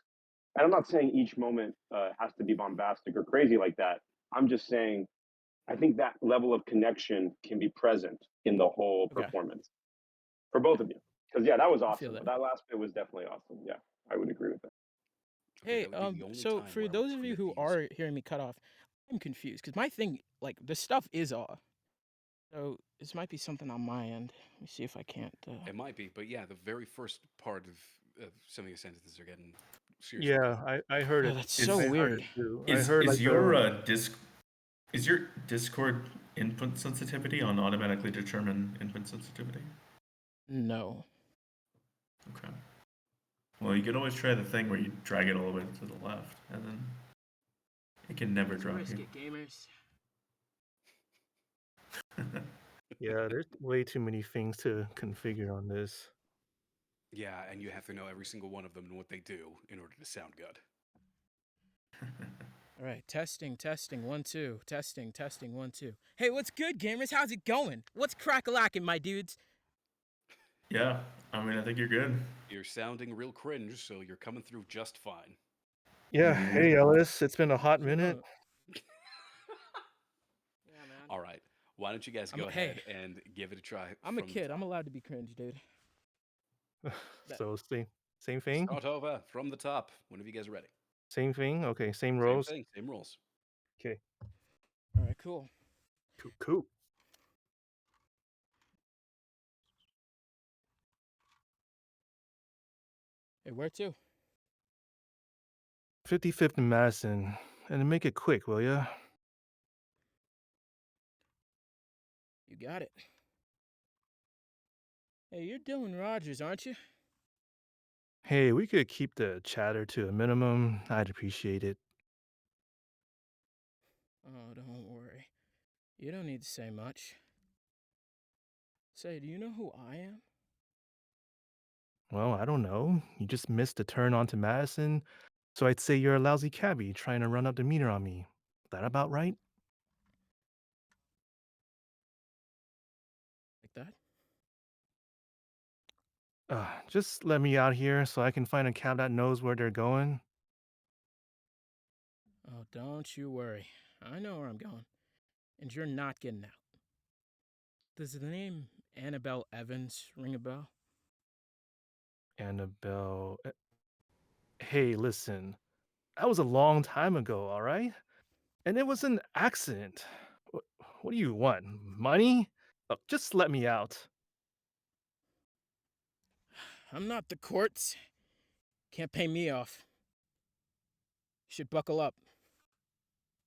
Speaker 15: And I'm not saying each moment has to be bombastic or crazy like that. I'm just saying I think that level of connection can be present in the whole
Speaker 5: Okay.
Speaker 15: performance for both of you. Because yeah, that was
Speaker 5: I feel
Speaker 15: awesome.
Speaker 5: that.
Speaker 15: That last bit was definitely awesome. Yeah, I would agree with that.
Speaker 1: Okay,
Speaker 5: Hey,
Speaker 1: that would be the only
Speaker 5: so
Speaker 1: time
Speaker 5: for
Speaker 1: where I would
Speaker 5: those of you
Speaker 1: permit
Speaker 5: who
Speaker 1: these.
Speaker 5: are hearing me cut off, I'm confused because my thing, like the stuff is off. So this might be something on my end. Let me see if I can't.
Speaker 1: It might be, but yeah, the very first part of some of your sentences are getting seriously
Speaker 4: Yeah,
Speaker 1: different.
Speaker 4: I heard
Speaker 5: Oh,
Speaker 4: it.
Speaker 5: that's
Speaker 17: Is
Speaker 5: so
Speaker 4: I heard
Speaker 5: weird.
Speaker 4: it too. I
Speaker 17: is
Speaker 4: heard
Speaker 17: is
Speaker 4: like
Speaker 17: your
Speaker 4: the
Speaker 17: is your Discord input sensitivity on automatically determine input sensitivity?
Speaker 5: No.
Speaker 17: Okay. Well, you could always try the thing where you drag it all the way to the left, and then it can never
Speaker 5: Let's
Speaker 17: drop
Speaker 5: risk
Speaker 17: you.
Speaker 5: it, gamers.
Speaker 4: yeah. There's way too many things to configure on this.
Speaker 1: Yeah, and you have to know every single one of them and what they do in order to sound good.
Speaker 5: All right, testing, 1, 2, testing, 1, 2. Hey, what's good, gamers? How's it going? What's crack-a-lackin', my dudes?
Speaker 17: Yeah, I mean, I think you're good.
Speaker 1: You're sounding real cringe, so you're coming through just fine.
Speaker 4: Yeah.
Speaker 17: Mhm.
Speaker 4: Hey, Ellis. It's been a hot
Speaker 5: So,
Speaker 4: minute.
Speaker 5: yeah, man.
Speaker 1: All right, why don't you guys go
Speaker 5: Hey,
Speaker 1: ahead and give it a try?
Speaker 5: I'm a
Speaker 1: from the
Speaker 5: kid.
Speaker 1: top.
Speaker 5: I'm allowed to be cringe, dude.
Speaker 4: So same thing.
Speaker 1: Start over from the top whenever you guys are ready.
Speaker 4: Same thing. Okay. Same
Speaker 1: Same
Speaker 4: roles.
Speaker 1: thing, same rules.
Speaker 4: Okay.
Speaker 5: All right, cool.
Speaker 4: Cool.
Speaker 5: Hey, where to?
Speaker 4: 55th and Madison, and make it quick, will ya?
Speaker 5: You got it. Hey, you're Dylan Rogers, aren't you?
Speaker 4: Hey, we could keep the chatter to a minimum. I'd appreciate it.
Speaker 5: Oh, don't worry. You don't need to say much. Say, do you know who I am?
Speaker 4: Well, I don't know. You just missed the turn onto Madison, so I'd say you're a lousy cabbie trying to run up the meter on me. That about right?
Speaker 5: Like that?
Speaker 4: Just let me out here so I can find a cab that knows where they're going.
Speaker 5: Oh, don't you worry. I know where I'm going. And you're not getting out. Does the name Annabelle Evans ring a bell?
Speaker 4: Annabelle. Hey, listen. That was a long time ago, all right? And it was an accident. What do you want? Money? Look, just let me out.
Speaker 5: I'm not the courts. Can't pay me off. You should buckle up.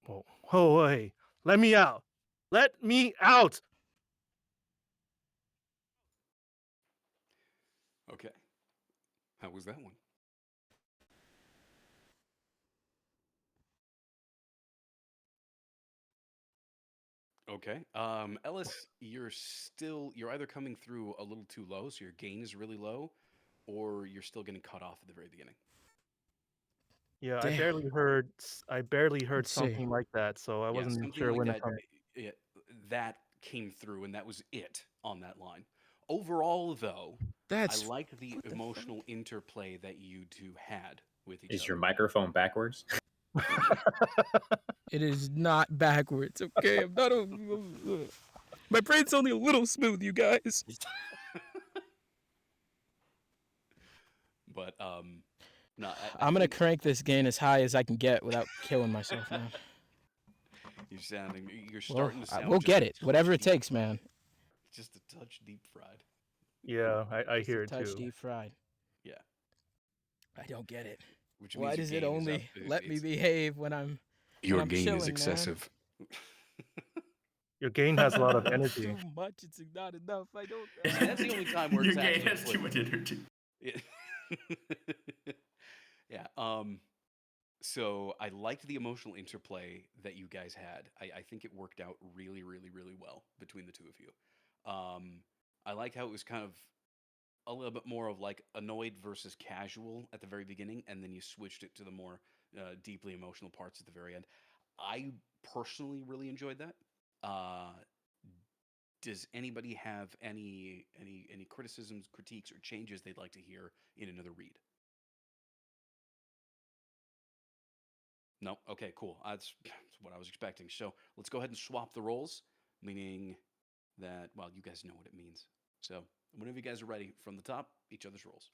Speaker 4: Whoa, hey, let me out. Let me out.
Speaker 1: Okay. How was that one? Okay. Ellis, you're either coming through a little too low, so your gain is really low, or you're still getting cut off at the very beginning.
Speaker 4: Yeah,
Speaker 5: Damn.
Speaker 4: I barely heard
Speaker 5: Let's see.
Speaker 4: something like that, so I
Speaker 1: Yeah,
Speaker 4: wasn't
Speaker 1: something
Speaker 4: sure
Speaker 1: like
Speaker 4: when to
Speaker 1: that.
Speaker 4: come.
Speaker 1: Yeah, that came through, and that was it on that line. Overall, though,
Speaker 5: That's
Speaker 1: I liked the
Speaker 5: what the fuck?
Speaker 1: emotional interplay that you two had with each
Speaker 8: Is
Speaker 1: other.
Speaker 8: your microphone backwards?
Speaker 5: It is not backwards, okay? I'm not a. My brain's only a little smooth, you guys.
Speaker 1: But no,
Speaker 5: I'm gonna
Speaker 1: think
Speaker 5: crank this gain as high as I can get without killing myself now.
Speaker 1: you're
Speaker 5: Well,
Speaker 1: starting to sound.
Speaker 5: we'll
Speaker 1: just
Speaker 5: get
Speaker 1: a
Speaker 5: it. Whatever
Speaker 1: touch
Speaker 5: it
Speaker 1: deep-
Speaker 5: takes, man.
Speaker 1: Just a touch deep fried.
Speaker 4: Yeah, I
Speaker 5: Just
Speaker 4: hear
Speaker 5: a
Speaker 4: it
Speaker 5: touch
Speaker 4: too.
Speaker 5: deep fried.
Speaker 1: Yeah,
Speaker 5: I don't get it.
Speaker 1: which
Speaker 5: Why
Speaker 1: means your
Speaker 5: does it
Speaker 1: gain is up.
Speaker 5: only let me
Speaker 1: It's-
Speaker 5: behave when I'm
Speaker 1: Your
Speaker 5: I'm
Speaker 1: gain is
Speaker 5: chilling, man?
Speaker 1: excessive.
Speaker 4: Your gain has a lot of
Speaker 5: It's
Speaker 4: energy.
Speaker 5: too much. It's not enough. I don't.
Speaker 1: See, that's the only time where
Speaker 17: Your
Speaker 1: it's
Speaker 17: game
Speaker 1: actually
Speaker 17: has too much energy.
Speaker 1: Yeah. Yeah. So I liked the emotional interplay that you guys had. I think it worked out really, really, really well between the two of you. I liked how it was kind of a little bit more of like annoyed versus casual at the very beginning, and then you switched it to the more deeply emotional parts at the very end. I personally really enjoyed that. Does anybody have any criticisms, critiques, or changes they'd like to hear in another read? No? Okay, cool. That's what I was expecting. So let's go ahead and swap the roles, meaning that, well, you guys know what it means. So whenever you guys are ready, from the top, each other's roles.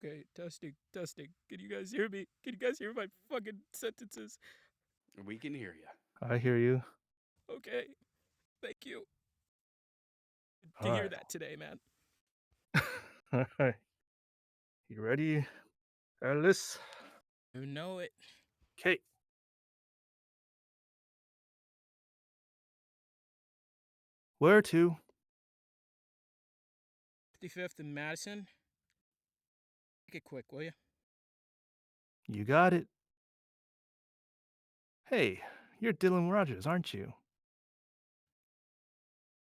Speaker 5: Okay, testing, testing. Can you guys hear me? Can you guys hear my fucking sentences?
Speaker 1: We can hear you.
Speaker 4: I hear you.
Speaker 5: Okay, thank you. To
Speaker 4: All
Speaker 5: hear
Speaker 4: right.
Speaker 5: that today, man.
Speaker 4: All right. You ready, Alice?
Speaker 5: You know it.
Speaker 4: Okay. Where to?
Speaker 5: 55th and Madison. Make it quick, will you?
Speaker 4: You got it. Hey, you're Dylan Rogers, aren't you?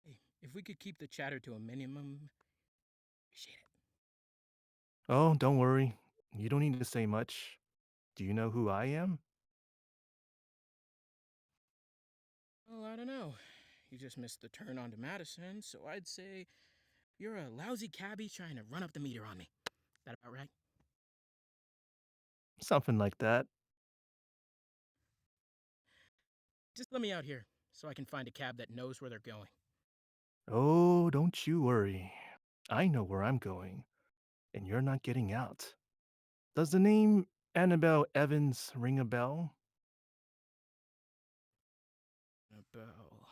Speaker 5: Hey, if we could keep the chatter to a minimum, appreciate it.
Speaker 4: Oh, don't worry. You don't need to say much. Do you know who I am?
Speaker 5: Well, I don't know. You just missed the turn onto Madison, so I'd say you're a lousy cabbie trying to run up the meter on me. That about right?
Speaker 4: Something like that.
Speaker 5: Just let me out here so I can find a cab that knows where they're going.
Speaker 4: Oh, don't you worry. I know where I'm going, and you're not getting out. Does the name Annabelle Evans ring a bell?
Speaker 5: A bell.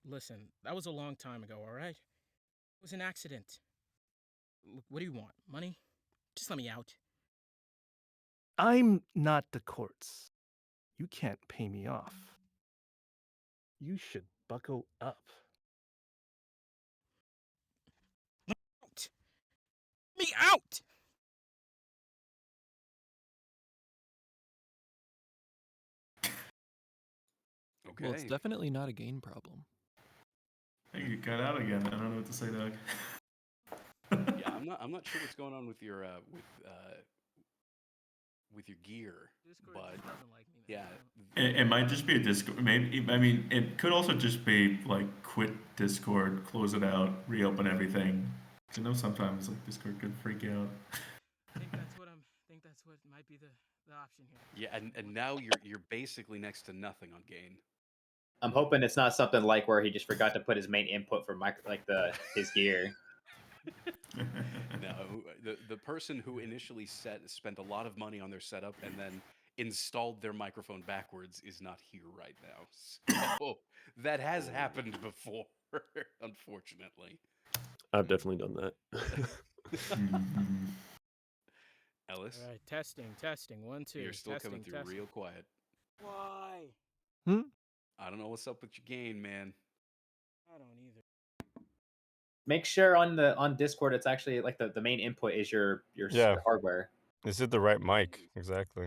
Speaker 5: Listen, that was a long time ago, all right? It was an accident. Look, what do you want? Money? Just let me out.
Speaker 4: I'm not the courts. You can't pay me off. You should buckle up.
Speaker 5: Out! Me out!
Speaker 1: Okay.
Speaker 3: Well, it's definitely not a gain problem.
Speaker 17: Hey, you got out again. I don't know what to say, Doug.
Speaker 1: Yeah, I'm not sure what's going on with your gear, but yeah,
Speaker 17: It might just be a Discord. Maybe I mean it could also just be like quit Discord, close it out, reopen everything. I know sometimes like Discord could freak out.
Speaker 5: I think that's what might be the option here.
Speaker 1: yeah, and now you're basically next to nothing on gain.
Speaker 8: I'm hoping it's not something like where he just forgot to put his main input for his gear.
Speaker 1: No, the person who initially spent a lot of money on their setup and then installed their microphone backwards is not here right now. So that has happened before, unfortunately.
Speaker 14: I've definitely done that.
Speaker 1: Ellis,
Speaker 5: All right, testing. 1, 2.
Speaker 1: you're still
Speaker 5: testing,
Speaker 1: coming through
Speaker 5: testing.
Speaker 1: real quiet.
Speaker 5: Why?
Speaker 1: I don't know what's up with your gain, man.
Speaker 5: I don't either.
Speaker 8: Make sure on Discord it's actually like the main input is your
Speaker 18: Yeah.
Speaker 8: hardware.
Speaker 18: Is it the right mic? Exactly.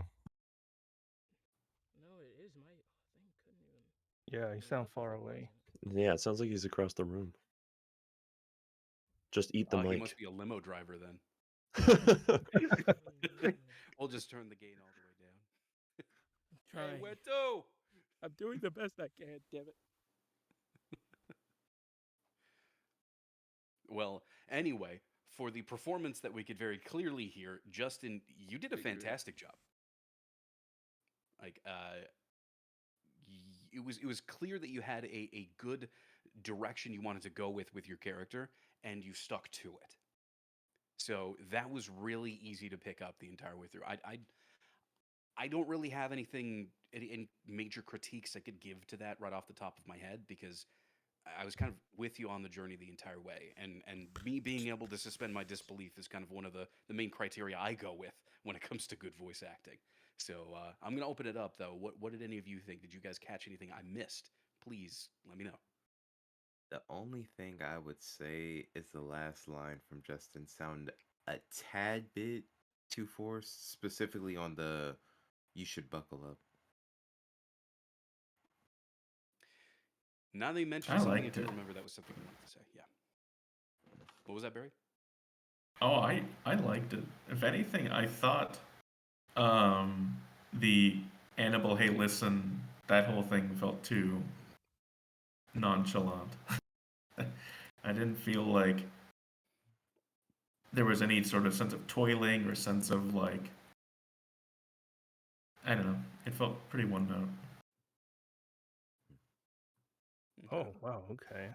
Speaker 5: No, it is my thing. Couldn't even.
Speaker 4: Yeah, you sound far away.
Speaker 14: Yeah, it sounds like he's across the room. Just eat the
Speaker 1: He
Speaker 14: mic.
Speaker 1: must be a limo driver then. We'll just turn the gain all the way down.
Speaker 5: Trying.
Speaker 1: Hey, where to?
Speaker 5: I'm doing the best I can, damn it.
Speaker 1: Well, anyway, for the performance that we could very clearly hear, Justin, you did a fantastic job. Like, it was clear that you had a good direction you wanted to go with your character, and you stuck to it. So that was really easy to pick up the entire way through. I don't really have any major critiques I could give to that right off the top of my head, because I was kind of with you on the journey the entire way, and me being able to suspend my disbelief is kind of one of the main criteria I go with when it comes to good voice acting. So I'm gonna open it up though. What did any of you think? Did you guys catch anything I missed? Please let me know.
Speaker 11: The only thing I would say is the last line from Justin sound a tad bit too forced, specifically on the "you should buckle up."
Speaker 1: Now that you mentioned
Speaker 17: I
Speaker 1: something, I
Speaker 17: liked
Speaker 1: do
Speaker 17: it.
Speaker 1: remember that was something you wanted to say. Yeah. What was that, Barry?
Speaker 17: Oh, I liked it. If anything, I thought the Annabelle, hey, listen, that whole thing felt too nonchalant. I didn't feel like there was any sort of sense of toiling or sense of like, I don't know. It felt pretty one note.
Speaker 4: Oh wow, okay.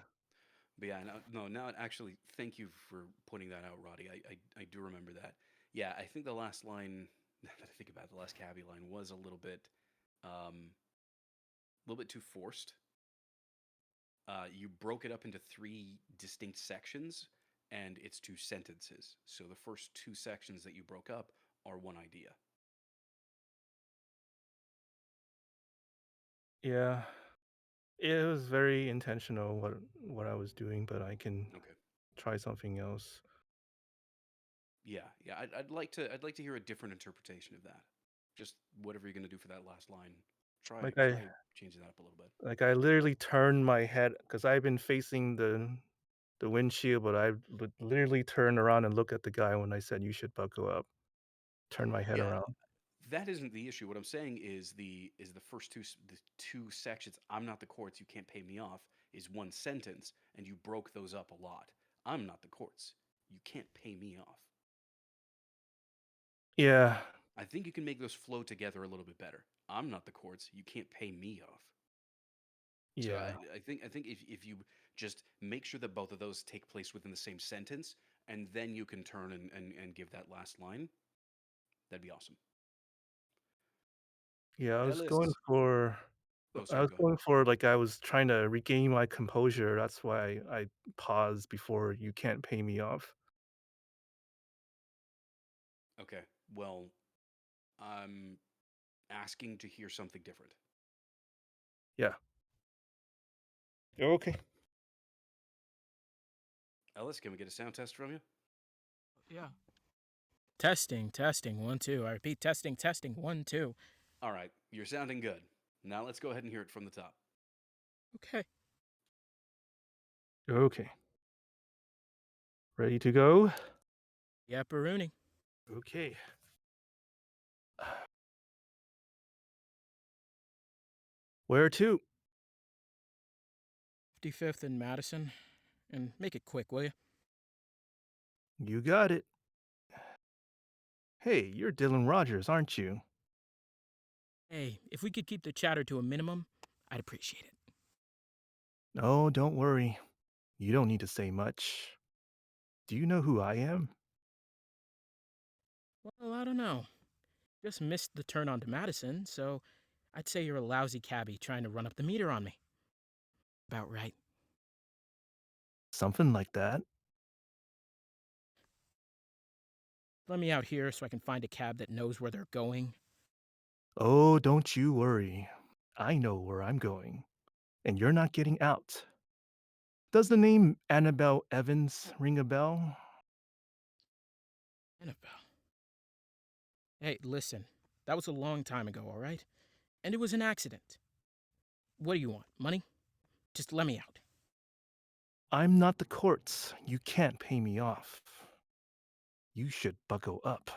Speaker 1: But yeah, no, now actually, thank you for pointing that out, Roddy. I do remember that. Yeah, I think the last line, now that I think about it, the last Cabby line was a little bit too forced. You broke it up into 3 distinct sections, and it's 2 sentences. So the first 2 sections that you broke up are one idea.
Speaker 4: Yeah, it was very intentional what I was doing, but I can
Speaker 1: Okay.
Speaker 4: try something else.
Speaker 1: Yeah, I'd like to hear a different interpretation of that. Just whatever you're gonna do for that last line, try
Speaker 4: Like
Speaker 1: try changing that up a little bit.
Speaker 4: I literally turned my head because I've been facing the windshield, but I literally turned around and looked at the guy when I said you should buckle up. Turn my head
Speaker 1: Yeah,
Speaker 4: around.
Speaker 1: that isn't the issue. What I'm saying is the first the 2 sections. I'm not the courts. You can't pay me off. Is one sentence, and you broke those up a lot. I'm not the courts. You can't pay me off.
Speaker 4: Yeah,
Speaker 1: I think you can make those flow together a little bit better. I'm not the courts. You can't pay me off. So
Speaker 4: yeah,
Speaker 1: I think if you just make sure that both of those take place within the same sentence, and then you can turn and give that last line, that'd be awesome.
Speaker 4: yeah. I was going
Speaker 1: Ellis.
Speaker 4: for.
Speaker 1: Oh,
Speaker 4: I
Speaker 1: sorry.
Speaker 4: was
Speaker 1: Go ahead.
Speaker 4: going for like I was trying to regain my composure. That's why I paused before you can't pay me off.
Speaker 1: Okay. Well, I'm asking to hear something different.
Speaker 4: Yeah. Okay.
Speaker 1: Ellis, can we get a sound test from you?
Speaker 5: Yeah. Testing, 1, 2. I repeat, testing, 1, 2.
Speaker 1: All right. You're sounding good. Now let's go ahead and hear it from the top.
Speaker 5: Okay.
Speaker 4: Okay. Ready to go?
Speaker 5: Yeah, Barooning.
Speaker 4: Okay. Where to?
Speaker 5: 55th and Madison. And make it quick, will you?
Speaker 4: You got it. Hey, you're Dylan Rogers, aren't you?
Speaker 5: Hey, if we could keep the chatter to a minimum, I'd appreciate it.
Speaker 4: No, don't worry. You don't need to say much. Do you know who I am?
Speaker 5: Well, I don't know. Just missed the turn onto Madison, so I'd say you're a lousy cabbie trying to run up the meter on me. About right.
Speaker 4: Something like that.
Speaker 5: Let me out here so I can find a cab that knows where they're going.
Speaker 4: Oh, don't you worry. I know where I'm going, and you're not getting out. Does the name Annabelle Evans ring a bell?
Speaker 5: Annabelle. Hey, listen. That was a long time ago, all right? And it was an accident. What do you want? Money? Just let me out.
Speaker 4: I'm not the courts. You can't pay me off. You should buckle up.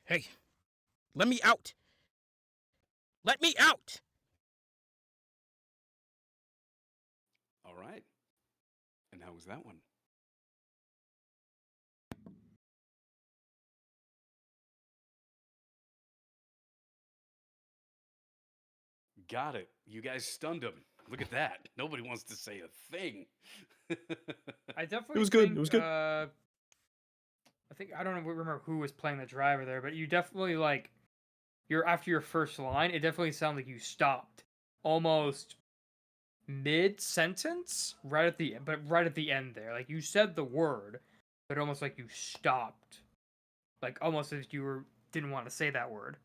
Speaker 5: Hey, let me out. Let me out.
Speaker 1: All right. And how was that one? Got it. You guys stunned him. Look at that. Nobody wants to say a thing.
Speaker 19: I definitely
Speaker 14: was good,
Speaker 19: think,
Speaker 14: it was good.
Speaker 19: I think I don't remember who was playing the driver there, but you definitely like after your first line, it definitely sounded like you stopped almost mid sentence, right at the end there. Like you said the word, but almost like you stopped, like almost as you didn't want to say that word.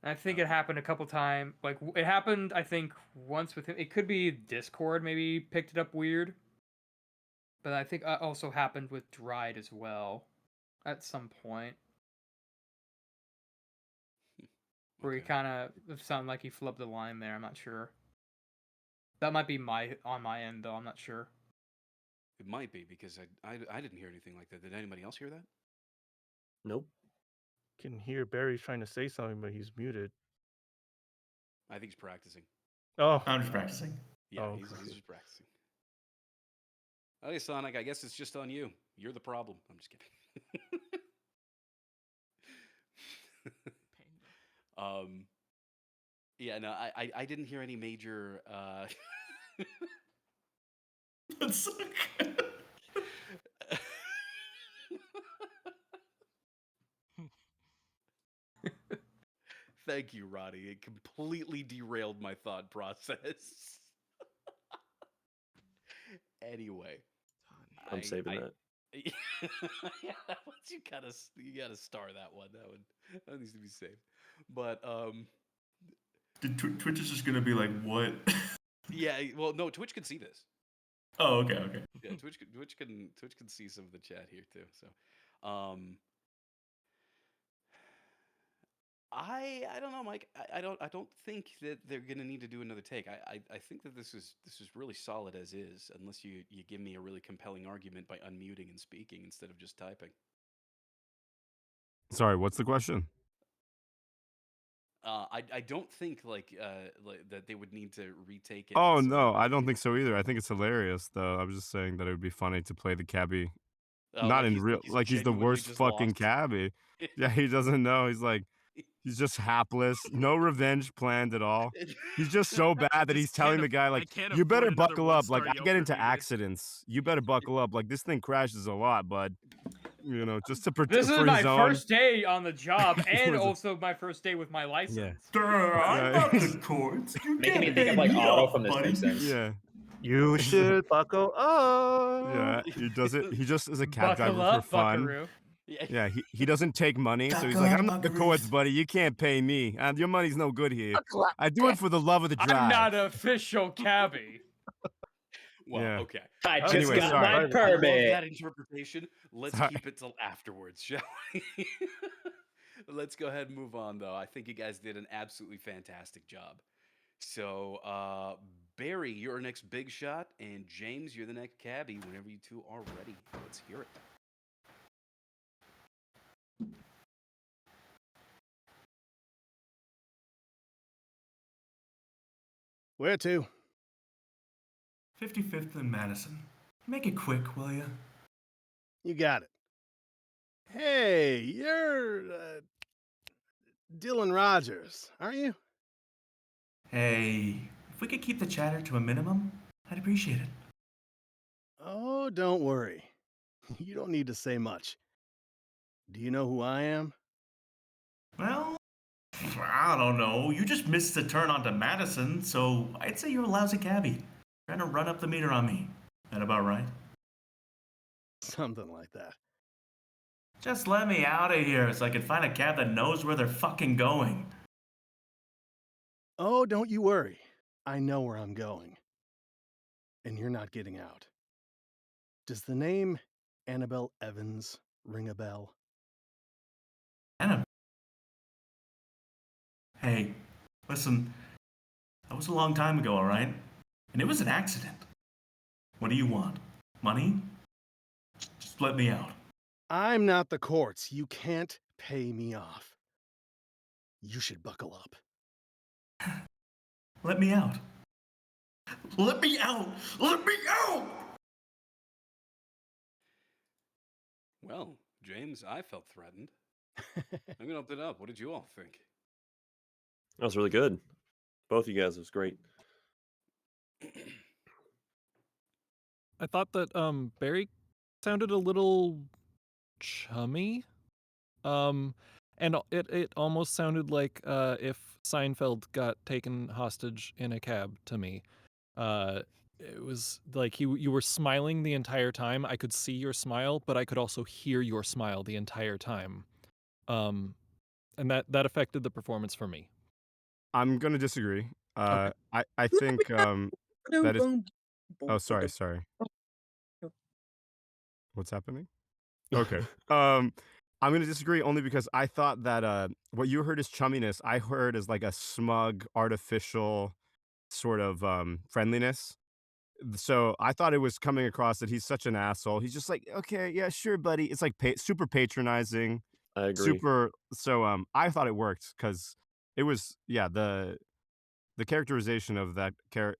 Speaker 19: And I think it happened a couple times. Like it happened, I think once with him. It could be Discord maybe picked it up weird. But I think it also happened with Dried as well, at some point. Where he kind of sounded like he flipped the line there. I'm not sure. That might be on my end though. I'm not sure.
Speaker 1: It might be because I didn't hear anything like that. Did anybody else hear that?
Speaker 14: Nope.
Speaker 4: Can hear Barry trying to say something, but he's muted.
Speaker 1: I think he's practicing.
Speaker 4: Oh,
Speaker 17: I'm just practicing.
Speaker 1: Yeah,
Speaker 4: Oh,
Speaker 1: he's
Speaker 4: okay.
Speaker 1: just practicing. Okay, Sonic, I guess it's just on you. You're the problem. I'm just kidding. Yeah, no, I didn't hear any major
Speaker 17: That's so good.
Speaker 1: Thank you, Roddy. It completely derailed my thought process. Anyway,
Speaker 14: I'm saving that.
Speaker 1: Yeah, once you gotta star that one. That needs to be saved. But
Speaker 17: Twitch is just gonna be like, what?
Speaker 1: yeah, well, no, Twitch can see this.
Speaker 17: Oh, okay.
Speaker 1: Yeah, Twitch can see some of the chat here too. So, I don't know, Mike. I don't think that they're gonna need to do another take. I think that this is really solid as is, unless you give me a really compelling argument by unmuting and speaking instead of just typing.
Speaker 18: Sorry, what's the question?
Speaker 1: I don't think like that they would need to retake it.
Speaker 18: Oh
Speaker 1: necessarily.
Speaker 18: no, I don't think so either. I think it's hilarious though. I was just saying that it would be funny to play the cabbie. Not
Speaker 1: Like
Speaker 18: in real, like he's the
Speaker 1: genuinely
Speaker 18: worst
Speaker 1: just
Speaker 18: fucking
Speaker 1: lost.
Speaker 18: cabbie. Yeah, he doesn't know. He's just hapless. No revenge planned at all. He's just so bad that he's telling the guy like,
Speaker 20: can't
Speaker 18: "You better
Speaker 20: afford another
Speaker 18: buckle up. Like
Speaker 20: one-star
Speaker 18: I
Speaker 20: Yelp
Speaker 18: get into
Speaker 20: review, dude."
Speaker 18: accidents. You better buckle up. Like this thing crashes a lot, bud. You know, just to
Speaker 19: This is
Speaker 18: for
Speaker 19: my
Speaker 18: his own."
Speaker 19: first day on the job, and
Speaker 18: Was it-
Speaker 19: also my first day with my license.
Speaker 18: Yeah.
Speaker 17: I'm
Speaker 18: Yeah.
Speaker 17: not the courts. You
Speaker 8: Making me
Speaker 17: can't
Speaker 8: think of
Speaker 17: pay
Speaker 8: like
Speaker 17: me
Speaker 8: Otto
Speaker 17: off,
Speaker 8: from The
Speaker 17: buddy.
Speaker 8: Simpsons.
Speaker 18: Yeah.
Speaker 4: You should buckle up.
Speaker 18: Yeah, he does it. He just is a cab
Speaker 19: Buckle
Speaker 18: driver
Speaker 19: up,
Speaker 18: for fun.
Speaker 19: buckaroo.
Speaker 18: Yeah, he doesn't take money, so he's
Speaker 17: Buckle
Speaker 18: like,
Speaker 17: up,
Speaker 18: "I'm not the
Speaker 17: buckaroos."
Speaker 18: courts, buddy. You can't pay me. And your money's no good here. I do it for the love of the drive."
Speaker 19: I'm not an official cabbie.
Speaker 1: Well,
Speaker 18: Yeah.
Speaker 1: okay.
Speaker 8: I just
Speaker 18: Anyway,
Speaker 8: got
Speaker 18: sorry.
Speaker 8: my
Speaker 1: I love
Speaker 8: permit.
Speaker 1: that interpretation. Let's
Speaker 18: Sorry.
Speaker 1: keep it till afterwards, shall we? Let's go ahead and move on, though. I think you guys did an absolutely fantastic job. So, Barry, you're our next big shot, and James, you're the next cabbie. Whenever you two are ready, let's hear it.
Speaker 6: Where to?
Speaker 17: 55th and Madison. Make it quick, will you?
Speaker 6: You got it. Hey, you're Dylan Rogers, aren't you?
Speaker 17: Hey, if we could keep the chatter to a minimum, I'd appreciate it.
Speaker 6: Oh, don't worry. You don't need to say much. Do you know who I am?
Speaker 17: Well, I don't know. You just missed the turn onto Madison, so I'd say you're a lousy cabbie. Trying to run up the meter on me. That about right?
Speaker 6: Something like that.
Speaker 17: Just let me out of here so I can find a cab that knows where they're fucking going.
Speaker 6: Oh, don't you worry. I know where I'm going. And you're not getting out. Does the name Annabelle Evans ring a bell?
Speaker 17: Hey, listen, that was a long time ago, alright? and it was an accident. What do you want? Money? Just let me out.
Speaker 6: I'm not the courts. You can't pay me off. You should buckle up.
Speaker 17: Let me out. Let me out! Let me out!
Speaker 1: Well, James, I felt threatened. I'm gonna open it up. What did you all think?
Speaker 14: That was really good. Both of you guys, it was great.
Speaker 3: I thought that Barry sounded a little chummy. And it almost sounded like if Seinfeld got taken hostage in a cab to me. It was like you were smiling the entire time. I could see your smile, but I could also hear your smile the entire time. And that affected the performance for me.
Speaker 18: I'm gonna disagree.
Speaker 3: Okay.
Speaker 18: I think that is. Oh, sorry. What's happening? Okay. I'm gonna disagree only because I thought that what you heard as chumminess, I heard as like a smug, artificial sort of friendliness. So I thought it was coming across that he's such an asshole. He's just like, okay, yeah, sure, buddy. It's like super patronizing,
Speaker 14: I agree.
Speaker 18: super. So I thought it worked because it was the characterization of that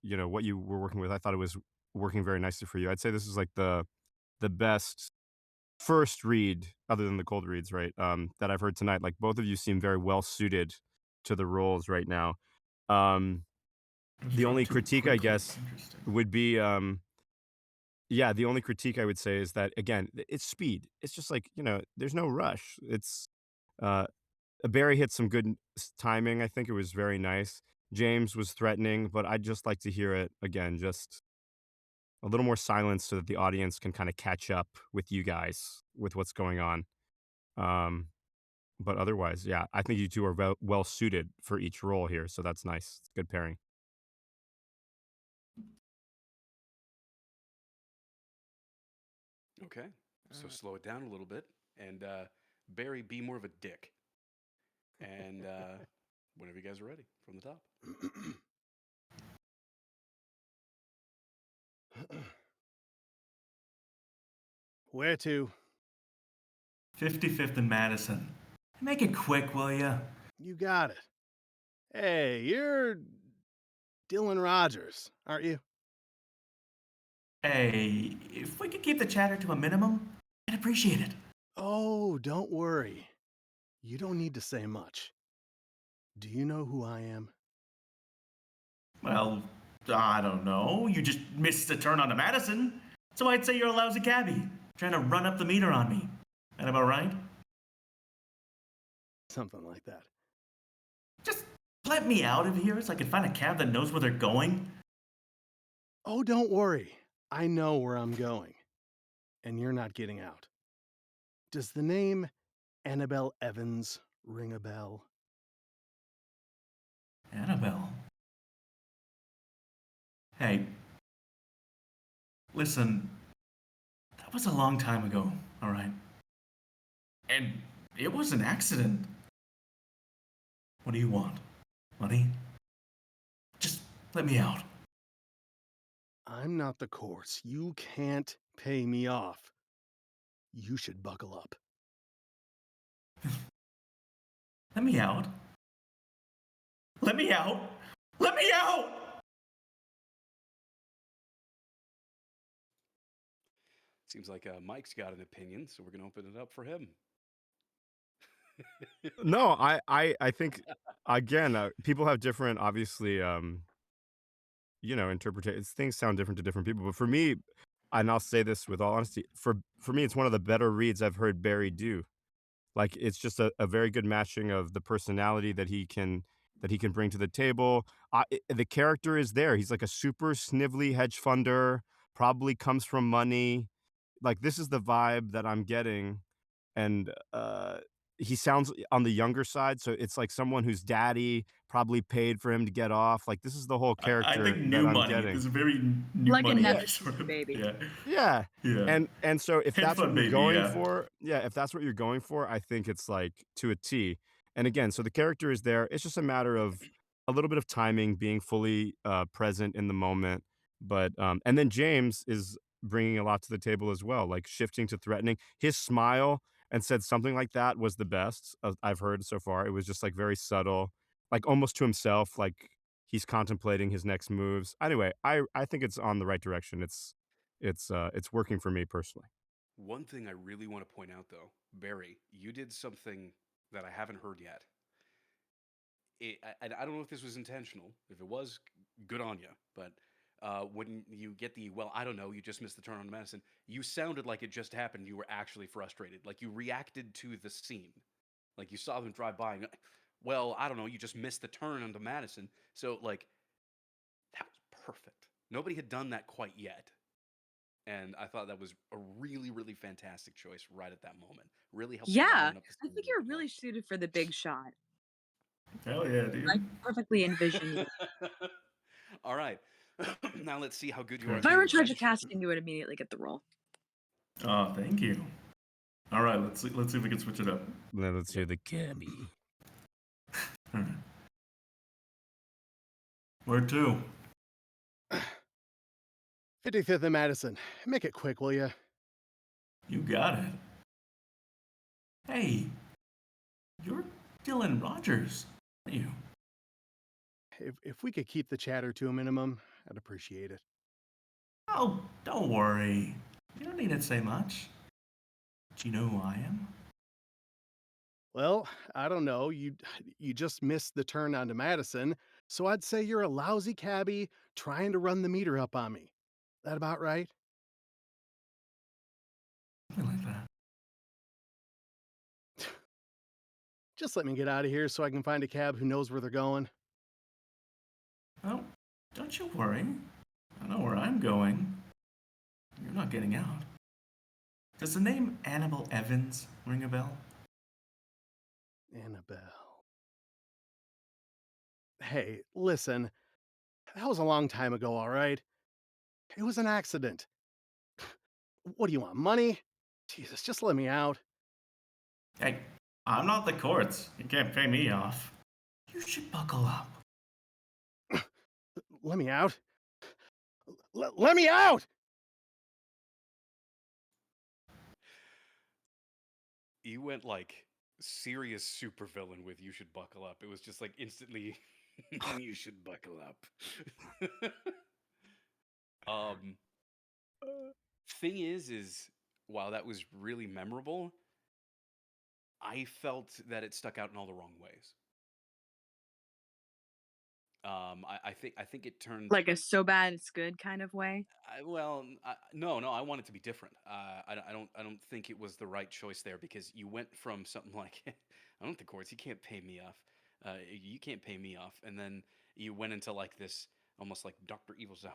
Speaker 18: what you were working with. I thought it was working very nicely for you. I'd say this is like the best first read, other than the cold reads, right? That I've heard tonight. Like both of you seem very well suited to the roles right now. The only critique, I guess, would be, the only critique I would say is that again, it's speed. It's just like there's no rush. It's Barry hit some good timing. I think it was very nice. James was threatening, but I'd just like to hear it again, just a little more silence so that the audience can kind of catch up with you guys with what's going on. But otherwise, yeah, I think you two are well suited for each role here, so that's nice. It's good pairing.
Speaker 1: Okay, so slow it down a little bit, and Barry, be more of a dick. And whenever you guys are ready, from the top.
Speaker 6: Where to?
Speaker 17: 55th and Madison. Make it quick, will ya?
Speaker 6: You got it. Hey, you're Dylan Rogers, aren't you?
Speaker 17: Hey, if we could keep the chatter to a minimum, I'd appreciate it.
Speaker 6: Oh, don't worry. You don't need to say much. Do you know who I am?
Speaker 17: Well, I don't know. You just missed the turn onto Madison. So I'd say you're a lousy cabbie, trying to run up the meter on me. That about right?
Speaker 6: Something like that.
Speaker 17: Just let me out of here so I can find a cab that knows where they're going.
Speaker 6: Oh, don't worry. I know where I'm going. And you're not getting out. Does the name Annabelle Evans ring a bell?
Speaker 17: Annabelle? Hey, listen, that was a long time ago, all right? And it was an accident. What do you want? Money? Just let me out.
Speaker 6: I'm not the courts. You can't pay me off. You should buckle up.
Speaker 17: Let me out. Let me out. Let me out!
Speaker 1: Seems like Mike's got an opinion, so we're going to open it up for him.
Speaker 18: No, I think again, people have different, obviously, interpretations. Things sound different to different people. But for me, and I'll say this with all honesty, for me, it's one of the better reads I've heard Barry do. Like it's just a very good matching of the personality that he can bring to the table. The character is there. He's like a super snivelly hedge funder, probably comes from money. Like this is the vibe that I'm getting, and he sounds on the younger side, so it's like someone whose daddy probably paid for him to get off. Like this is the whole
Speaker 17: I
Speaker 18: character
Speaker 17: think
Speaker 18: that
Speaker 17: new
Speaker 18: I'm
Speaker 17: money.
Speaker 18: getting.
Speaker 17: There's a very new
Speaker 9: Like a
Speaker 17: money
Speaker 9: Netflix
Speaker 17: sort of
Speaker 9: baby.
Speaker 17: Yeah.
Speaker 18: Yeah.
Speaker 17: Yeah.
Speaker 18: And so if
Speaker 17: Hedge
Speaker 18: that's what
Speaker 17: fund
Speaker 18: you're
Speaker 17: baby,
Speaker 18: going
Speaker 17: yeah.
Speaker 18: for, if that's what you're going for, I think it's like to a T. And again, so the character is there. It's just a matter of a little bit of timing, being fully present in the moment. But and then James is bringing a lot to the table as well, like shifting to threatening. His smile and said something like that was the best I've heard so far. It was just like very subtle, like almost to himself, like he's contemplating his next moves. Anyway, I think it's on the right direction. It's working for me personally.
Speaker 1: One thing I really want to point out, though, Barry, you did something that I haven't heard yet. I don't know if this was intentional. If it was, good on you. But when you get the, well, I don't know, you just missed the turn on medicine, you sounded like it just happened. You were actually frustrated. Like you reacted to the scene. Like you saw them drive by and, well, I don't know, you just missed the turn onto Madison. So, like, that was perfect. Nobody had done that quite yet. And I thought that was a really, really fantastic choice right at that moment. Really helped
Speaker 9: Yeah,
Speaker 1: liven up the
Speaker 9: I
Speaker 1: scene.
Speaker 9: think you're really suited for the big shot.
Speaker 17: Hell yeah, dude.
Speaker 9: I perfectly envision you.
Speaker 1: All right. Now let's see how good you are.
Speaker 9: If I were in charge of casting, you would immediately get the role.
Speaker 17: Oh, thank you. All right, let's see if we can switch it up.
Speaker 18: Let's hear the cabby.
Speaker 17: All right. Where to?
Speaker 6: 55th and Madison. Make it quick, will you?
Speaker 17: You got it. Hey, you're Dylan Rogers, aren't you?
Speaker 6: If we could keep the chatter to a minimum, I'd appreciate it.
Speaker 17: Oh, don't worry. You don't need to say much. Do you know who I am?
Speaker 6: Well, I don't know. You just missed the turn onto Madison, so I'd say you're a lousy cabbie trying to run the meter up on me. That about right?
Speaker 17: Something like that.
Speaker 6: Just let me get out of here so I can find a cab who knows where they're going.
Speaker 17: Oh, don't you worry. I know where I'm going. You're not getting out. Does the name Annabelle Evans ring a bell?
Speaker 6: Annabelle. Hey, listen. That was a long time ago, all right? It was an accident. What do you want, money? Jesus, just let me out.
Speaker 17: Hey, I'm not the courts. You can't pay me off. You should buckle up.
Speaker 6: Let me out. Let me out!
Speaker 1: You went like serious supervillain with "you should buckle up." It was just like instantly, you should buckle up. um, thing is while that was really memorable, I felt that it stuck out in all the wrong ways. I think it turned.
Speaker 9: Like a so bad it's good kind of way.
Speaker 1: No, I want it to be different. I don't think it was the right choice there because you went from something like, I don't think courts, you can't pay me off. You can't pay me off, and then you went into like this almost like Doctor Evil style,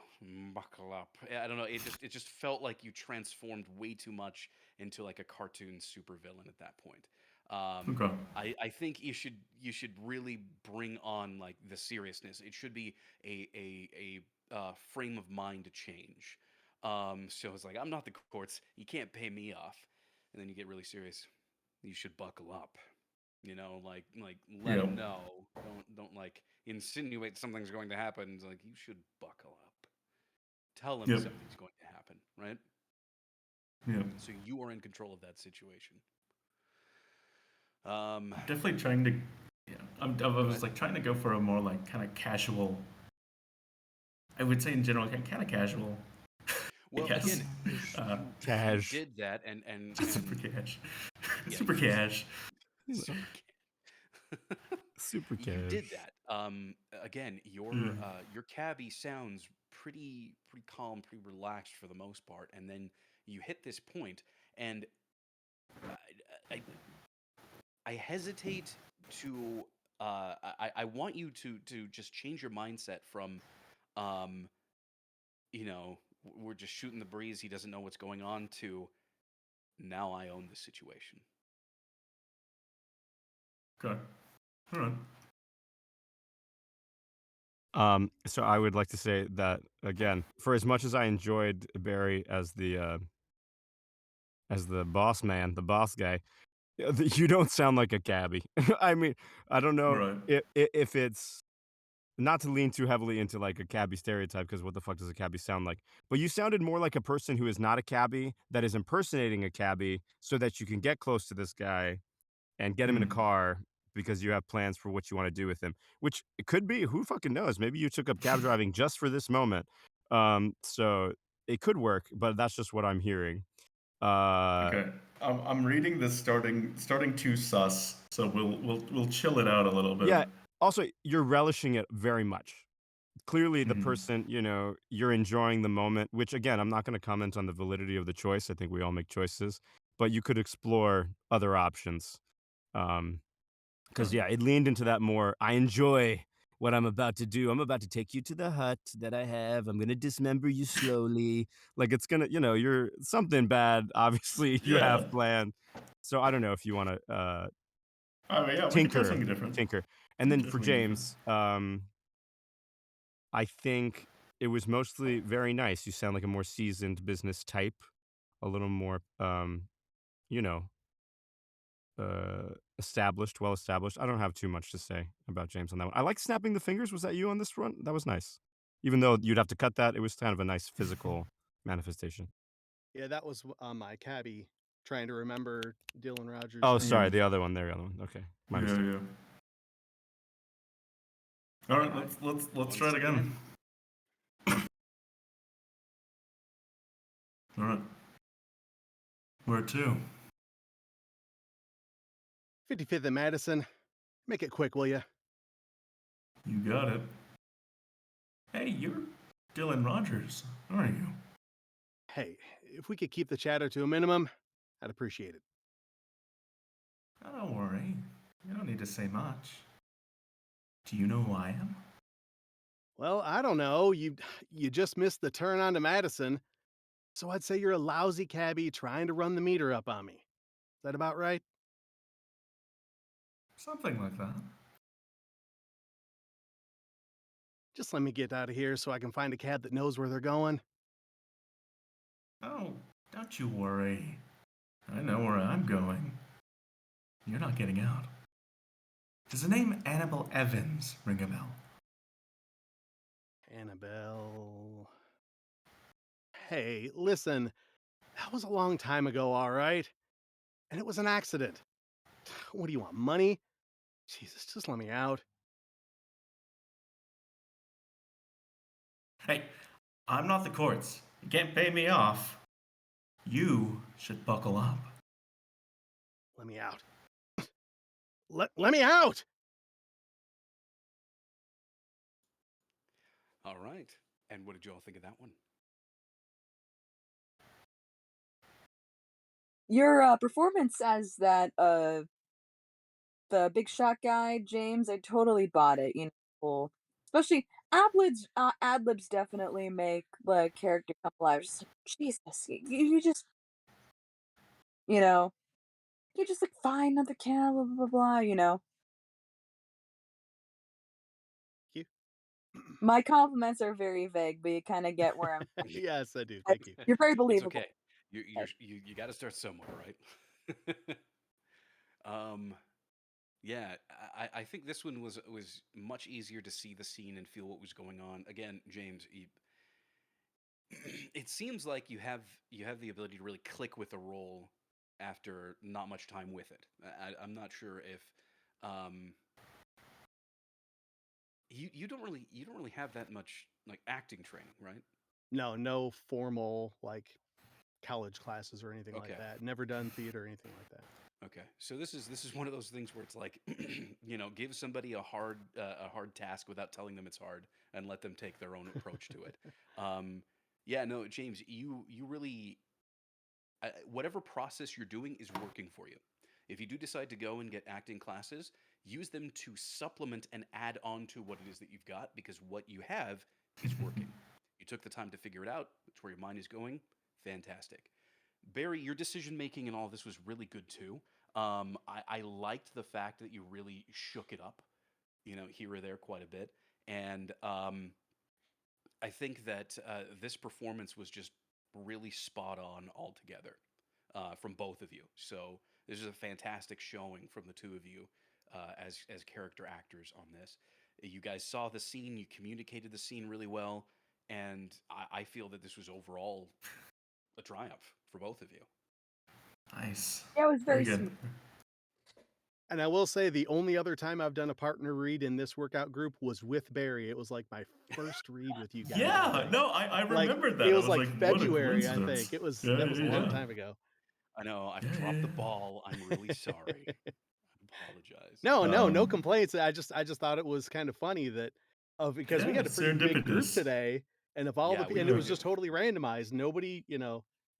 Speaker 1: buckle up. I don't know. It just felt like you transformed way too much into like a cartoon supervillain at that point.
Speaker 17: Okay.
Speaker 1: I think you should really bring on like the seriousness. It should be a frame of mind change. So it's like, I'm not the courts. You can't pay me off, and then you get really serious. You should buckle up. You know, like let
Speaker 17: Yeah.
Speaker 1: them know. Don't like insinuate something's going to happen. It's like, you should buckle up. Tell them
Speaker 17: Yep.
Speaker 1: something's going to happen, right?
Speaker 17: Yeah.
Speaker 1: So you are in control of that situation.
Speaker 17: Definitely trying to. Yeah, I was like trying to go for a more like kind of casual. I would say in general, kind of casual.
Speaker 1: Well,
Speaker 17: yes.
Speaker 1: again,
Speaker 18: Cash.
Speaker 1: you did that, and
Speaker 17: Super cash.
Speaker 1: Yeah,
Speaker 17: Super cash.
Speaker 18: Super
Speaker 1: you
Speaker 18: cash.
Speaker 1: did that. Again, your cabbie sounds pretty calm, pretty relaxed for the most part, and then you hit this point, and I hesitate to. I want you to just change your mindset from, you know, we're just shooting the breeze. He doesn't know what's going on. To now, I own the situation.
Speaker 17: Okay. All right.
Speaker 18: So I would like to say that again, for as much as I enjoyed Barry as the boss man, the boss guy, you don't sound like a cabbie. I mean, I don't know
Speaker 17: Right.
Speaker 18: if it's not to lean too heavily into like a cabbie stereotype, because what the fuck does a cabbie sound like? But you sounded more like a person who is not a cabbie that is impersonating a cabbie so that you can get close to this guy and get him in a
Speaker 17: Hmm.
Speaker 18: car because you have plans for what you want to do with him. Which it could be, who fucking knows? Maybe you took up cab driving just for this moment. So it could work, but that's just what I'm hearing.
Speaker 17: Okay, I'm reading this starting too sus, so we'll chill it out a little bit.
Speaker 18: Yeah. Also, you're relishing it very much. Clearly, the
Speaker 17: Mhm.
Speaker 18: person, you're enjoying the moment, which again, I'm not going to comment on the validity of the choice. I think we all make choices, but you could explore other options. Because, yeah, it leaned into that more. I enjoy what I'm about to do. I'm about to take you to the hut that I have. I'm going to dismember you slowly. Like, it's going to, you're something bad, obviously, you
Speaker 17: Yeah.
Speaker 18: have planned. So I don't know if you want to
Speaker 17: I mean, yeah, we could try something different.
Speaker 18: tinker. And
Speaker 17: We
Speaker 18: then
Speaker 17: could
Speaker 18: for
Speaker 17: try something different.
Speaker 18: James, I think it was mostly very nice. You sound like a more seasoned business type, a little more, you know, established, well established. I don't have too much to say about James on that one. I like snapping the fingers. Was that you on this one? That was nice. Even though you'd have to cut that, it was kind of a nice physical manifestation.
Speaker 6: Yeah, that was on my cabbie trying to remember Dylan Rogers'
Speaker 18: Oh,
Speaker 6: name.
Speaker 18: sorry, the other one. The other one. Okay, my mistake.
Speaker 17: Yeah. All right, let's try it again. All right. Where to?
Speaker 6: 55th and Madison. Make it quick, will you?
Speaker 17: You got it. Hey, you're Dylan Rogers, aren't you?
Speaker 6: Hey, if we could keep the chatter to a minimum, I'd appreciate it.
Speaker 17: Oh, don't worry. You don't need to say much. Do you know who I am?
Speaker 6: Well, I don't know. You just missed the turn onto Madison, so I'd say you're a lousy cabbie trying to run the meter up on me. Is that about right?
Speaker 17: Something like that.
Speaker 6: Just let me get out of here so I can find a cab that knows where they're going.
Speaker 17: Oh, don't you worry. I know where I'm going. You're not getting out. Does the name Annabelle Evans ring a bell?
Speaker 6: Annabelle. Hey, listen. That was a long time ago, all right? And it was an accident. What do you want, money? Jesus, just let me out.
Speaker 17: Hey, I'm not the courts. You can't pay me off. You should buckle up.
Speaker 6: Let me out. Let me out!
Speaker 1: All right. And what did you all think of that one?
Speaker 9: Your performance as that the big shot guy, James, I totally bought it, well, especially ad libs definitely make the character come alive. Just like, Jesus, you just you know, you just like find another cat, blah blah blah blah.
Speaker 6: You.
Speaker 9: My compliments are very vague, but you kind of get where I'm.
Speaker 6: Yes, I do. Thank you.
Speaker 9: You're very
Speaker 1: It's
Speaker 9: believable.
Speaker 1: okay. You got to start somewhere, right? Yeah, I think this one was much easier to see the scene and feel what was going on. Again, James, it seems like you have the ability to really click with a role after not much time with it. I'm not sure if um, you don't really have that much like acting training, right?
Speaker 6: No formal like college classes or anything
Speaker 1: Okay.
Speaker 6: like that. Never done theater or anything like that.
Speaker 1: Okay, so this is one of those things where it's like, give somebody a hard task without telling them it's hard, and let them take their own approach to it. Yeah, no, James, you really whatever process you're doing is working for you. If you do decide to go and get acting classes, use them to supplement and add on to what it is that you've got, because what you have is working. You took the time to figure it out. It's where your mind is going. Fantastic. Barry, your decision making and all this was really good too. I liked the fact that you really shook it up, here or there quite a bit. And I think that this performance was just really spot on altogether from both of you. So this is a fantastic showing from the two of you as character actors on this. You guys saw the scene, you communicated the scene really well, and I feel that this was overall a triumph for both of you.
Speaker 17: Nice.
Speaker 9: Yeah, it was very
Speaker 17: Very
Speaker 9: sweet.
Speaker 17: good.
Speaker 6: And I will say the only other time I've done a partner read in this workout group was with Barry. It was like my first read with you guys. I
Speaker 17: Yeah,
Speaker 6: think.
Speaker 17: no, I
Speaker 6: Like
Speaker 17: remembered that.
Speaker 6: it
Speaker 17: I
Speaker 6: was
Speaker 17: was
Speaker 6: like
Speaker 17: like, what a
Speaker 6: February, I
Speaker 17: coincidence.
Speaker 6: think. It was
Speaker 17: Yeah,
Speaker 6: that was a
Speaker 17: yeah,
Speaker 6: long
Speaker 17: yeah.
Speaker 6: time ago.
Speaker 1: I know I've
Speaker 17: Yeah,
Speaker 1: dropped the
Speaker 17: yeah.
Speaker 1: ball. I'm really sorry. I apologize.
Speaker 6: No complaints. I just thought it was kind of funny that because we
Speaker 17: Yeah,
Speaker 6: had a pretty big group
Speaker 17: serendipitous.
Speaker 6: today, and of all
Speaker 1: Yeah,
Speaker 6: the
Speaker 1: we
Speaker 6: and it
Speaker 1: really
Speaker 6: was just
Speaker 1: did.
Speaker 6: totally randomized. Nobody,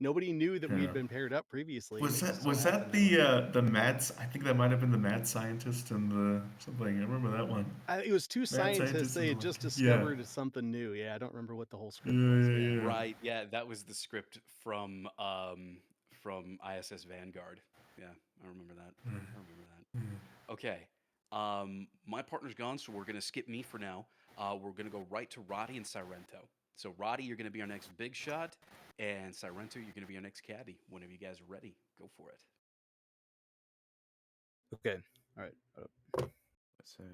Speaker 6: nobody knew that we
Speaker 17: Yeah.
Speaker 6: had been paired up previously.
Speaker 17: Was
Speaker 6: and it
Speaker 17: that
Speaker 6: just so
Speaker 17: was
Speaker 6: happened
Speaker 17: that the mad? I think that might have been the mad scientist and the something. I remember that one.
Speaker 6: it was two
Speaker 17: Mad
Speaker 6: scientists.
Speaker 17: scientist
Speaker 6: They
Speaker 17: and
Speaker 6: had just
Speaker 17: yeah,
Speaker 6: discovered something new. Yeah, I don't remember what the whole script
Speaker 17: yeah,
Speaker 6: was.
Speaker 17: yeah,
Speaker 6: Yeah.
Speaker 17: yeah.
Speaker 1: Right. Yeah, that was the script from ISS Vanguard. Yeah, I remember that. I remember that. Okay. My partner's gone, so we're gonna skip me for now. We're gonna go right to Roddy and Sirento. So Roddy, you're gonna be our next big shot, and Sirento, you're gonna be our next caddy. Whenever you guys are ready, go for it.
Speaker 10: Okay. All right.
Speaker 11: A sec.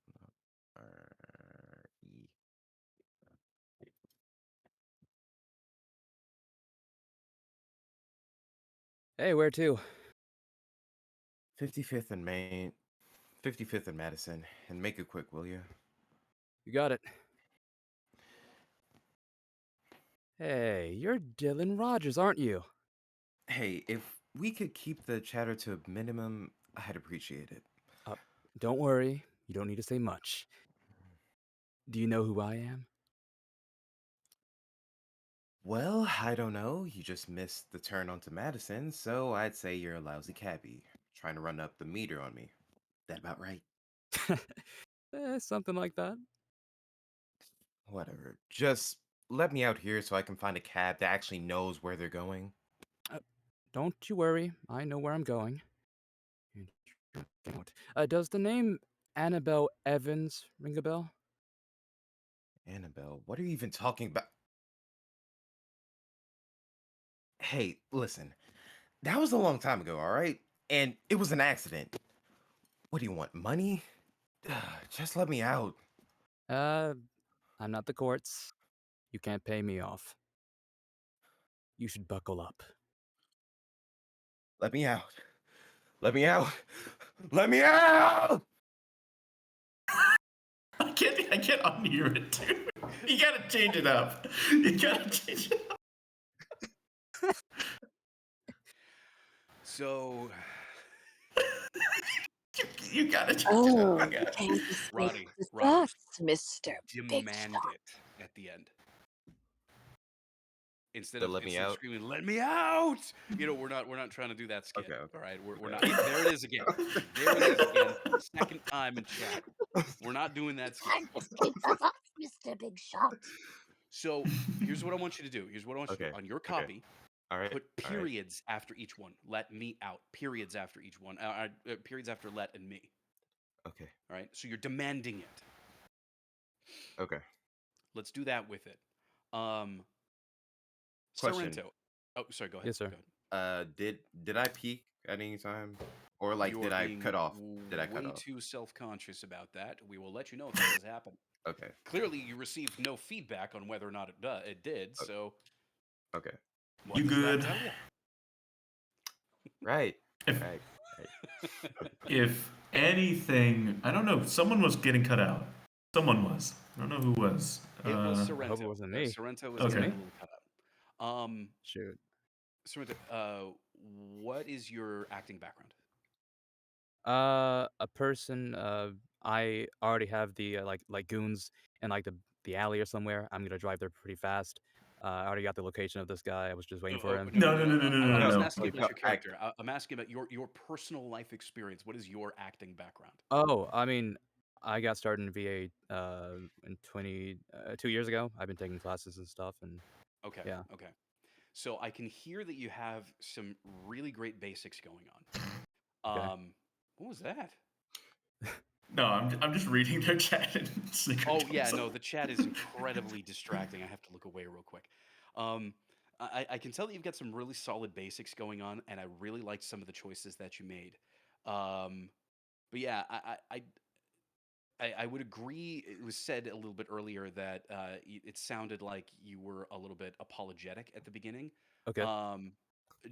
Speaker 11: Hold up. R-E.
Speaker 10: Hey, where to?
Speaker 11: 55th and Main. 55th and Madison. And make it quick, will you?
Speaker 10: You got it. Hey, you're Dylan Rogers, aren't you?
Speaker 11: Hey, if we could keep the chatter to a minimum, I'd appreciate it.
Speaker 10: Don't worry. You don't need to say much. Do you know who I am?
Speaker 11: Well, I don't know. You just missed the turn onto Madison, so I'd say you're a lousy cabbie, trying to run up the meter on me. That about right?
Speaker 10: Something like that.
Speaker 11: Whatever. Just let me out here so I can find a cab that actually knows where they're going.
Speaker 10: Don't you worry. I know where I'm going. Does the name Annabelle Evans ring a bell?
Speaker 11: Annabelle, what are you even talking about? Hey, listen. That was a long time ago, all right? And it was an accident. What do you want, money? Just let me out.
Speaker 10: I'm not the courts. You can't pay me off. You should buckle up.
Speaker 11: Let me out. Let me out. Let me out!
Speaker 17: I can't unhear it, dude. You gotta change it up. You gotta change it up.
Speaker 1: So
Speaker 17: you gotta change
Speaker 9: Oh,
Speaker 17: it
Speaker 9: you
Speaker 17: up.
Speaker 9: can't just make
Speaker 1: Roddy,
Speaker 9: this
Speaker 1: Roddy,
Speaker 9: up, Mr. Big
Speaker 1: demand
Speaker 9: Shot.
Speaker 1: it at the end. Instead
Speaker 11: To
Speaker 1: of
Speaker 11: let me
Speaker 1: instead of
Speaker 11: out?
Speaker 1: screaming, "Let me out!" We're not trying to do that skit.
Speaker 11: Okay.
Speaker 1: All right, we're
Speaker 11: Okay.
Speaker 1: not. There it is again. There it is again. Second time in chat. We're not doing that skit.
Speaker 9: Can't just keep us up, Mr. Big Shot.
Speaker 1: So here's what I want you to do. Here's what I want you to
Speaker 11: Okay.
Speaker 1: do. On your
Speaker 11: Okay.
Speaker 1: copy,
Speaker 11: All right.
Speaker 1: put
Speaker 11: All right.
Speaker 1: periods after each one. Let me out. Periods after each one. Periods after let and me.
Speaker 11: Okay.
Speaker 1: All right. So you're demanding it.
Speaker 11: Okay.
Speaker 1: Let's do that with it.
Speaker 11: Question.
Speaker 1: Sorrento. Oh, sorry. Go ahead.
Speaker 10: Yes, sir.
Speaker 1: Go ahead.
Speaker 11: Did I peak at any time? Or like
Speaker 1: You
Speaker 11: did
Speaker 1: are
Speaker 11: I
Speaker 1: being
Speaker 11: cut off? Did I cut
Speaker 1: way
Speaker 11: off?
Speaker 1: too self-conscious about that. We will let you know if that has happened.
Speaker 11: Okay.
Speaker 1: Clearly, you received no feedback on whether or not it did. So,
Speaker 11: Okay.
Speaker 1: what
Speaker 17: You
Speaker 1: does that
Speaker 17: good?
Speaker 1: tell you?
Speaker 11: Right.
Speaker 17: If-
Speaker 11: Right.
Speaker 17: If anything, I don't know. Someone was getting cut out. Someone was. I don't know who was.
Speaker 1: It was
Speaker 10: I
Speaker 1: Sorrento.
Speaker 10: hope it wasn't me.
Speaker 1: Sorrento was
Speaker 17: Okay.
Speaker 1: getting a little cut out.
Speaker 10: Shoot.
Speaker 1: Sorrento, what is your acting background?
Speaker 10: A person. I already have the like goons in like the alley or somewhere. I'm gonna drive there pretty fast. I already got the location of this guy. I was just waiting for him.
Speaker 17: No.
Speaker 1: I wasn't asking
Speaker 11: Like,
Speaker 1: about your
Speaker 11: act-
Speaker 1: character. I'm asking about your personal life experience. What is your acting background?
Speaker 10: Oh, I mean, I got started in VA in 2 years ago. I've been taking classes and stuff, and
Speaker 1: Okay.
Speaker 10: yeah.
Speaker 1: Okay. So I can hear that you have some really great basics going on.
Speaker 10: Okay.
Speaker 1: What was that?
Speaker 17: No, I'm just reading their chat. And
Speaker 1: Oh yeah, no, the chat is incredibly distracting. I have to look away real quick. I can tell that you've got some really solid basics going on, and I really liked some of the choices that you made. But yeah, I would agree. It was said a little bit earlier that it sounded like you were a little bit apologetic at the beginning.
Speaker 10: Okay.
Speaker 1: Um,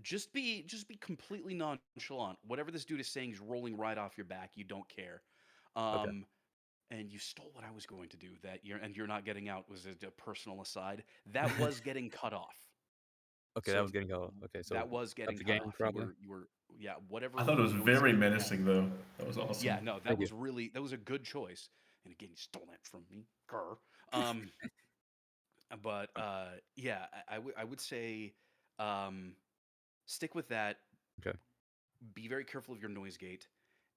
Speaker 1: just be completely nonchalant. Whatever this dude is saying is rolling right off your back. You don't care.
Speaker 10: Okay.
Speaker 1: And you stole what I was going to do. You're not getting out was a personal aside. That was getting cut off.
Speaker 10: Okay, that
Speaker 1: So
Speaker 10: was getting go. Okay, so
Speaker 1: that was
Speaker 10: up
Speaker 1: getting
Speaker 10: the
Speaker 1: cut
Speaker 10: game
Speaker 1: off.
Speaker 10: probably.
Speaker 1: You were yeah. Whatever
Speaker 17: I thought it was
Speaker 1: noise
Speaker 17: very
Speaker 1: gate you had.
Speaker 17: menacing, though. That was
Speaker 1: Yeah,
Speaker 17: awesome.
Speaker 1: no, that
Speaker 10: Thank you.
Speaker 1: was really that was a good choice. And again, you stole that from me. Grr. Um, but yeah, I would say um, stick with that.
Speaker 10: Okay.
Speaker 1: Be very careful of your noise gate,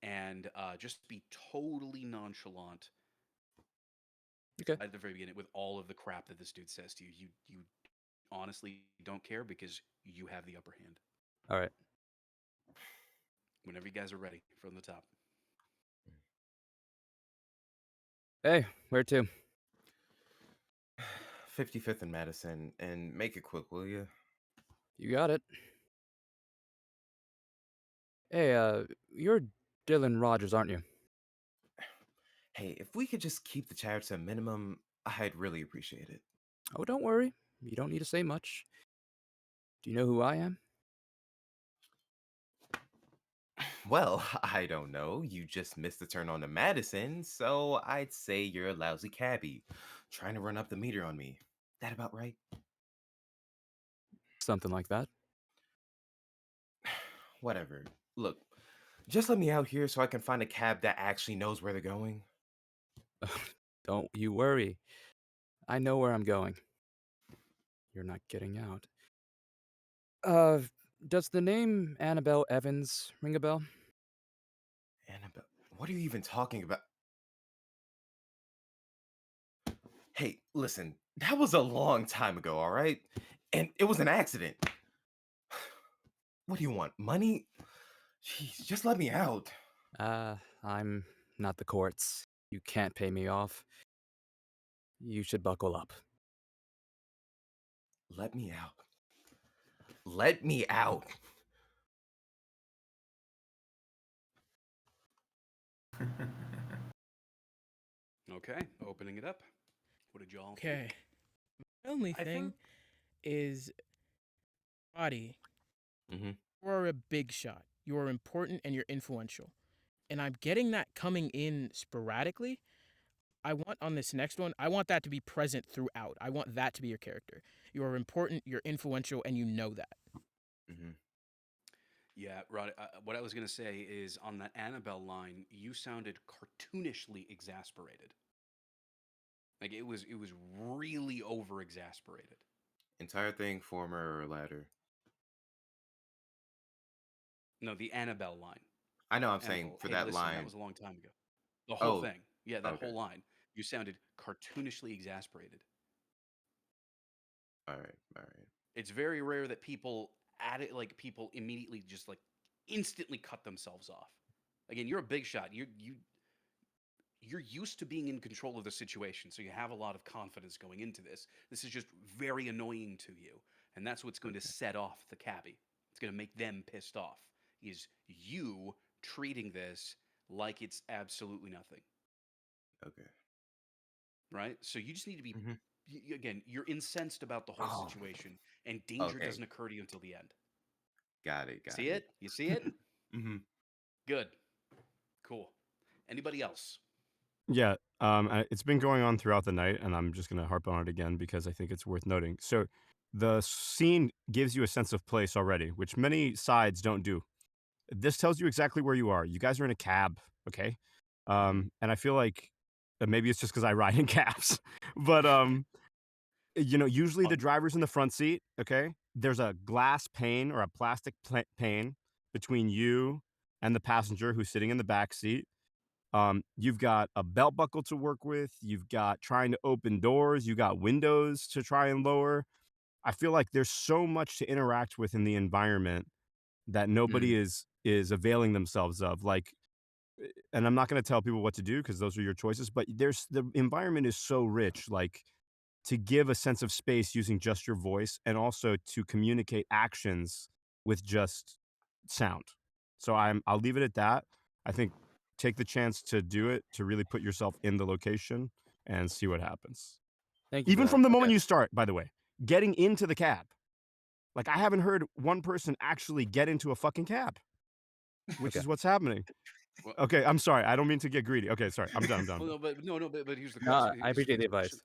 Speaker 1: and just be totally nonchalant
Speaker 10: Okay.
Speaker 1: at the very beginning with all of the crap that this dude says to you. You honestly don't care because you have the upper hand.
Speaker 10: All right.
Speaker 1: Whenever you guys are ready, from the top.
Speaker 10: Hey, where to?
Speaker 11: 55th and Madison, and make it quick, will you?
Speaker 10: You got it. Hey, you're Dylan Rogers, aren't you?
Speaker 11: Hey, if we could just keep the chatter to a minimum, I'd really appreciate it.
Speaker 10: Oh, don't worry. You don't need to say much. Do you know who I am?
Speaker 11: Well, I don't know. You just missed the turn on to Madison, so I'd say you're a lousy cabbie, trying to run up the meter on me. That about right?
Speaker 10: Something like that.
Speaker 11: Whatever. Look, just let me out here so I can find a cab that actually knows where they're going.
Speaker 10: Don't you worry. I know where I'm going. You're not getting out. Does the name Annabelle Evans ring a bell?
Speaker 11: Annabelle, what are you even talking about? Hey, listen, that was a long time ago, all right? And it was an accident. What do you want? Money? Jeez, just let me out.
Speaker 10: I'm not the courts. You can't pay me off. You should buckle up.
Speaker 11: Let me out. Let me out.
Speaker 1: Okay, opening it up. What did y'all
Speaker 5: Okay.
Speaker 1: think?
Speaker 5: The only
Speaker 19: I
Speaker 5: thing
Speaker 19: think
Speaker 5: is, Roddy,
Speaker 11: Mm-hmm.
Speaker 5: you're a big shot. You're important and you're influential. And I'm getting that coming in sporadically. I want on this next one, I want that to be present throughout. I want that to be your character. You're important, you're influential, and you know that.
Speaker 11: Mm-hmm.
Speaker 1: Yeah, Rod. What I was gonna say is on that Annabelle line, you sounded cartoonishly exasperated. Like it was really over exasperated.
Speaker 11: Entire thing, former or latter.
Speaker 1: No, the Annabelle line.
Speaker 11: I know I'm saying
Speaker 1: Annabelle,
Speaker 11: for
Speaker 1: hey,
Speaker 11: that
Speaker 1: listen, that
Speaker 11: line.
Speaker 1: was a long time ago. The whole
Speaker 11: Oh,
Speaker 1: thing. Yeah, that
Speaker 11: okay.
Speaker 1: whole line. You sounded cartoonishly exasperated.
Speaker 11: All right, all right.
Speaker 1: It's very rare that people add it like people immediately just like instantly cut themselves off. Again, you're a big shot. You're used to being in control of the situation, so you have a lot of confidence going into this. This is just very annoying to you, and that's what's going to set off the cabbie. It's going to make them pissed off. Is you treating this like it's absolutely nothing,
Speaker 11: Okay.
Speaker 1: right? So you just need to be
Speaker 11: Mm-hmm.
Speaker 1: again. You're incensed about the whole
Speaker 11: Oh,
Speaker 1: situation, and danger
Speaker 11: okay.
Speaker 1: doesn't occur to you until the end.
Speaker 11: Got it, got
Speaker 1: See
Speaker 11: it.
Speaker 1: it? You see it?
Speaker 11: Mm-hmm.
Speaker 1: Good. Cool. Anybody else?
Speaker 18: Yeah, it's been going on throughout the night, and I'm just gonna harp on it again because I think it's worth noting. So, the scene gives you a sense of place already, which many sides don't do. This tells you exactly where you are. You guys are in a cab, okay? And I feel like maybe it's just because I ride in cabs, but usually the driver's in the front seat, okay? There's a glass pane or a plastic pane between you and the passenger who's sitting in the back seat. You've got a belt buckle to work with. You've got trying to open doors. You got windows to try and lower. I feel like there's so much to interact with in the environment that nobody is availing themselves of. Like, and I'm not going to tell people what to do because those are your choices. But the environment is so rich. Like to give a sense of space using just your voice, and also to communicate actions with just sound. So I'll leave it at that. I think take the chance to do it, to really put yourself in the location and see what happens.
Speaker 10: Thank you for
Speaker 18: Even
Speaker 10: that.
Speaker 18: from the moment
Speaker 10: Okay.
Speaker 18: you start, by the way, getting into the cab. Like, I haven't heard one person actually get into a fucking cab, which
Speaker 10: Okay.
Speaker 18: is what's happening.
Speaker 1: Well,
Speaker 18: Okay, I'm sorry. I don't mean to get greedy. Okay, sorry. I'm done. I'm done. I'm
Speaker 1: well,
Speaker 18: done.
Speaker 1: but here's the
Speaker 10: No,
Speaker 1: question.
Speaker 10: I appreciate the advice.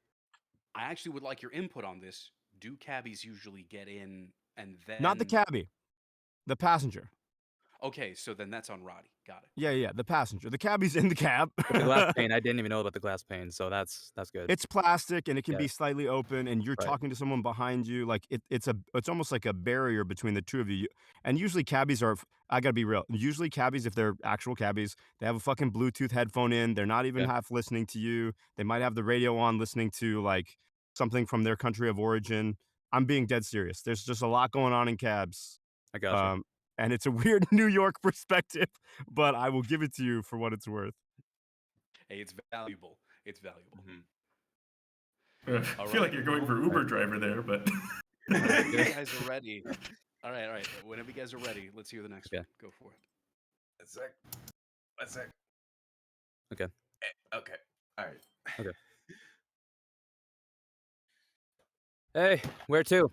Speaker 1: I actually would like your input on this. Do cabbies usually get in and
Speaker 18: Not the
Speaker 1: then?
Speaker 18: cabbie, the passenger.
Speaker 1: Okay, so then that's on Roddy. Got it.
Speaker 18: Yeah, the passenger. The cabbie's in the cab.
Speaker 10: But the glass pane, I didn't even know about the glass pane, so that's good.
Speaker 18: It's plastic and it can
Speaker 10: Yeah.
Speaker 18: be slightly open, and you're
Speaker 10: Right.
Speaker 18: talking to someone behind you. Like it's almost like a barrier between the two of you. And usually cabbies are. I gotta be real. Usually cabbies, if they're actual cabbies, they have a fucking Bluetooth headphone in. They're not even
Speaker 10: Yeah.
Speaker 18: half listening to you. They might have the radio on, listening to like something from their country of origin. I'm being dead serious. There's just a lot going on in cabs.
Speaker 10: I got you.
Speaker 18: And it's a weird New York perspective, but I will give it to you for what it's worth.
Speaker 1: Hey, it's valuable. It's valuable.
Speaker 17: I feel like you're going for Uber driver there, but
Speaker 1: Whenever you guys are ready. All right. Whenever you guys are ready, let's hear the next one. Go for it.
Speaker 11: A sec.
Speaker 10: Okay.
Speaker 11: Okay. All right.
Speaker 10: Okay. Hey, where to?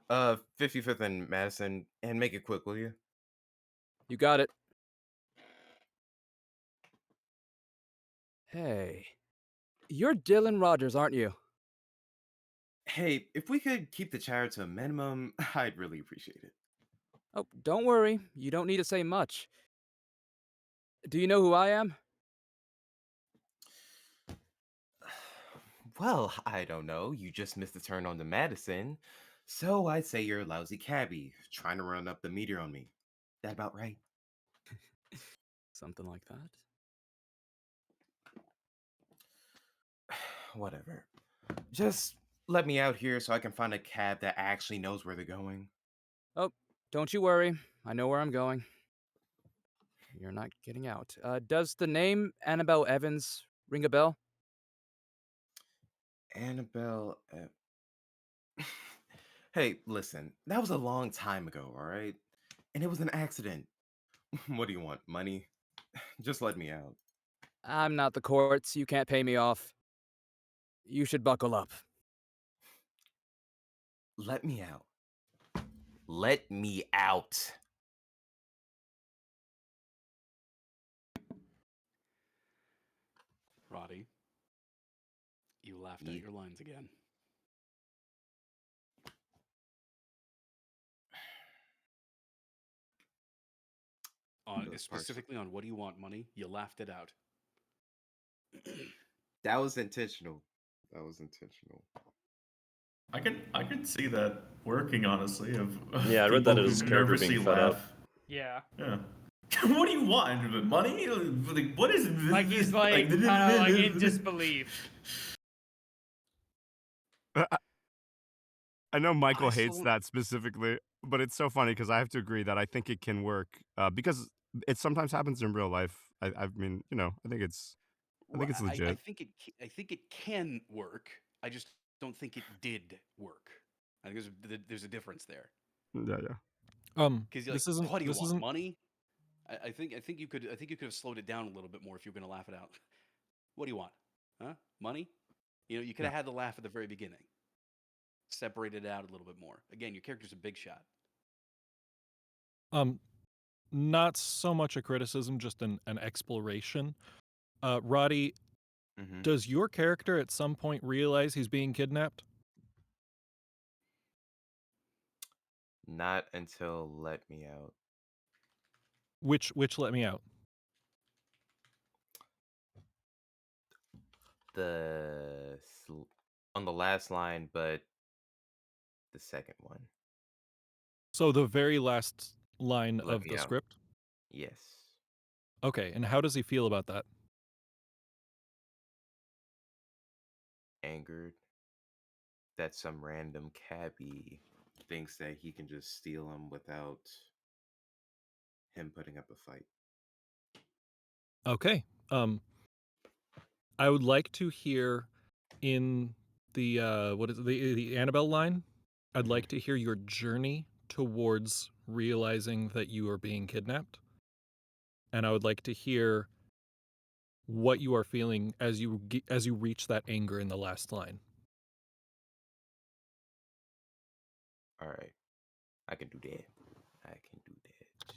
Speaker 11: 55th and Madison, and make it quick, will you?
Speaker 10: You got it. Hey, you're Dylan Rogers, aren't you?
Speaker 11: Hey, if we could keep the chatter to a minimum, I'd really appreciate it.
Speaker 10: Oh, don't worry. You don't need to say much. Do you know who I am?
Speaker 11: Well, I don't know. You just missed the turn on to Madison, so I'd say you're a lousy cabbie trying to run up the meter on me. That about right?
Speaker 10: Something like that.
Speaker 11: Whatever. Just let me out here so I can find a cab that actually knows where they're going.
Speaker 10: Oh, don't you worry. I know where I'm going. You're not getting out. Does the name Annabelle Evans ring a bell?
Speaker 11: Annabelle. Hey, listen, that was a long time ago, all right? And it was an accident. What do you want? Money? Just let me out.
Speaker 10: I'm not the courts. You can't pay me off. You should buckle up.
Speaker 11: Let me out. Let me out.
Speaker 1: Roddy, you laughed at your lines again. Specifically on what do you want, money? You laughed it out.
Speaker 11: That was intentional.
Speaker 17: I can see that working, honestly. Of
Speaker 14: Yeah, I read that
Speaker 17: people
Speaker 14: as
Speaker 17: who
Speaker 14: character
Speaker 17: nervously
Speaker 14: being fed up.
Speaker 17: laugh.
Speaker 19: Yeah.
Speaker 17: Yeah. What do you want? Money? Like, what is
Speaker 19: Like he's like kind of like in disbelief.
Speaker 18: I know Michael
Speaker 1: I
Speaker 18: hates
Speaker 1: still-
Speaker 18: that specifically, but it's so funny because I have to agree that I think it can work because it sometimes happens in real life. I mean, I think it's legit.
Speaker 1: I think it can work. I just don't think it did work. I think there's a difference there.
Speaker 18: Yeah.
Speaker 1: Because
Speaker 3: This isn't.
Speaker 1: what do you
Speaker 3: This
Speaker 1: want?
Speaker 3: isn't.
Speaker 1: Money? I think you could have slowed it down a little bit more if you were going to laugh it out. What do you want? Huh? Money? You could have had the laugh at the very beginning. Separated it out a little bit more. Again, your character's a big shot.
Speaker 3: Not so much a criticism, just an exploration. Roddy, does your character at some point realize he's being kidnapped?
Speaker 11: Not until let me out.
Speaker 3: Which let me out?
Speaker 11: On the last line, but the second one.
Speaker 3: So the very last line
Speaker 11: Let
Speaker 3: of
Speaker 11: me
Speaker 3: the
Speaker 11: out.
Speaker 3: script?
Speaker 11: Yes.
Speaker 3: Okay, and how does he feel about that?
Speaker 11: Angered that some random cabbie thinks that he can just steal him without him putting up a fight.
Speaker 3: Okay. I would like to hear in the what is it, the Annabelle line? I'd like to hear your journey towards realizing that you are being kidnapped. and I would like to hear what you are feeling as you reach that anger in the last line.
Speaker 11: All right. I can do that. I can do that.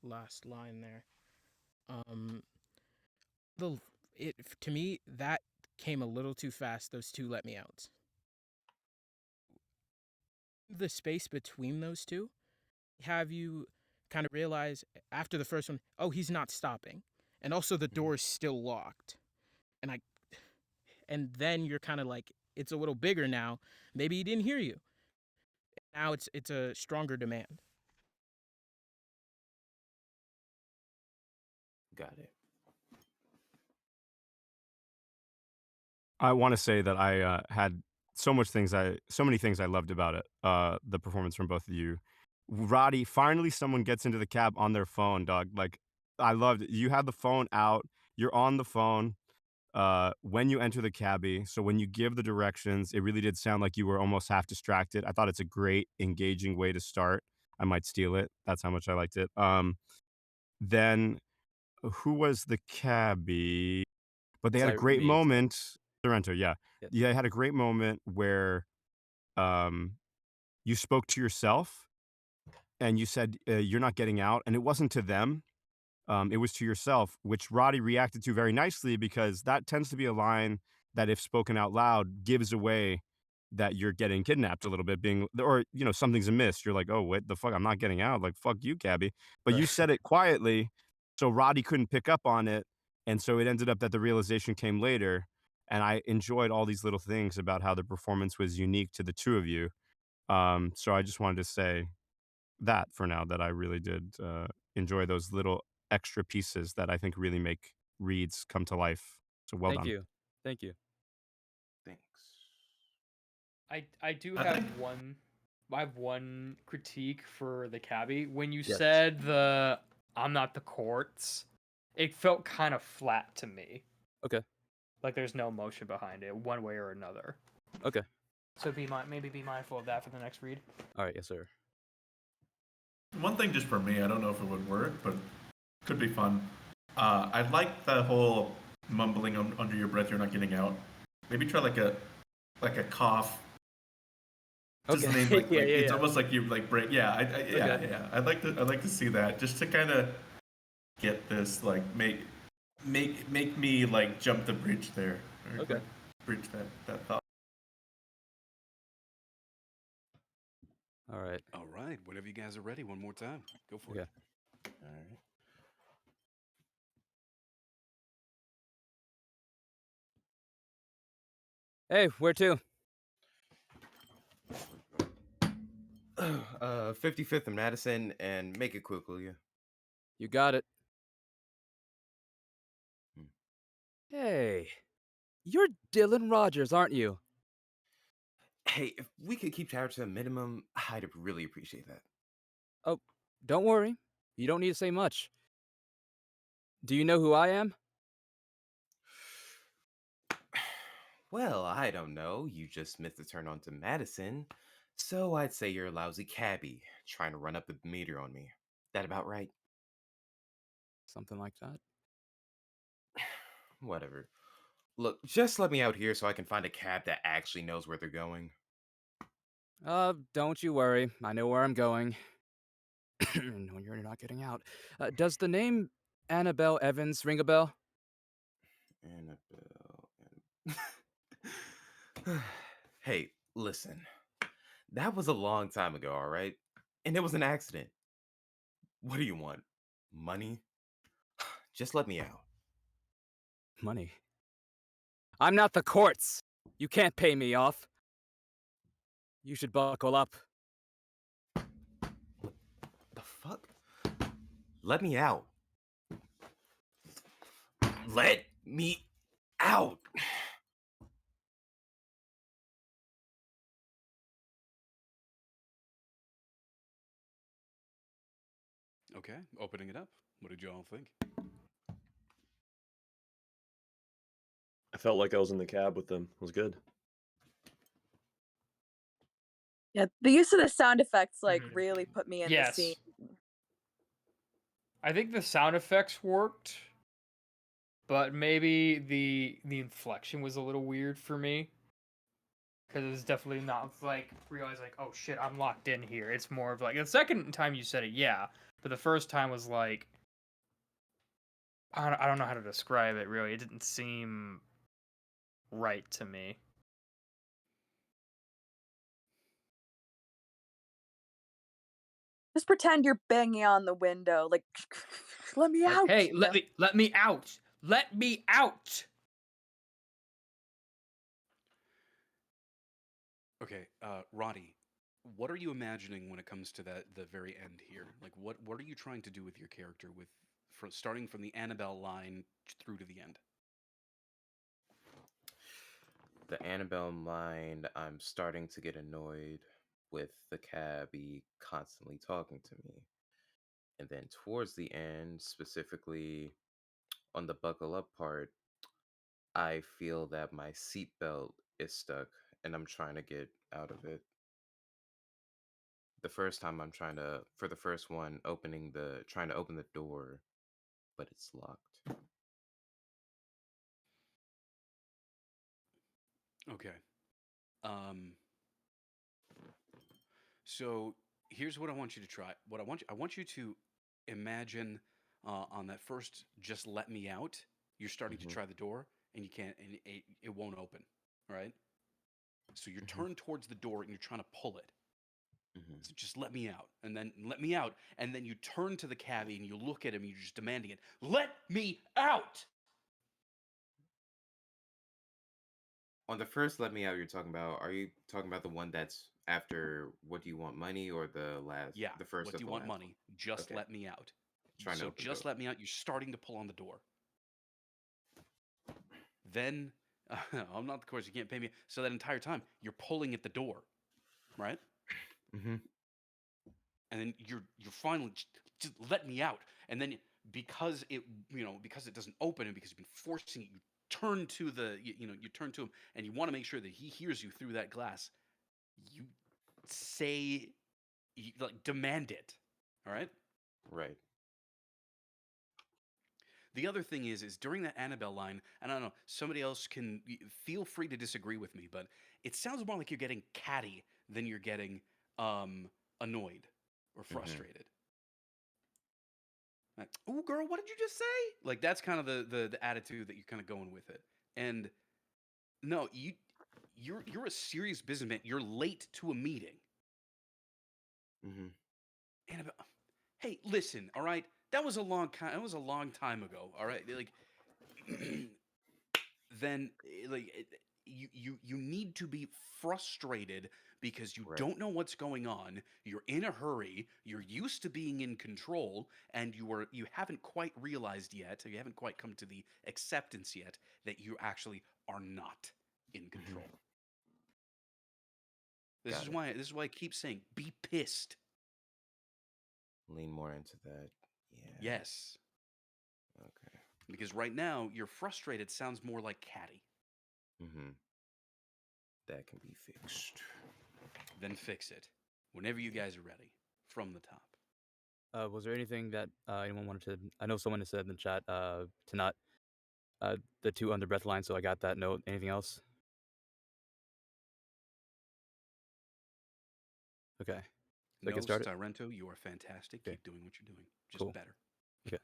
Speaker 5: Last line there. The it to me that came a little too fast. Those two let me out. The space between those two, have you kind of realize after the first one, oh, he's not stopping, and also the door's still locked, and then you're kind of like, it's a little bigger now. Maybe he didn't hear you. Now it's a stronger demand.
Speaker 11: Got it.
Speaker 18: I want to say that I had so many things I loved about it. The performance from both of you. Roddy, finally someone gets into the cab on their phone, dog. Like, I loved it. You had the phone out. You're on the phone when you enter the cabbie. So when you give the directions, it really did sound like you were almost half distracted. I thought it's a great, engaging way to start. I might steal it. That's how much I liked it. Then who was the cabbie? But they had a great
Speaker 10: Me.
Speaker 18: moment. Sorrento, yeah.
Speaker 10: Yep.
Speaker 18: Yeah, they had a great moment where you spoke to yourself and you said you're not getting out, and it wasn't to them. It was to yourself, which Roddy reacted to very nicely, because that tends to be a line that, if spoken out loud, gives away that you're getting kidnapped a little bit, or something's amiss. You're like, oh, what the fuck? I'm not getting out. Like, fuck you, cabbie. But you said it quietly, so Roddy couldn't pick up on it, and so it ended up that the realization came later. And I enjoyed all these little things about how the performance was unique to the two of you. So I just wanted to say that for now, that I really did enjoy those little extra pieces that I think really make reads come to life. So well
Speaker 10: Thank
Speaker 18: done.
Speaker 10: you. Thank you.
Speaker 11: Thanks.
Speaker 19: I do
Speaker 17: I
Speaker 19: have
Speaker 17: think-
Speaker 19: one critique for the cabbie. When you
Speaker 10: Yes.
Speaker 19: said I'm not the courts, it felt kind of flat to me.
Speaker 10: Okay.
Speaker 19: Like there's no emotion behind it, one way or another.
Speaker 10: Okay.
Speaker 19: So maybe be mindful of that for the next read.
Speaker 10: All right. Yes, sir.
Speaker 17: One thing just for me, I don't know if it would work, but could be fun. I like the whole mumbling under your breath. You're not getting out. Maybe try like a cough. Just
Speaker 10: Okay.
Speaker 17: name, like,
Speaker 10: Yeah,
Speaker 17: like,
Speaker 10: yeah,
Speaker 17: it's
Speaker 10: yeah.
Speaker 17: almost like you like break. Yeah,
Speaker 10: Okay.
Speaker 17: yeah. I'd like to see that, just to kind of get this, like, make me like jump the bridge there. Or,
Speaker 10: Okay.
Speaker 17: like, bridge that thought.
Speaker 10: All right.
Speaker 1: All right. Whenever you guys are ready, one more time. Go for
Speaker 10: Okay.
Speaker 1: it.
Speaker 11: All right.
Speaker 10: Hey, where to?
Speaker 11: 55th and Madison, and make it quick, will you?
Speaker 10: You got it.
Speaker 11: Hmm.
Speaker 10: Hey, you're Dylan Rogers, aren't you?
Speaker 11: Hey, if we could keep tabs to a minimum, I'd really appreciate that.
Speaker 10: Oh, don't worry. You don't need to say much. Do you know who I am?
Speaker 11: Well, I don't know. You just missed the turn on to Madison, so I'd say you're a lousy cabbie trying to run up the meter on me. That about right?
Speaker 10: Something like that.
Speaker 11: Whatever. Look, just let me out here so I can find a cab that actually knows where they're going.
Speaker 10: Don't you worry. I know where I'm going. No, you're not getting out. Does the name Annabelle Evans ring a bell?
Speaker 11: Annabelle. Hey, listen. That was a long time ago, all right? And it was an accident. What do you want? Money? Just let me out.
Speaker 10: Money. I'm not the courts. You can't pay me off. You should buckle up.
Speaker 11: The fuck? Let me out. Let me out.
Speaker 1: Okay, opening it up. What did y'all think?
Speaker 14: I felt like I was in the cab with them. It was good.
Speaker 9: Yeah, the use of the sound effects like really put me in the
Speaker 19: Yes.
Speaker 9: scene.
Speaker 19: I think the sound effects worked, but maybe the inflection was a little weird for me because it was definitely not like realize like, oh shit, I'm locked in here. It's more of like the second time you said it, yeah, but the first time was like I don't know how to describe it really. It didn't seem right to me.
Speaker 9: Just pretend you're banging on the window, like, let me
Speaker 19: Like,
Speaker 9: out.
Speaker 19: hey,
Speaker 9: you know?
Speaker 19: let me out. Let me out.
Speaker 1: Okay, Roddy, what are you imagining when it comes to the very end here? Like, what are you trying to do with your character starting from the Annabelle line through to the end?
Speaker 11: The Annabelle line, I'm starting to get annoyed with the cabbie constantly talking to me. And then towards the end, specifically on the buckle up part, I feel that my seatbelt is stuck and I'm trying to get out of it. The first time for the first one, trying to open the door, but it's locked.
Speaker 1: Okay. Um, so here's what I want you to try. I want you to imagine on that first just let me out, you're starting to
Speaker 11: hmm
Speaker 1: try the door and you can't and it won't open, right? So you're
Speaker 11: hmm
Speaker 1: turned towards the door and you're trying to pull it.
Speaker 11: hmm
Speaker 1: So just let me out. And then let me out. And then you turn to the cabbie and you look at him and you're just demanding it. Let me out.
Speaker 11: On the first let me out are you talking about the one that's after what do you want money or
Speaker 1: Yeah.
Speaker 11: the first
Speaker 1: What do
Speaker 11: of
Speaker 1: you
Speaker 11: the
Speaker 1: want
Speaker 11: last one?
Speaker 1: money? Just
Speaker 11: Okay.
Speaker 1: let me out.
Speaker 11: Trying to
Speaker 1: So
Speaker 11: open the
Speaker 1: just
Speaker 11: door.
Speaker 1: let me out. You're starting to pull on the door. Then, I'm not, of course, you can't pay me. So that entire time, you're pulling at the door, right?
Speaker 11: hmm
Speaker 1: And then you're finally just let me out. And then because because it doesn't open and because you've been forcing it, you turn to you turn to him and you want to make sure that he hears you through that glass. You say, like, demand it. All right.
Speaker 11: Right.
Speaker 1: The other thing is during that Annabelle line, and I don't know, somebody else can feel free to disagree with me, but it sounds more like you're getting catty than you're getting annoyed or
Speaker 11: hmm
Speaker 1: frustrated. Like, "Ooh, girl, what did you just say?" Like that's kind of the attitude that you're kind of going with it. And no, you're a serious businessman. You're late to a meeting.
Speaker 11: hmm
Speaker 1: Annabelle, hey, listen, all right? That was a long time ago, all right? Like then you need to be frustrated because you
Speaker 11: Right.
Speaker 1: don't know what's going on, you're in a hurry, you're used to being in control, and you haven't quite realized yet, or you haven't quite come to the acceptance yet that you actually are not in
Speaker 11: hmm
Speaker 1: control.
Speaker 11: Got it.
Speaker 1: This is why I keep saying be pissed.
Speaker 11: Lean more into that. Yeah.
Speaker 1: Yes,
Speaker 11: Okay.
Speaker 1: because right now you're frustrated sounds more like catty.
Speaker 11: hmm That can be fixed.
Speaker 1: Then fix it whenever you guys are ready from the top.
Speaker 10: Was there anything that anyone wanted to? I know someone has said in the chat to not the two under breath lines, so I got that note. Anything else? Okay, so I
Speaker 1: No,
Speaker 10: get started.
Speaker 1: Styrento, you are fantastic.
Speaker 10: Okay,
Speaker 1: Keep doing what you're doing. Just
Speaker 10: cool.
Speaker 1: better.
Speaker 10: Okay.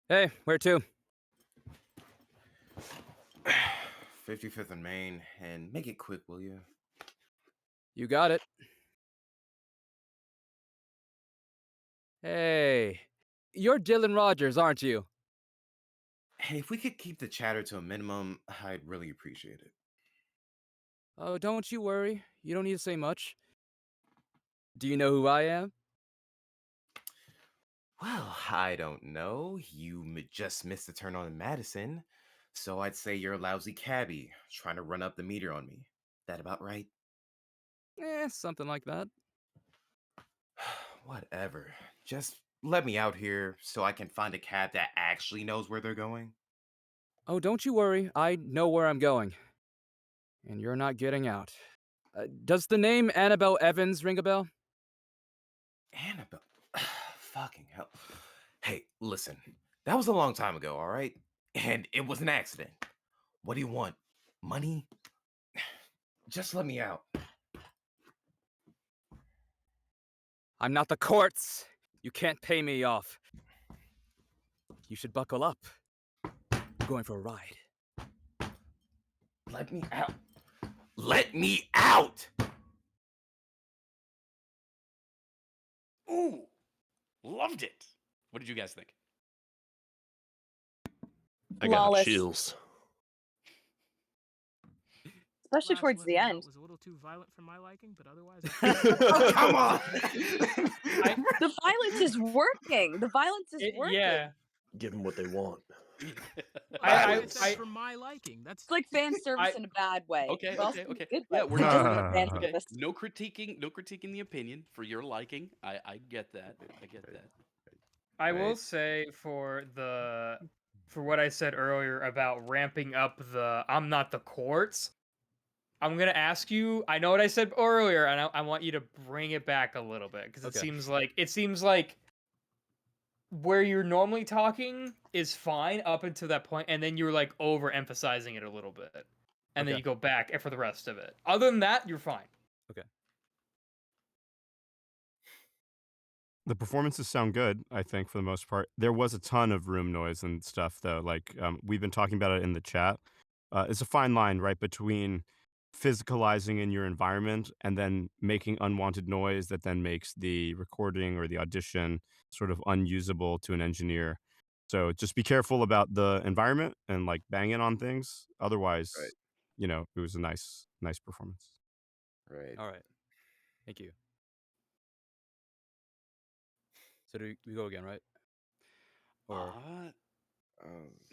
Speaker 10: Hey, where to?
Speaker 11: 55th and Main, and make it quick, will you?
Speaker 10: You got it. Hey, you're Dylan Rogers, aren't you?
Speaker 11: Hey, if we could keep the chatter to a minimum, I'd really appreciate it.
Speaker 10: Oh, don't you worry. You don't need to say much. Do you know who I am?
Speaker 11: Well, I don't know. You just missed the turn on Madison, so I'd say you're a lousy cabbie trying to run up the meter on me. That about right?
Speaker 10: Something like that.
Speaker 11: Whatever. Just let me out here so I can find a cab that actually knows where they're going.
Speaker 10: Oh, don't you worry. I know where I'm going. And you're not getting out. Does the name Annabelle Evans ring a bell?
Speaker 11: Annabelle. Fucking hell. Hey, listen. That was a long time ago, all right? And it was an accident. What do you want? Money? Just let me out.
Speaker 10: I'm not the courts. You can't pay me off. You should buckle up. I'm going for a ride.
Speaker 11: Let me out. Let me out!
Speaker 1: Ooh, loved it. What did you guys think?
Speaker 14: I got
Speaker 9: Flawless.
Speaker 14: chills.
Speaker 9: Especially towards the end.
Speaker 5: Was a little too violent for my liking, but otherwise.
Speaker 11: Oh, come on!
Speaker 9: The violence is working. The violence is working.
Speaker 19: Yeah.
Speaker 14: Give them what they want.
Speaker 5: That's for my liking. That's
Speaker 9: It's like fan service in a bad way.
Speaker 1: Okay,
Speaker 9: but also
Speaker 1: okay,
Speaker 9: in a
Speaker 1: okay.
Speaker 9: good
Speaker 1: Yeah,
Speaker 9: way.
Speaker 1: we're
Speaker 9: It doesn't
Speaker 1: not
Speaker 9: get fan
Speaker 1: okay.
Speaker 9: service.
Speaker 1: No critiquing the opinion for your liking. I get that. I get that.
Speaker 19: I will say for what I said earlier about ramping up the I'm not the courts, I'm gonna ask you. I know what I said earlier, and I want you to bring it back a little bit because
Speaker 10: Okay.
Speaker 19: it seems like where you're normally talking is fine up until that point, and then you're like overemphasizing it a little bit, and then
Speaker 10: Okay.
Speaker 19: you go back for the rest of it. Other than that, you're fine.
Speaker 10: Okay.
Speaker 18: The performances sound good, I think, for the most part. There was a ton of room noise and stuff, though. Like, we've been talking about it in the chat. It's a fine line, right, between physicalizing in your environment and then making unwanted noise that then makes the recording or the audition sort of unusable to an engineer. So just be careful about the environment and, like, banging on things. Otherwise,
Speaker 11: Right.
Speaker 18: it was a nice performance.
Speaker 11: Right.
Speaker 10: All right. Thank you. So do we go again, right? Or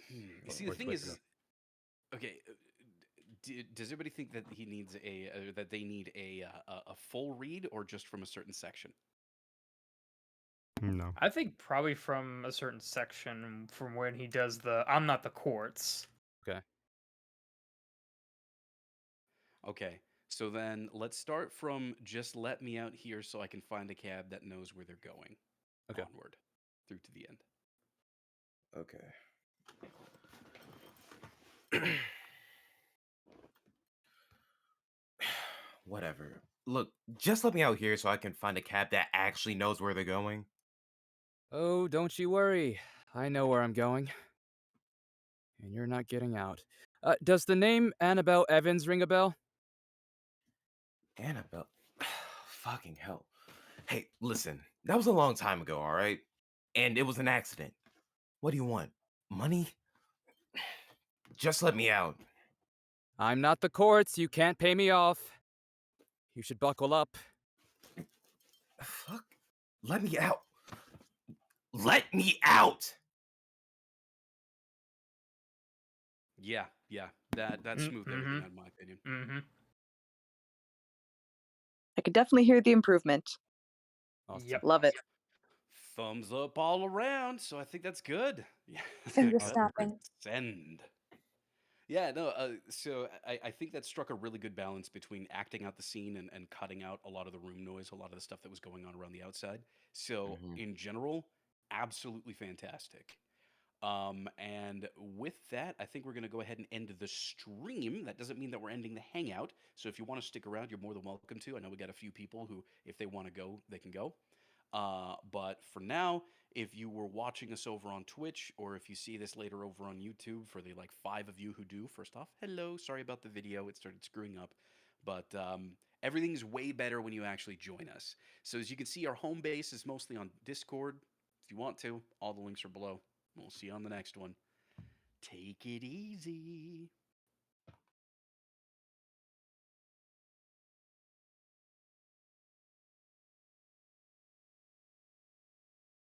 Speaker 1: You see,
Speaker 10: or
Speaker 1: the thing
Speaker 10: split
Speaker 1: is,
Speaker 10: it up?
Speaker 1: okay. Does everybody think that he needs that they need a full read or just from a certain section?
Speaker 18: No.
Speaker 19: I think probably from a certain section from when he does the I'm not the courts.
Speaker 10: Okay.
Speaker 1: Okay, so then let's start from just let me out here so I can find a cab that knows where they're going.
Speaker 10: Okay.
Speaker 1: Onward through to the end.
Speaker 11: Okay. Whatever. Look, just let me out here so I can find a cab that actually knows where they're going.
Speaker 10: Oh, don't you worry. I know where I'm going. And you're not getting out. Does the name Annabelle Evans ring a bell?
Speaker 11: Annabelle. Fucking hell. Hey, listen. That was a long time ago, all right? And it was an accident. What do you want? Money? Just let me out.
Speaker 10: I'm not the courts. You can't pay me off. You should buckle up.
Speaker 11: Fuck. Let me out. Let me out.
Speaker 1: Yeah, that smoothed everything out, in my opinion.
Speaker 19: Mm-hmm.
Speaker 9: I could definitely hear the improvement.
Speaker 10: Awesome.
Speaker 19: Yep.
Speaker 9: Love it.
Speaker 1: Thumbs up all around. So I think that's good. Yeah.
Speaker 9: Finger
Speaker 1: Click
Speaker 9: snapping.
Speaker 1: Send. Yeah, no. So I think that struck a really good balance between acting out the scene and cutting out a lot of the room noise, a lot of the stuff that was going on around the outside. So in general, absolutely fantastic. And with that, I think we're going to go ahead and end the stream. That doesn't mean that we're ending the hangout. So if you want to stick around, you're more than welcome to. I know we got a few people who, if they want to go, they can go. But for now, if you were watching us over on Twitch, or if you see this later over on YouTube, for the like 5 of you who do, first off, hello. Sorry about the video; it started screwing up. But everything's way better when you actually join us. So as you can see, our home base is mostly on Discord. If you want to, all the links are below. We'll see you on the next one. Take it easy.